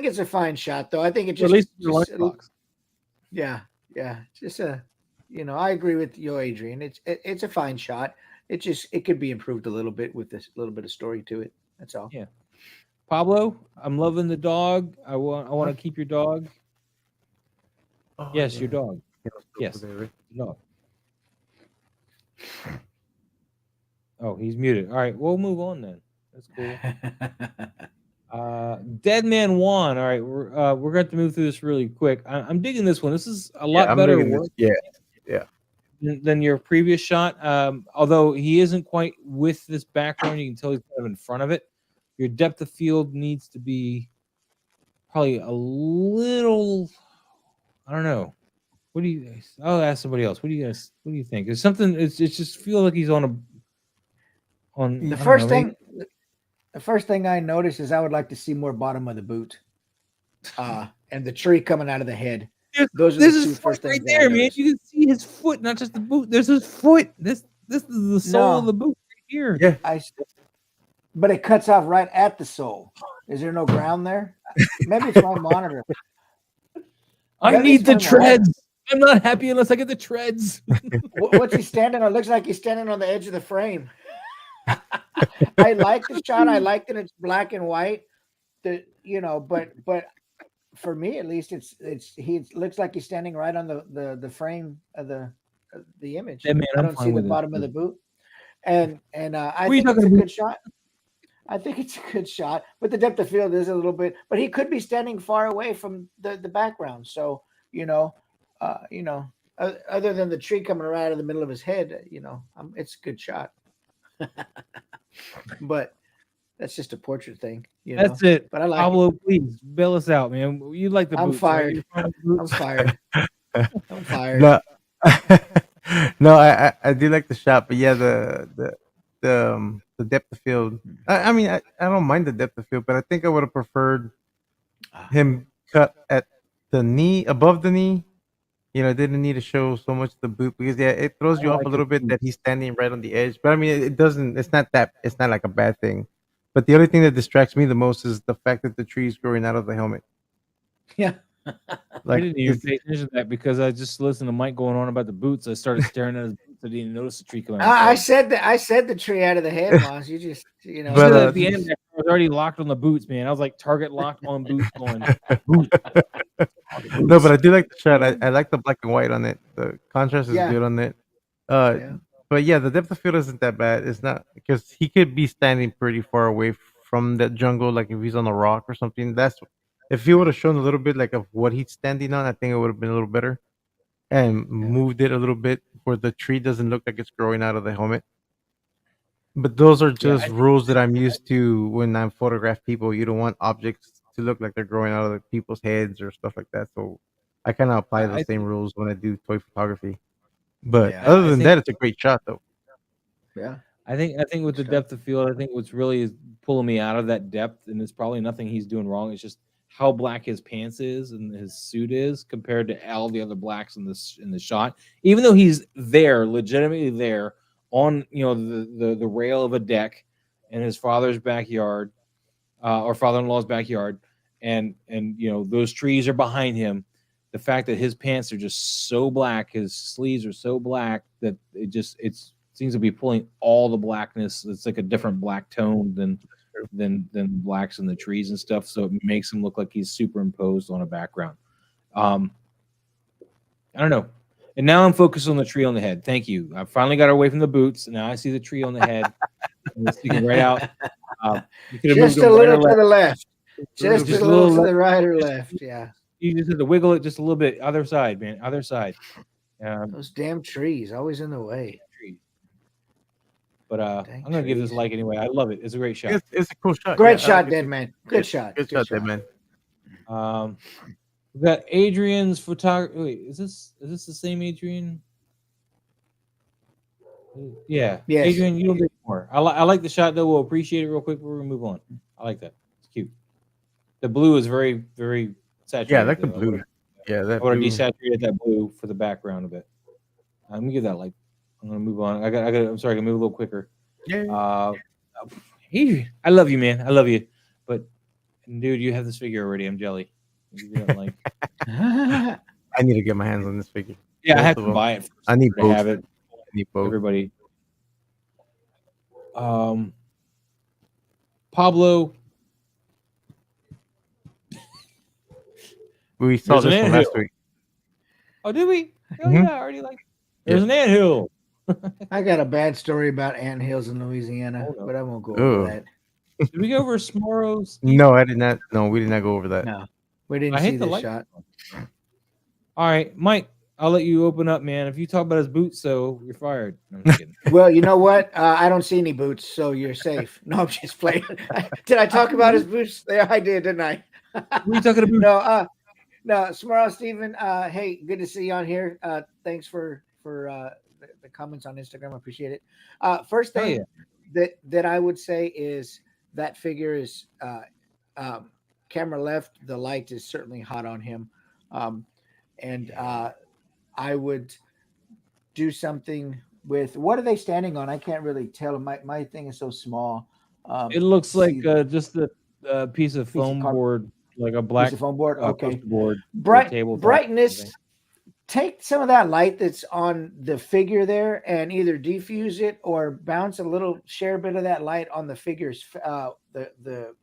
it's a fine shot, though. I think it at least the lunchbox. Yeah. Just I agree with you, Adrian. It's a fine shot. It could be improved a little bit with this little bit of story to it. That's all. Yeah. Pablo, I'm loving the dog. I want to keep your dog. Oh, yes, yeah. your dog. Yes, your dog. Oh, he's muted. All right, we'll move on then. That's cool. Dead Man Juan. All right, we're going to have to move through this really quick. I'm digging this one. This is a lot better work. Yeah. Than your previous shot. Although he isn't quite with this background, you can tell he's kind of in front of it. Your depth of field needs to be probably a little. I don't know. What do you? I'll ask somebody else. What do you think? It's something. It's just feel like he's on the first thing. The first thing I noticed is I would like to see more bottom of the boot, and the tree coming out of the head. Those are the two first things right there, man. You can see his foot, not just the boot. There's his foot. This is the sole of the boot right here. Yeah. But it cuts off right at the sole. Is there no ground there? Maybe it's my monitor. I need the treads. I'm not happy unless I get the treads. What's he standing on? It looks like he's standing on the edge of the frame. I like the shot. I like that it's black and white. But for me at least, he looks like he's standing right on the frame of the image. Yeah, man, I don't see the bottom of the boot, and I think it's a good shot. I think it's a good shot, but the depth of field is a little bit. But he could be standing far away from the background, so other than the tree coming right out of the middle of his head, it's a good shot. But that's just a portrait thing. That's it. But I like Pablo, please bail us out, man. You like the boots? Fired. Right? I'm fired. I'm fired. No, no, I do like the shot, but yeah, the depth of field. I mean, I don't mind the depth of field, but I think I would have preferred him cut at the knee, above the knee. Didn't need to show so much the boot because it throws you off a little bit that he's standing right on the edge. But I mean, it doesn't. It's not like a bad thing. But the only thing that distracts me the most is the fact that the tree is growing out of the helmet. Yeah. I didn't even pay attention to that because I just listened to Mike going on about the boots. I started staring at his boots. I didn't notice the tree coming out. I said the tree out of the head, Moss. You just, But at the end, I was already locked on the boots, man. I was like target locked on boots going. No, but I do like the shot. I like the black and white on it. The contrast is good on it. But yeah, the depth of field isn't that bad. It's not because he could be standing pretty far away from that jungle, like if he's on a rock or something. If he would have shown a little bit like of what he's standing on, I think it would have been a little better. And moved it a little bit where the tree doesn't look like it's growing out of the helmet. But those are just rules that I'm used to when I photograph people. You don't want objects to look like they're growing out of people's heads or stuff like that. So I kind of apply the same rules when I do toy photography. But other than that, it's a great shot, though. Yeah, I think with the depth of field, I think what's really is pulling me out of that depth, and it's probably nothing he's doing wrong. It's just how black his pants is and his suit is compared to all the other blacks in the shot. Even though he's there, legitimately there on the rail of a deck in his father's backyard, or father-in-law's backyard, and those trees are behind him. The fact that his pants are just so black, his sleeves are so black that it seems to be pulling all the blackness. It's like a different black tone than blacks in the trees and stuff. So it makes him look like he's superimposed on a background. I don't know. And now I'm focused on the tree on the head. Thank you. I finally got away from the boots. And now I see the tree on the head. It's sticking right out. Just a little to the left. Just a little to the right or left. Yeah. You just have to wiggle it just a little bit. Other side, man. Other side. Those damn trees always in the way. But I'm gonna give this a like anyway. I love it. It's a great shot. It's a cool shot. Great shot, Dead Man. Good shot. Good shot, Dead Man. We got Adrian's photography. Wait, is this the same Adrian? Yeah. Yes. Adrian, you don't get more. I like the shot though. We'll appreciate it real quick before we move on. I like that. It's cute. The blue is very, very saturated. Yeah, I like the blue. I want to desaturate that blue for the background a bit. Let me give that like. I'm gonna move on. I'm sorry. I can move a little quicker. Yeah. Adrian, I love you, man. I love you. But dude, you have this figure already. I'm jelly. You don't like. I need to get my hands on this figure. Yeah, I have to buy it. I need both. Have it. I need both. Everybody. Pablo. We saw this one last week. Oh, did we? Oh, yeah, I already like. There's an anthill. I got a bad story about anthills in Louisiana, but I won't go over that. Did we go over Smorros? No, I did not. No, we did not go over that. No, we didn't see the shot. All right, Mike, I'll let you open up, man. If you talk about his boots, so you're fired. No, I'm just kidding. Well, you know what? I don't see any boots, so you're safe. No, I'm just playing. Did I talk about his boots? Yeah, I did, didn't I? What are you talking about? No, Smorro Steven. Hey, good to see you on here. Thanks for the comments on Instagram. I appreciate it. First thing that I would say is that figure is camera left. The light is certainly hot on him. And I would do something with, what are they standing on? I can't really tell. My thing is so small. It looks like just a piece of foam board. like a black piece of foam board. Okay, poster board, or tabletop brightness. Take some of that light that's on the figure there and either diffuse it or bounce share a bit of that light on the figure's the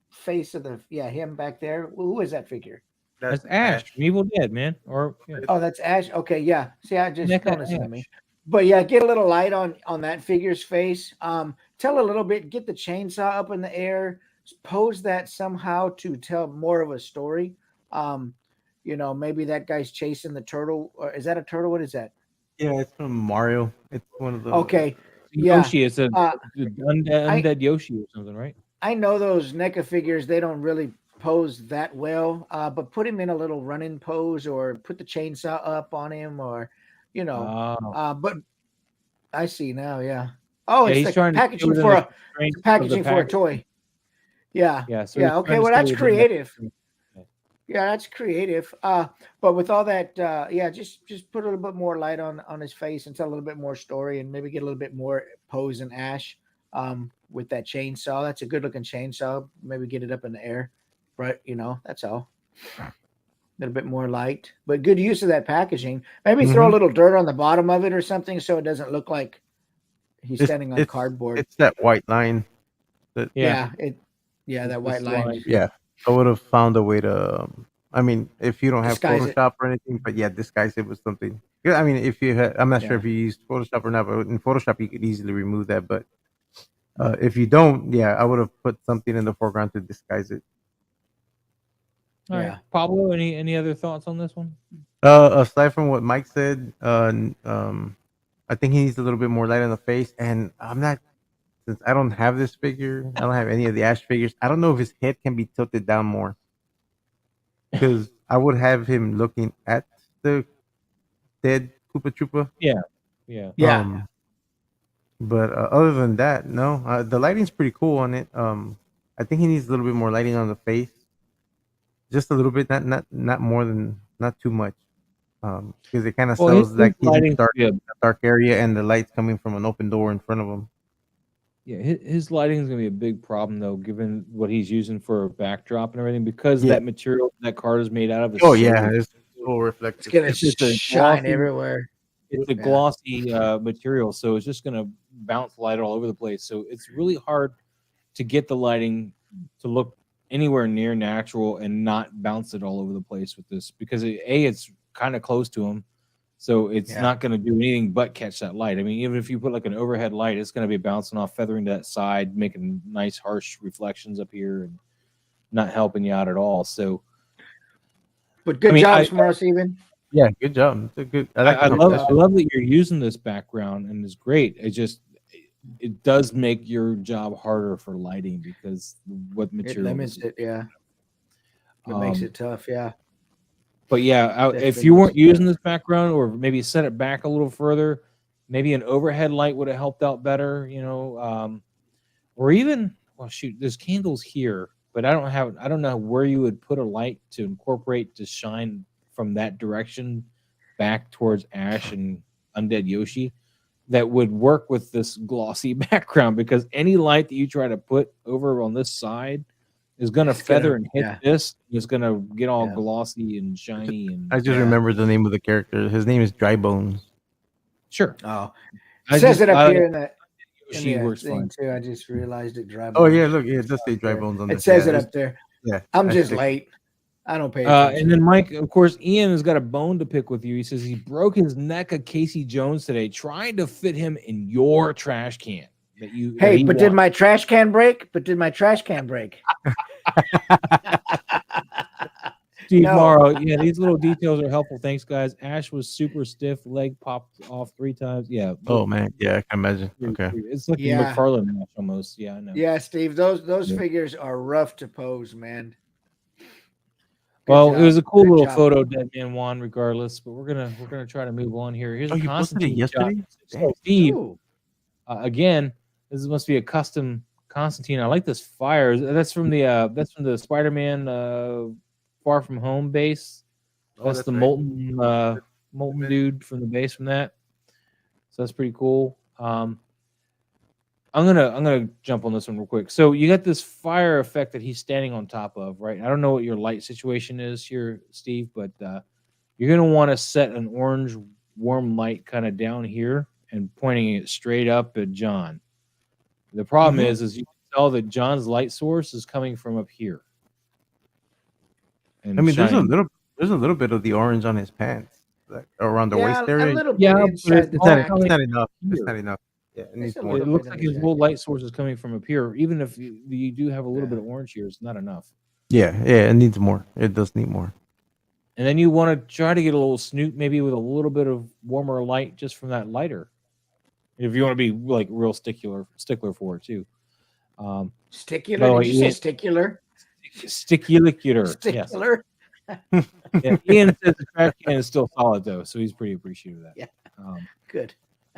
face of him back there. Who is that figure? That's Ash from Evil Dead, man. Or Oh, that's Ash. Okay, yeah. See, I just NECA don't listen to me. But yeah, get a little light on that figure's face. Tell a little bit. Get the chainsaw up in the air. Pose that somehow to tell more of a story. Maybe that guy's chasing the turtle. Or is that a turtle? What is that? Yeah, it's from Mario. It's one of the. Okay. Yoshi. It's a undead Yoshi or something, right? I know those NECA figures. They don't really pose that well, but put him in a little running pose or put the chainsaw up on him or, but I see now. Yeah. Oh, yeah, it's he's trying packaging for a toy. Yeah. Yeah. So yeah. Okay. Well, that's creative. Yeah, that's creative. But with all that, just put a little bit more light on his face and tell a little bit more story and maybe get a little bit more pose and Ash with that chainsaw. That's a good looking chainsaw. Maybe get it up in the air. Right. That's all. A little bit more light, but good use of that packaging. Maybe throw a little dirt on the bottom of it or something so it doesn't look like he's standing on cardboard. It's that white line. That white line. Yeah. I would have found a way to. I mean, if you don't have Photoshop or anything, but disguise it with something. Yeah, I mean, if you had, I'm not sure if you used Photoshop or not, but in Photoshop you could easily remove that. But if you don't, I would have put something in the foreground to disguise it. All right, Pablo, any other thoughts on this one? Aside from what Mike said, I think he needs a little bit more light on the face, and since I don't have this figure, I don't have any of the Ash figures. I don't know if his head can be tilted down more, because I would have him looking at the dead Koopa Troopa. Yeah. But other than that, no. The lighting's pretty cool on it. I think he needs a little bit more lighting on the face. Just a little bit, not more than, not too much, because it kind of sells like he's in a dark area and the light's coming from an open door in front of him. Yeah, his lighting is going to be a big problem though, given what he's using for a backdrop and everything, because that material that card is made out of. It's full reflective. It's just a shine everywhere. It's a glossy material, so it's just going to bounce light all over the place. So it's really hard to get the lighting to look anywhere near natural and not bounce it all over the place with this, because it's kind of close to him, so it's not going to do anything but catch that light. I mean, even if you put like an overhead light, it's going to be bouncing off, feathering to that side, making nice harsh reflections up here and not helping you out at all. So, but good job, Smart Steven. Yeah, good job. It's a good. I love that you're using this background, and it's great. It does make your job harder for lighting, because what material it limits it. Yeah, it makes it tough. Yeah, but if you weren't using this background, or maybe set it back a little further, maybe an overhead light would have helped out better. Or even there's candles here, but I don't know where you would put a light to incorporate to shine from that direction back towards Ash and Undead Yoshi that would work with this glossy background, because any light that you try to put over on this side is going to feather and hit this. It's going to get all glossy and shiny. And I just remembered the name of the character. His name is Dry Bones. Sure. Oh, it says it up here in that. She works fine too. I just realized it. Dry Bones. Oh yeah, look, it does say Dry Bones on it. It says it up there. Yeah, I'm just late. I don't pay attention. And then Mike, of course, Ian has got a bone to pick with you. He says he broke his neck of Casey Jones today trying to fit him in your trash can. Did my trash can break? Steve Morrow, these little details are helpful. Thanks, guys. Ash was super stiff, leg popped off 3 times. Yeah. Oh man, I can imagine. Okay. It's like a McFarlane match almost. Yeah, I know. Yeah, Steve, those figures are rough to pose, man. It was a cool little photo, Dead Man Juan, regardless. But we're gonna try to move on here. Here's a Constantine yesterday. Steve, again, this must be a custom Constantine. I like this fire. That's from the Spider-Man Far From Home base. That's the molten dude from the base from that. So that's pretty cool. I'm gonna jump on this one real quick. So you got this fire effect that he's standing on top of, right? I don't know what your light situation is here, Steve, but you're gonna want to set an orange warm light kind of down here and pointing it straight up at John. The problem is you can tell that John's light source is coming from up here. And I mean, there's a little bit of the orange on his pants, like around the waist area. A little bit inside it's not enough. It's not enough. Yeah, it needs more. It looks like his whole light source is coming from up here. Even if you do have a little bit of orange here, it's not enough. Yeah, it needs more. It does need more. And then you want to try to get a little snoot, maybe with a little bit of warmer light just from that lighter. If you want to be like real stickler for it too. Stickler? Did you say stickler? Stickulacular. Stickler. Yes. Yeah, Ian says the trash can is still solid though, so he's pretty appreciative of that. Yeah. Good.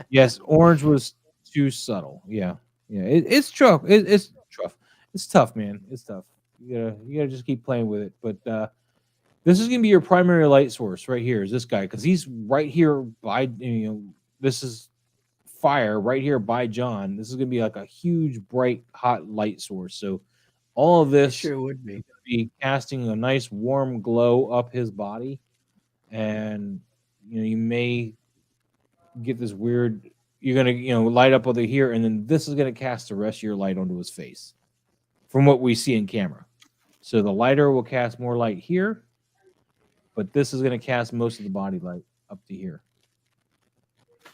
Yes, orange was too subtle. Yeah. It's tough. It's tough. It's tough, man. It's tough. You gotta just keep playing with it. But this is gonna be your primary light source right here. Is this guy because he's right here by this is fire right here by John. This is gonna be like a huge, bright, hot light source. So all of this sure would be casting a nice warm glow up his body, and you may get this weird. You're gonna light up over here, and then this is gonna cast the rest of your light onto his face, from what we see in camera. So the lighter will cast more light here, but this is gonna cast most of the body light up to here.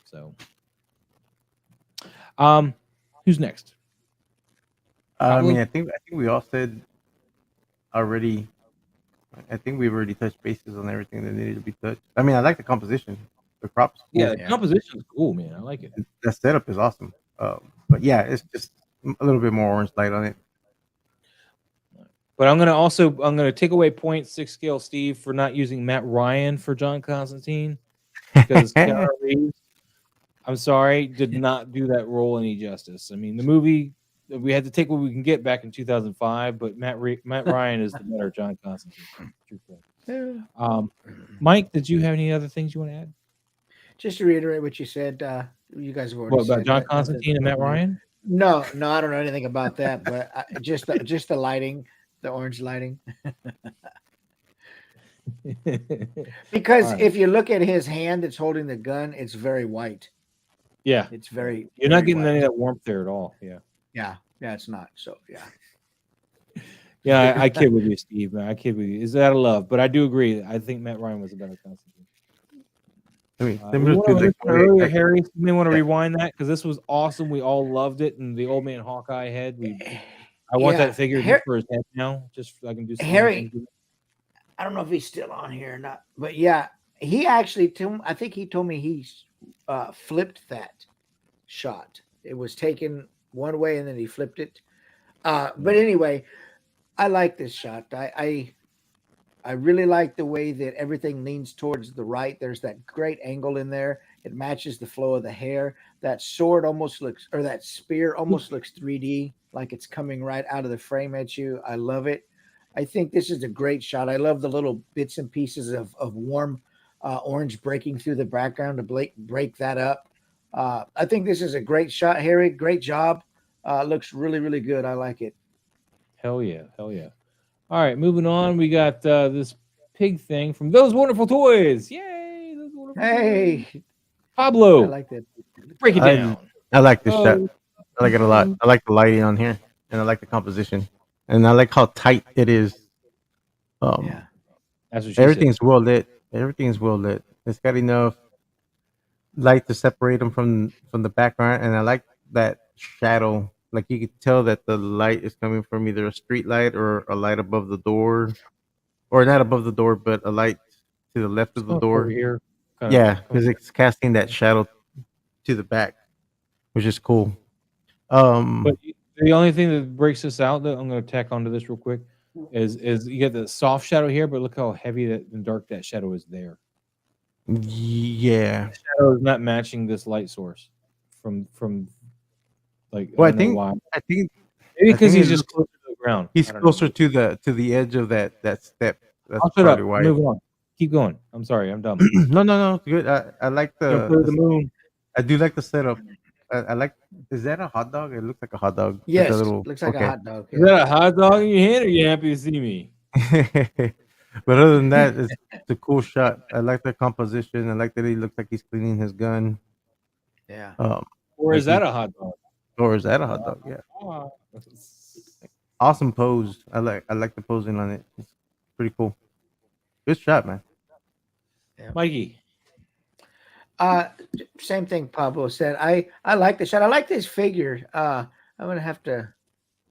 So, who's next? I mean, I think we all said already. I think we've already touched bases on everything that needed to be touched. I mean, I like the composition. The crops. Cool. Yeah, the composition is cool, man. I like it. The setup is awesome. But yeah, it's just a little bit more orange light on it. But I'm gonna take away 0.6 scale, Steve, for not using Matt Ryan for John Constantine because Keanu Reeves, I'm sorry, did not do that role any justice. I mean, the movie we had to take what we can get back in 2005, but Matt Ryan is the better John Constantine. Mike, did you have any other things you want to add? Just to reiterate what you said, you guys have already said. What about John Constantine and Matt Ryan? No, I don't know anything about that, but just the lighting, the orange lighting. Because if you look at his hand that's holding the gun, it's very white. Yeah, it's very. You're not getting any of that warmth there at all. Yeah, it's not. So yeah, I kid with you, Steve. Man, I kid with you. Is that a love? But I do agree. I think Matt Ryan was a better Constantine. Earlier, Harry, you may want to rewind that because this was awesome. We all loved it, and the old man Hawkeye head. I want that figure for his head now, just so I can do something. Harry, I don't know if he's still on here or not, but yeah, he actually I think he told me he flipped that shot. It was taken one way and then he flipped it. But anyway, I like this shot. I really like the way that everything leans towards the right. There's that great angle in there. It matches the flow of the hair. That sword almost looks, or that spear almost looks 3D, like it's coming right out of the frame at you. I love it. I think this is a great shot. I love the little bits and pieces of warm orange breaking through the background to break that up. I think this is a great shot, Harry. Great job. Looks really, really good. I like it. Hell yeah. All right, moving on. We got this pig thing from Those Wonderful Toys. Yay! Those wonderful toys. Pablo. I like that. Break it down. I like this shot. I like it a lot. I like the lighting on here, and I like the composition, and I like how tight it is. Yeah, that's what everything's well lit. Everything's well lit. It's got enough light to separate them from the background, and I like that shadow. Like you could tell that the light is coming from either a street light or a light above the door, or not above the door, but a light to the left of the door. Over here. Yeah, because it's casting that shadow to the back, which is cool. But the only thing that breaks this out, that I'm going to tack onto this real quick, is you get the soft shadow here, but look how heavy and dark that shadow is there. Yeah, the shadow is not matching this light source from like. Well, I think maybe because he's just closer to the ground. He's closer to the edge of that step. That's probably why. Move on. Keep going. I'm sorry. I'm dumb. No. It's good. I like the moon. I do like the setup. I like. Is that a hot dog? It looks like a hot dog. Yes, Little, looks like a hot dog. Is that a hot dog in your hand, or you happy to see me? But other than that, it's a cool shot. I like the composition. I like that he looks like he's cleaning his gun. Yeah. Or like is that a hot dog? Or is that a hot dog? Yeah. Ah. Awesome pose. I like the posing on it. It's pretty cool. Good shot, man. Yeah. Mikey. Same thing Pablo said. I like the shot. I like this figure. I'm gonna have to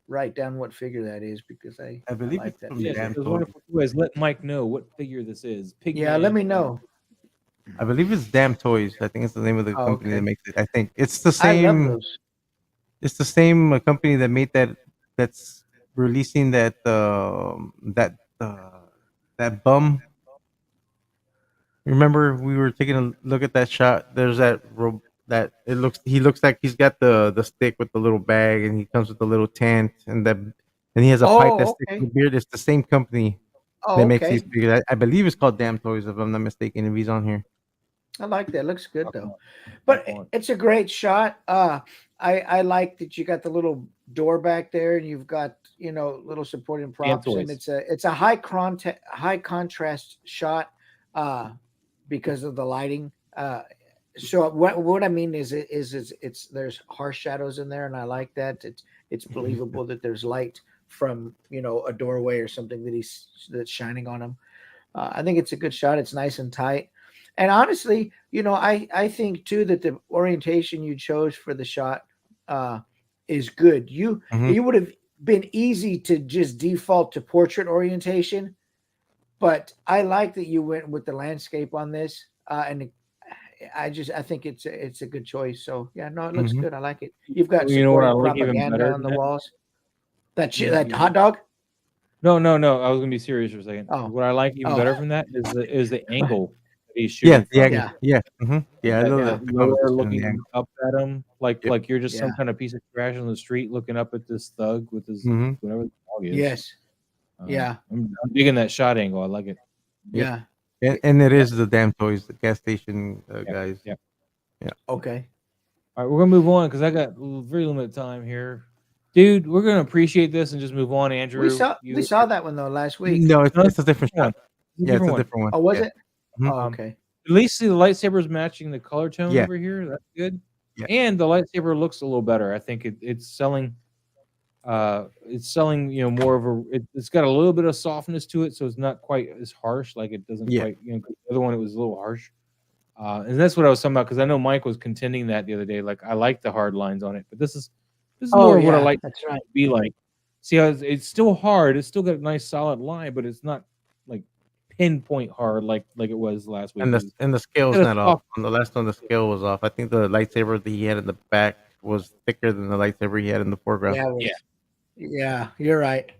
write down what figure that is because I believe like it's that. from Yes, Damn those Toys. wonderful toys. Let Mike know what figure this is. Yeah, let me know. I believe it's Damn Toys. I think it's the name of the company that makes it. I think it's the I love same. those. It's the same company that made that. That's releasing that. That bum. Remember, we were taking a look at that shot. There's that he looks like he's got the stick with the little bag, and he comes with the little tent, and he has a pipe that sticks to the beard. It's the same company that makes these figures. I believe it's called Damn Toys, if I'm not mistaken. If he's on here, I like that. Looks good though. But it's a great shot. I like that you got the little door back there, and you've got little supporting props, and it's a high contrast shot because of the lighting. So what I mean is it's there's harsh shadows in there, and I like that. It's believable that there's light from a doorway or something that's shining on him. I think it's a good shot. It's nice and tight. And honestly, I think too that the orientation you chose for the shot is good. You would have been easy to just default to portrait orientation, but I like that you went with the landscape on this, and I think it's a good choice. So yeah, no, it looks good. I like it. You've got supporting propaganda on the walls. That hot dog. No. I was gonna be serious for a second. What I like even better from that is the angle he's shooting. Yeah. I love that. Lower looking up at him, like you're just some kind of piece of trash on the street, looking up at this thug with his whatever the dog is. Yes. I'm digging that shot angle. I like it. Yeah. And it is the Damn Toys, the gas station guys. Yeah. Okay. All right, we're gonna move on because I got very limited time here. Dude, we're gonna appreciate this and just move on, Andrew. We saw that one though last week. No, it's a different shot. Yeah, it's a different one. Oh, was it? Oh, okay. At least see the lightsaber's matching the color tone over here. That's good. Yeah. And the lightsaber looks a little better. I think it's selling. It's selling, more of a. It's got a little bit of softness to it, so it's not quite as harsh. Like it doesn't quite. The other one, it was a little harsh. And that's what I was talking about because I know Mike was contending that the other day. Like I like the hard lines on it, but this is more of what I like. That's right. To be like. See how it's still hard. It's still got a nice solid line, but it's not like pinpoint hard like it was last week. And the scale's not off. On the last one, the scale was off. I think the lightsaber that he had in the back was thicker than the lightsaber he had in the foreground. Yeah, you're right.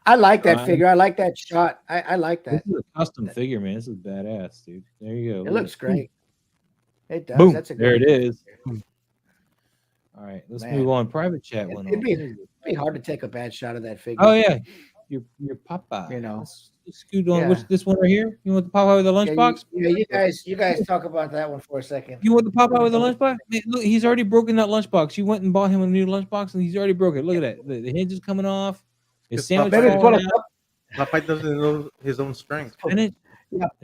I like that figure. I like that shot. I like that. This is a custom figure, man. This is badass, dude. There you go. It looks great. It does. Boom. That's a good there it is. All right, let's move on. Private chat went on. It'd be hard to take a bad shot of that figure. Oh yeah, your Popeye. Let's scoot on. Which this one right here? You want the Popeye with the lunchbox? You guys talk about that one for a second. You want the Popeye with the lunchbox? Man, look, he's already broken that lunchbox. You went and bought him a new lunchbox, and he's already broken it. Look at that. The hinge is coming off. His sandwich falling out. Popeye doesn't know his own strength. Spinach.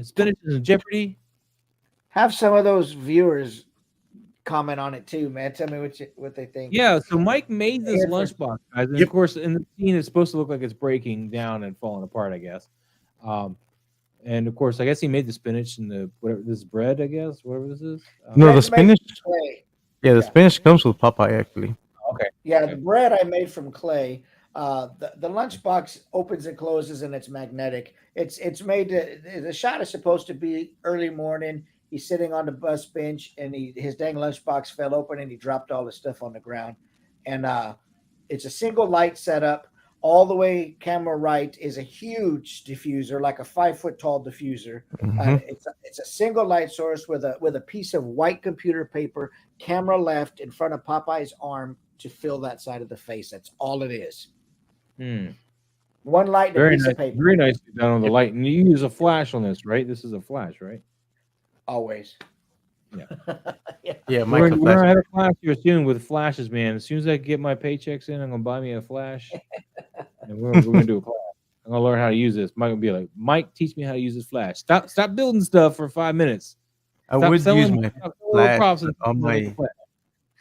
Spinach is in jeopardy. Have some of those viewers comment on it too, man. Tell me what they think. Yeah, so Mike made this lunchbox, guys, and of course, in the scene, it's supposed to look like it's breaking down and falling apart, I guess. And of course, I guess he made the spinach and the whatever this bread, I guess, whatever this is. No, the spinach. Yeah, the spinach comes with Popeye actually. Okay. Yeah, the bread I made from clay. The lunchbox opens and closes, and it's magnetic. It's made the shot is supposed to be early morning. He's sitting on the bus bench, and his dang lunchbox fell open, and he dropped all the stuff on the ground. And it's a single light setup. All the way camera right is a huge diffuser, like a 5-foot tall diffuser. It's a single light source with a piece of white computer paper. Camera left in front of Popeye's arm to fill that side of the face. That's all it is. One light and a piece of paper. Very nicely done on the light. And you use a flash on this, right? This is a flash, right? Always. Yeah, We're Michael gonna Flash. have a class here soon with flashes, man. As soon as I get my paychecks in, I'm gonna buy me a flash, and we're gonna do a class. I'm gonna learn how to use this. Mike will be like, Mike, teach me how to use this flash. Stop building stuff for 5 minutes. I Stop would use selling my little Flash, props but and make a flash.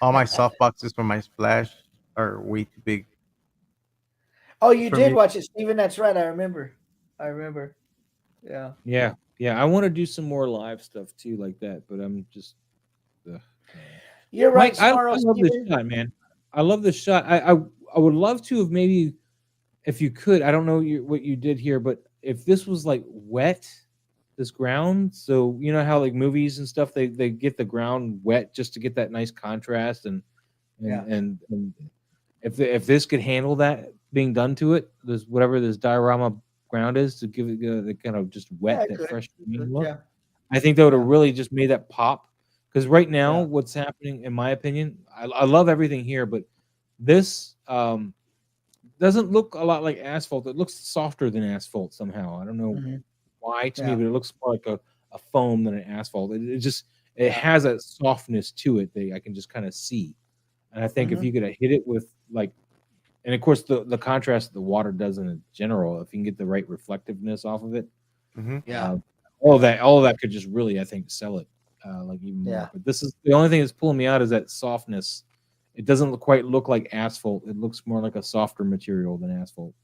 all my soft boxes for my Flash are way too big. Oh, you For did me. watch it, Steven. That's right. I remember. Yeah. Yeah. I want to do some more live stuff too, like that. But I'm just, ugh. You're right, Mike. I Smarro, love this Steven. shot, man. I love this shot. I would love to have maybe, if you could. I don't know what you did here, but if this was like wet, this ground. So you know how like movies and stuff, they get the ground wet just to get that nice contrast and if this could handle that being done to it, this whatever this diorama ground is to give it the kind of just wet, that fresh green look. Yeah. I think that would have really just made that pop. Because right now, Yeah. what's happening, in my opinion, I love everything here, but this doesn't look a lot like asphalt. It looks softer than asphalt somehow. I don't know why to me, but it looks more like a foam than an asphalt. It has a softness to it that I can just kind of see. And I think if you could hit it with like, and of course the contrast that the water does in general, if you can get the right reflectiveness off of it, all of that could just really, I think, sell it like even more. But this is the only thing that's pulling me out is that softness. It doesn't quite look like asphalt. It looks more like a softer material than asphalt.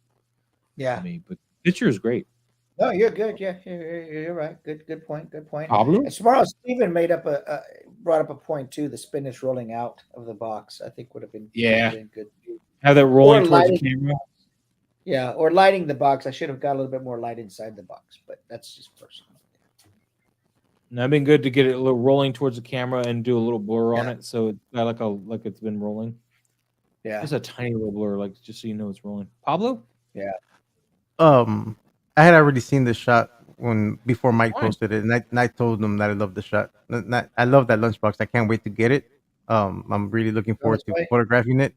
Yeah. To me, but picture is great. No, you're good. Yeah, you're right. Good point. Pablo? And tomorrow, Stephen brought up a point too. The spinach rolling out of the box, I think, would have been good. Have that rolling towards the camera. Yeah, or lighting the box. I should have got a little bit more light inside the box, but that's just personal. And I've been good to get it a little rolling towards the camera and do a little blur on it, so it's not like it's been rolling. Yeah, just a tiny little blur, like just so you know it's rolling. Pablo? Yeah. I had already seen this shot before Mike posted it, and I told him that I love the shot. I love that lunchbox. I can't wait to get it. I'm really looking forward to photographing it.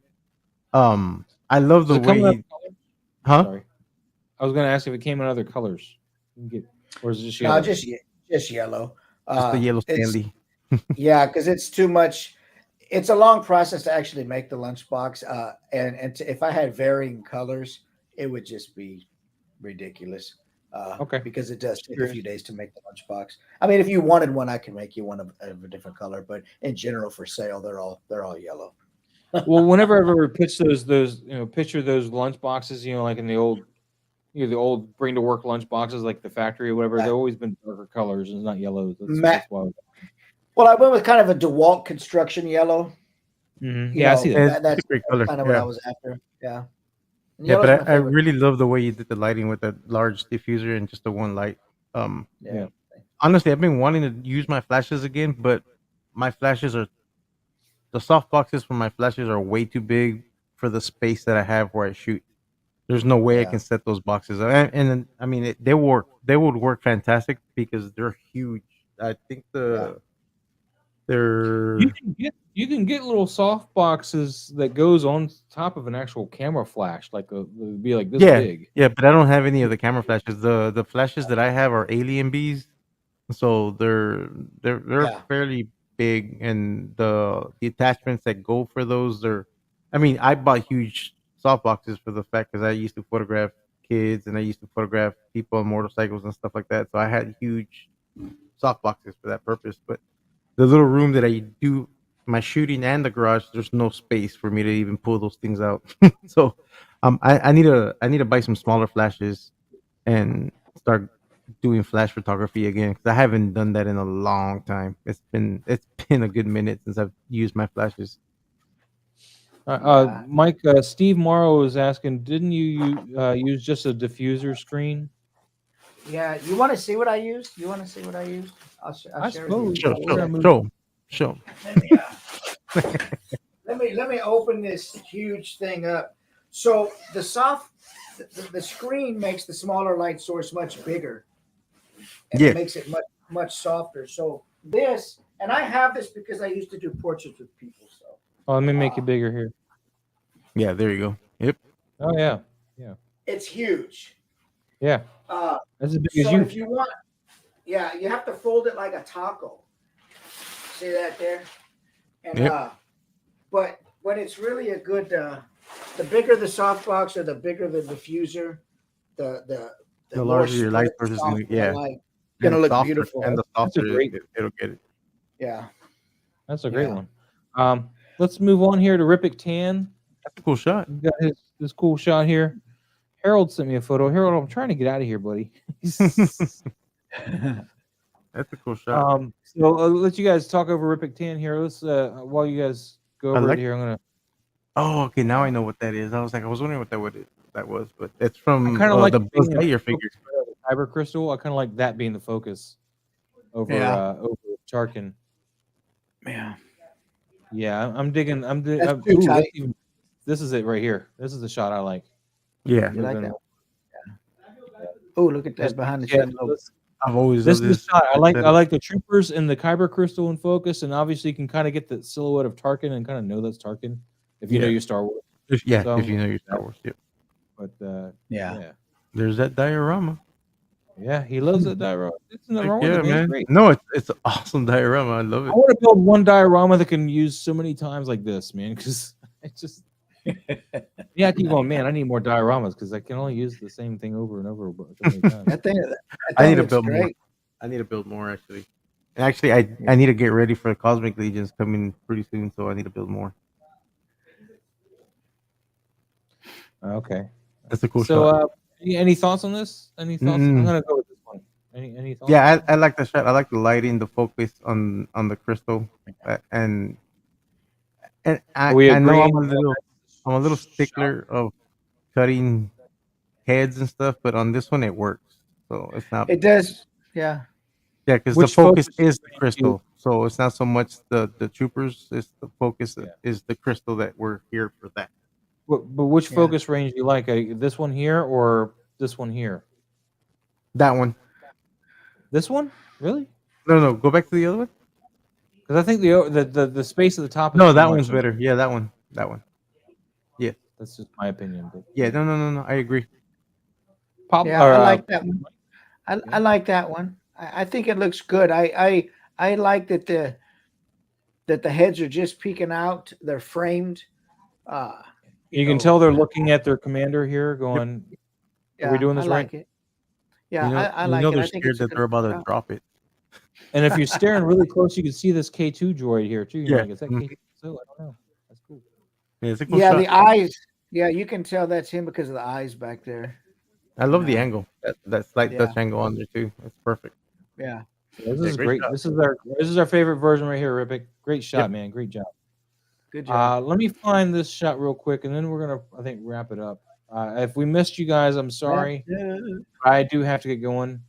I love the way. Sorry, I was going to ask if it came in other colors. Or is it just yellow? No, just yellow. Just the yellow Stanley. Yeah, because it's too much. It's a long process to actually make the lunchbox, if I had varying colors, it would just be ridiculous. Because it does take a few days to make the lunchbox. I mean, if you wanted one, I can make you one of a different color, but in general, for sale, they're all yellow. Well, whenever I've ever pitched those picture those lunch boxes, like in the old bring to work lunch boxes, like the factory or whatever, they've always been darker colors and not yellows. That's why. Well, I went with kind of a DeWalt construction yellow. Yeah, I see that. That's a great color. Kind of what I was after. Yeah. Yeah, but I really love the way you did the lighting with that large diffuser and just the one light. Yeah. Honestly, I've been wanting to use my flashes again, but my flashes the soft boxes for my flashes are way too big for the space that I have where I shoot. There's no way I can set those boxes up. And I mean, they would work fantastic because they're huge. I think they're you can get little soft boxes that goes on top of an actual camera flash, like it'd be like this big. Yeah, but I don't have any of the camera flashes. The flashes that I have are Alien Bees, so they're fairly big, and the attachments that go for those I bought huge soft boxes for the fact because I used to photograph kids and I used to photograph people on motorcycles and stuff like that. So I had huge soft boxes for that purpose. But the little room that I do my shooting and the garage, there's no space for me to even pull those things out. So I need to buy some smaller flashes and start doing flash photography again because I haven't done that in a long time. It's been a good minute since I've used my flashes. Mike, Steve Morrow is asking, didn't you use just a diffuser screen? Yeah, you want to see what I used? I'll share it. Show. Let me open this huge thing up. So the screen makes the smaller light source much bigger. And it makes it much softer. So this, and I have this because I used to do portraits with people. So let me make it bigger here. Yeah, there you go. Yep. Oh yeah. It's huge. Yeah. That's as big as so you. If you want, you have to fold it like a taco. See that there? And Yep. but when it's really a good, the bigger the softbox or the bigger the diffuser, the more larger your light spread, source is softer gonna, yeah, the light. and Gonna look softer, beautiful. and the That's a softer great. it'll get it. Yeah. That's a great one. Let's move on here to Rippic Tan. That's a cool shot. He's got this cool shot here. Harold sent me a photo. Harold, I'm trying to get out of here, buddy. That's a cool shot. So I'll let you guys talk over Rippic Tan here. Let's while you guys go over it here, I'm gonna. Oh, okay. Now I know what that is. I was wondering what that was, but it's from kind of like the Buzz Lightyear figure. The Kyber crystal. I kind of like that being the focus over over Tarkin. Yeah. Yeah, I'm digging. This is it right here. This is the shot I like. Yeah, You like that? Yeah. Oh, look at that behind the Yeah, shed. I've always this loved is the shot. I aesthetic. like the troopers and the Kyber crystal in focus, and obviously you can kind of get the silhouette of Tarkin and kind of know that's Tarkin if you know your Star Wars. If you know your Star Wars. Yep. But Yeah. There's that diorama. Yeah, he loves that diorama. It's nothing wrong Yeah, with it, man. man. It's great. No, it's an awesome diorama. I love I it. want to build one diorama that can use so many times like this, man, because it's just. Yeah, I keep going, man. I need more dioramas because I can only use the same thing over and over so many times. I need to build more. I need to build more actually. And actually, I need to get ready for the Cosmic Legions coming pretty soon, so I need to build more. Okay, that's a cool shot. So, any thoughts on this? Any thoughts? I'm gonna go with this one. Any thoughts? Yeah, I like the shot. I like the lighting, the focus on the crystal, and I know I'm a little stickler of cutting heads and stuff, but on this one it works. So it's not. It does. Yeah. Yeah, because the focus is the crystal, so it's not so much the troopers. It's the focus is the crystal that we're here for that. But which focus range do you like? This one here or this one here? That one. This one? Really? No. Go back to the other one. Because I think the space at the top. No, that one's better. Yeah, that one. Yeah, that's just my opinion. But yeah, no. I agree. I like that one. I like that one. I think it looks good. I like that the heads are just peeking out. They're framed. You can tell they're looking at their commander here, going, "Are we doing this right?" Like it. Yeah, I like it. They're scared that they're about to drop it. And if you're staring really close, you can see this K2 droid here too. You're like, is that K2? I don't know. That's cool. Yeah, it's a cool the eyes. Yeah, you can tell that's him because of the eyes back there. I love the angle. That slight touch angle on there too. It's perfect. Yeah. This is great. Shot. This is our favorite version right here, Rippic. Great shot, man. Great job. Good job. Let me find this shot real quick, and then we're gonna, I think, wrap it up. If we missed you guys, I'm sorry. I do have to get going.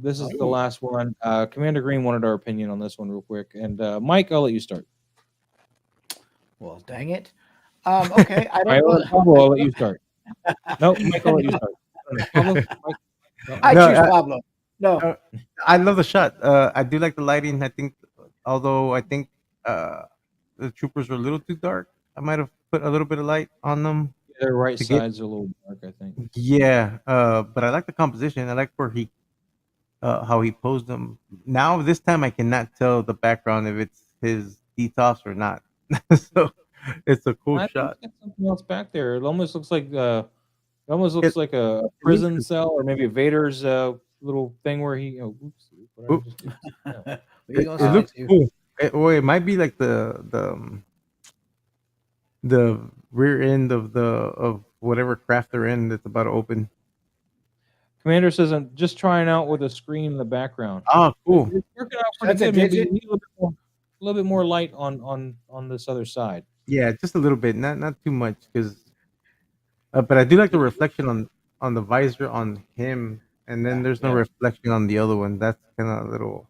This is the last one. Commander Green wanted our opinion on this one real quick, and Mike, I'll let you start. Well, dang it. Okay, I don't know. Pablo, I'll let you start. No, Mike, I'll let you start. Pablo, Mike, I choose Pablo. No, I love the shot. I do like the lighting. I think, although I think the troopers were a little too dark, I might have put a little bit of light on them. Their right sides are a little dark, I think. Yeah, but I like the composition. I like where how he posed them. Now this time I cannot tell the background if it's his detox or not. So it's a cool shot. Think something else back there. It almost looks like like a prison cell, or maybe a Vader's little thing where he. It looks cool. It might be like the rear end of whatever craft they're in that's about to open. Commander says, I'm just trying out with a screen in the background. Oh, cool. It's working out pretty good. Maybe you need a little bit more light on this other side. Yeah, just a little bit, not too much, because. But I do like the reflection on the visor on him, and then there's no reflection on the other one. That's kind of a little.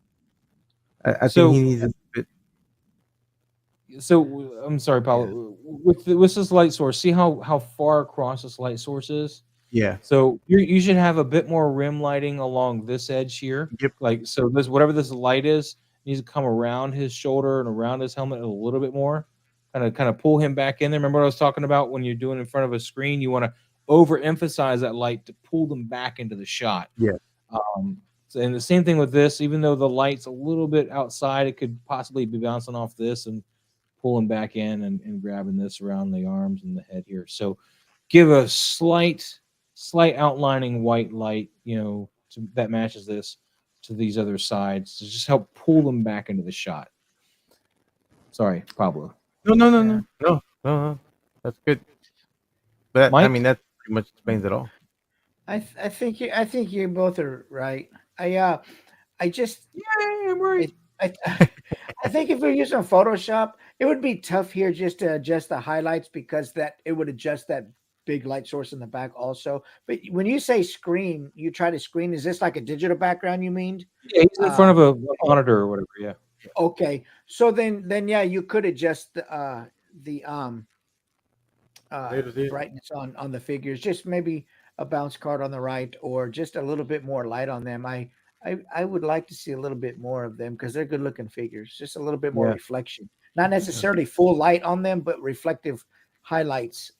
I think he needs a bit. So I'm sorry, Paulo. With this light source, see how far across this light source is? Yeah. So you should have a bit more rim lighting along this edge here. Yep. Like, so this, whatever this light is, needs to come around his shoulder and around his helmet a little bit more. Kind of pull him back in there. Remember what I was talking about when you're doing in front of a screen? You want to overemphasize that light to pull them back into the shot. Yeah. And the same thing with this, even though the light's a little bit outside, it could possibly be bouncing off this and pulling back in and grabbing this around the arms and the head here. So give a slight outlining white light, that matches this to these other sides to just help pull them back into the shot. Sorry, Pablo. No. That's good. But Mike? I mean, that pretty much explains it all. I think you both are right. I just I'm right. I think if we're using Photoshop, it would be tough here just to adjust the highlights because that it would adjust that big light source in the back also. But when you say screen, you try to screen. Is this like a digital background? You mean? Yeah, he's in front of a monitor or whatever. Yeah. Okay, so then yeah, you could adjust the brightness on the figures. Just maybe a bounce card on the right, or just a little bit more light on them. I would like to see a little bit more of them because they're good looking figures. Just a little bit more reflection, not necessarily full light on them, but reflective highlights.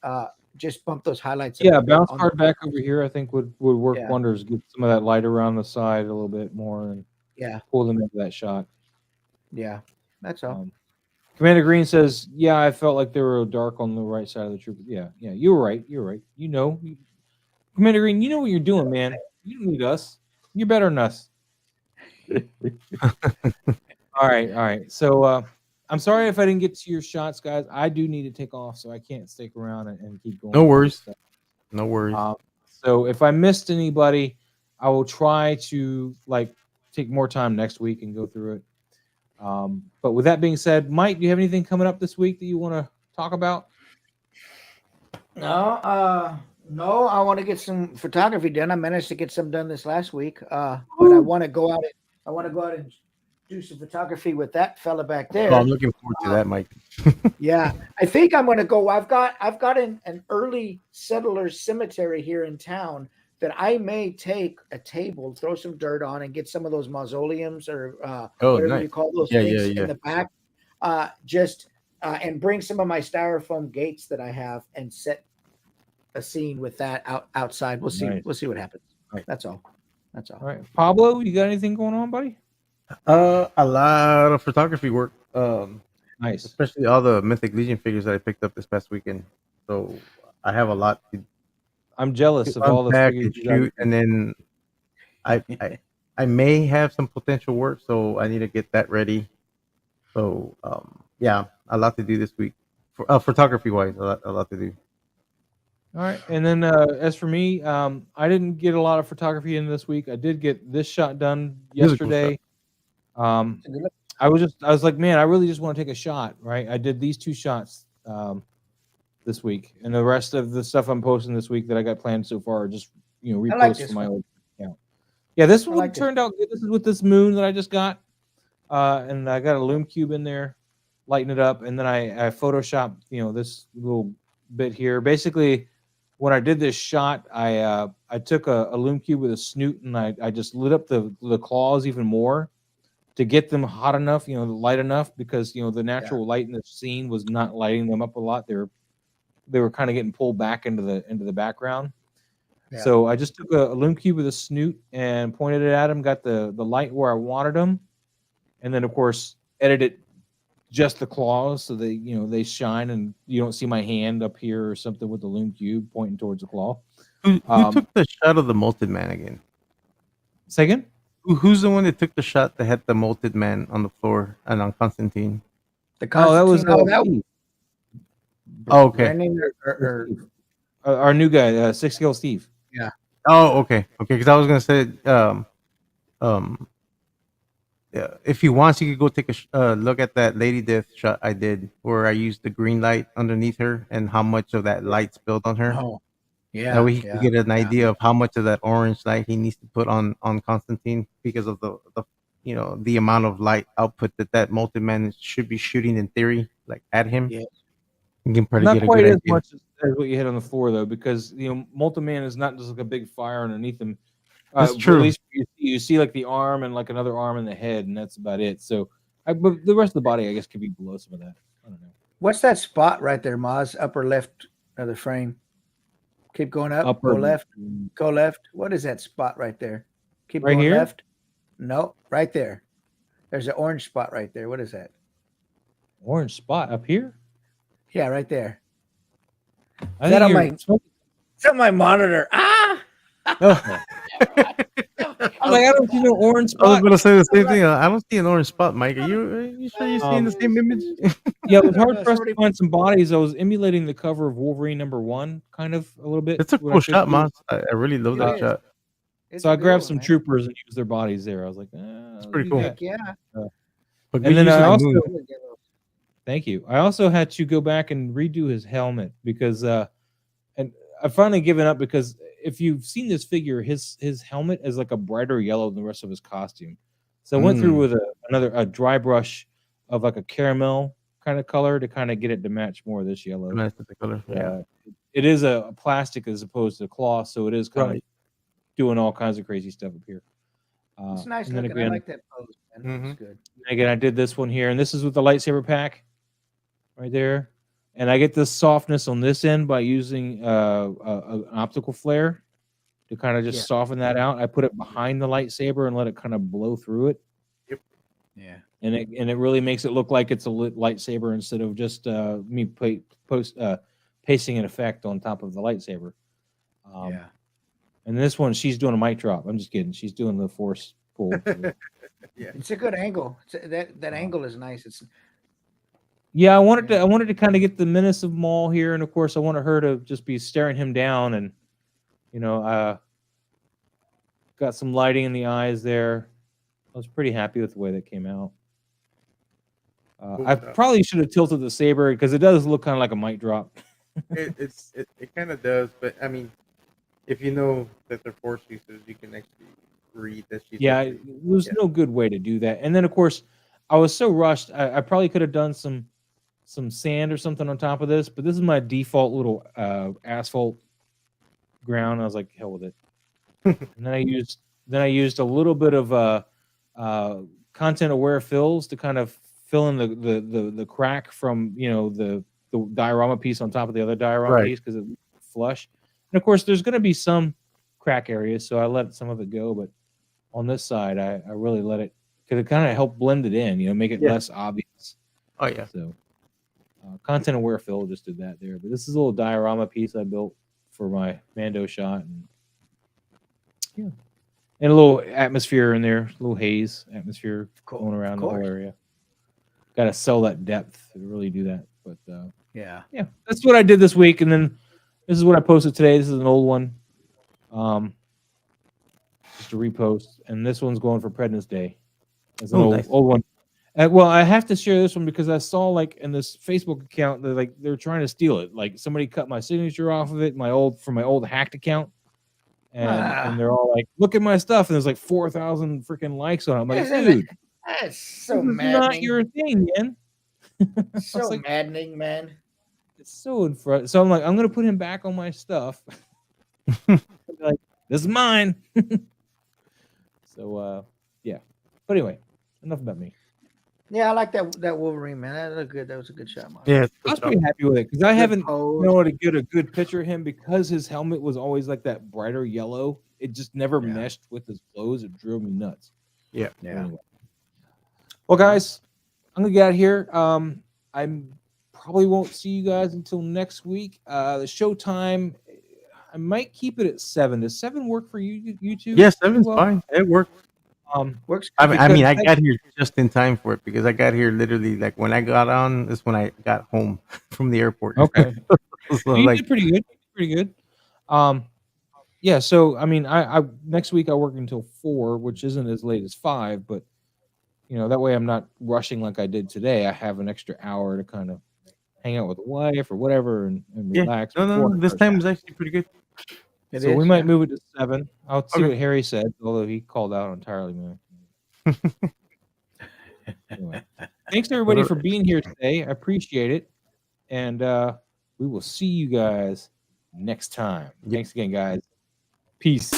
Just bump those highlights. Yeah, bounce card back over here, I think would work wonders. Get some of that light around the side a little bit more, and pull them into that shot. Yeah, that's all. Commander Green says, "Yeah, I felt like they were dark on the right side of the trooper." Yeah, you were right. You're right. Commander Green, you know what you're doing, man. You don't need us. You're better than us. All right. So I'm sorry if I didn't get to your shots, guys. I do need to take off, so I can't stick around and keep going. No worries. So if I missed anybody, I will try to take more time next week and go through it. But with that being said, Mike, do you have anything coming up this week that you want to talk about? No, I want to get some photography done. I managed to get some done this last week. But I want to go out. And do some photography with that fella back there. Oh, I'm looking forward to that, Mike. Yeah, I think I'm going to go. I've got an early settlers cemetery here in town that I may take a table, throw some dirt on, and get some of those mausoleums or whatever you call those things in the back. And bring some of my styrofoam gates that I have and set a scene with that outside. We'll see. Nice. We'll see what happens. Right. That's all. All right, Pablo, you got anything going on, buddy? A lot of photography work. Nice, especially all the Mythic Legion figures that I picked up this past weekend. So I have a lot. I'm jealous of all the figures you shoot, and then I may have some potential work, so I need to get that ready. So a lot to do this week, for photography wise. A lot to do. All right, and then as for me, I didn't get a lot of photography in this week. I did get this shot done yesterday. I was like, man, I really just want to take a shot, right? I did these 2 shots this week, and the rest of the stuff I'm posting this week that I got planned so far are just reposts from my old account. Yeah, this one turned out good. This is with this moon that I just got, and I got a lume cube in there, lighten it up, and then I photoshopped this little bit here. Basically, when I did this shot, I took a lume cube with a snoot, and I just lit up the claws even more to get them hot enough, light enough, because the natural light in the scene was not lighting them up a lot. They were kind of getting pulled back into the background. Yeah. So I just took a lume cube with a snoot and pointed it at them, got the light where I wanted them, and then of course edited just the claws so they shine, and you don't see my hand up here or something with the lume cube pointing towards the claw. Who took the shot of the molted man again? Say again? Who's the one that took the shot that had the molted man on the floor and on Constantine? That was Steve. Oh, okay. Our new guy, 6 Scale Steve. Yeah. Oh, okay. Because I was gonna say, if he wants, he could go take a look at that Lady Death shot I did, where I used the green light underneath her and how much of that light spilled on her. Oh, yeah. That way he can get an idea of how much of that orange light he needs to put on Constantine, because of the amount of light output that molted man should be shooting in theory, like at him. Yeah. You can probably not get quite a good as idea. much as what you hit on the floor, though, because molten man is not just like a big fire underneath him. That's true. At least you see like the arm and like another arm in the head, and that's about it. So, but the rest of the body, I guess, could be below some of that. I don't know. What's that spot right there, Maz? Upper left of the frame. Keep going up. Go left. Go left. What is that spot right there? Keep right going here? left. No, right there. There's an orange spot right there. What is that? Orange spot up here? Yeah, right there. I Is that on think it's on my monitor. Ah! Oh. I'm like, I don't see no orange I was spot. gonna say the same thing. I don't see an orange spot, Mike. Are you sure you're seeing the same image? Yeah, it was hard for us to find some bodies. I was emulating the cover of Wolverine #1, kind of a little bit. It's a cool shot, man. I really love that shot. So I grabbed some troopers and used their bodies there. I was like, it's pretty cool. Heck yeah. But and then I also, thank you. I also had to go back and redo his helmet because, and I've finally given up because if you've seen this figure, his helmet is like a brighter yellow than the rest of his costume. So I went through with a dry brush of like a caramel kind of color to kind of get it to match more of this yellow. Match the color. Yeah. It is a plastic as opposed to cloth, so it is kind of doing all kinds of crazy stuff up here. It's nice looking. I like that pose, man. It's good. Again, I did this one here, and this is with the lightsaber pack right there. And I get this softness on this end by using an optical flare to kind of just soften that out. I put it behind the lightsaber and let it kind of blow through it. Yep. Yeah. And it really makes it look like it's a lit lightsaber instead of just me pasting an effect on top of the lightsaber. Yeah. And this one, she's doing a mic drop. I'm just kidding. She's doing the force pull. Yeah, it's a good angle. That angle is nice. It's I wanted to kind of get the menace of Maul here, and of course I wanted her to just be staring him down, and got some lighting in the eyes there. I was pretty happy with the way that came out. I probably should have tilted the saber because it does look kind of like a mic drop. it kind of does, but I mean, if you know that they're force users, you can actually read that she's. Yeah, there's no good way to do that. And then of course, I was so rushed. I probably could have done some sand or something on top of this, but this is my default little asphalt ground. I was like, hell with it. And then I used a little bit of content aware fills to kind of fill in the crack from the diorama piece on top of the other diorama piece because it flush. And of course, there's going to be some crack areas, so I let some of it go. But on this side, I really let it because it kind of helped blend it in, make it less obvious. Oh yeah. So content aware fill just did that there. But this is a little diorama piece I built for my Mando shot, and a little atmosphere in there, a little haze atmosphere going around the whole area. Got to sell that depth to really do that. But yeah, that's what I did this week, and then this is what I posted today. This is an old one, just a repost, and this one's going for President's Day. It's an old one. Well, I have to share this one because I saw like in this Facebook account that they're trying to steal it. Like somebody cut my signature off of it, from my old hacked account, and they're all like, "Look at my stuff!" And there's like 4,000 freaking likes on it. I'm like, dude, that's so maddening. Not your thing, man. So maddening, man. It's so in front. So I'm like, I'm gonna put him back on my stuff. Like, this is mine. So yeah. But anyway, enough about me. Yeah, I like that Wolverine, man. That looked good. That was a good shot, man. Yeah, I was pretty happy with it because I haven't been able to get a good picture of him because his helmet was always like that brighter yellow. It just never meshed with his clothes. It drove me nuts. Yeah. Anyway. Well, guys, I'm gonna get out of here. I probably won't see you guys until next week. The show time, I might keep it at 7. Does 7 work for you two? Yeah, 7's fine. It works. Works. I mean, I got here just in time for it because I got here literally like when I got on is when I got home from the airport. Okay, so, you did pretty good. Yeah. So I mean, I next week I work until 4, which isn't as late as 5, but that way I'm not rushing like I did today. I have an extra hour to kind of hang out with the wife or whatever and relax. No, this time was actually pretty good. So we might move it to 7. I'll see what Harry said, although he called out entirely, man. Anyway, thanks everybody for being here today. I appreciate it. And we will see you guys next time. Thanks again, guys. Peace.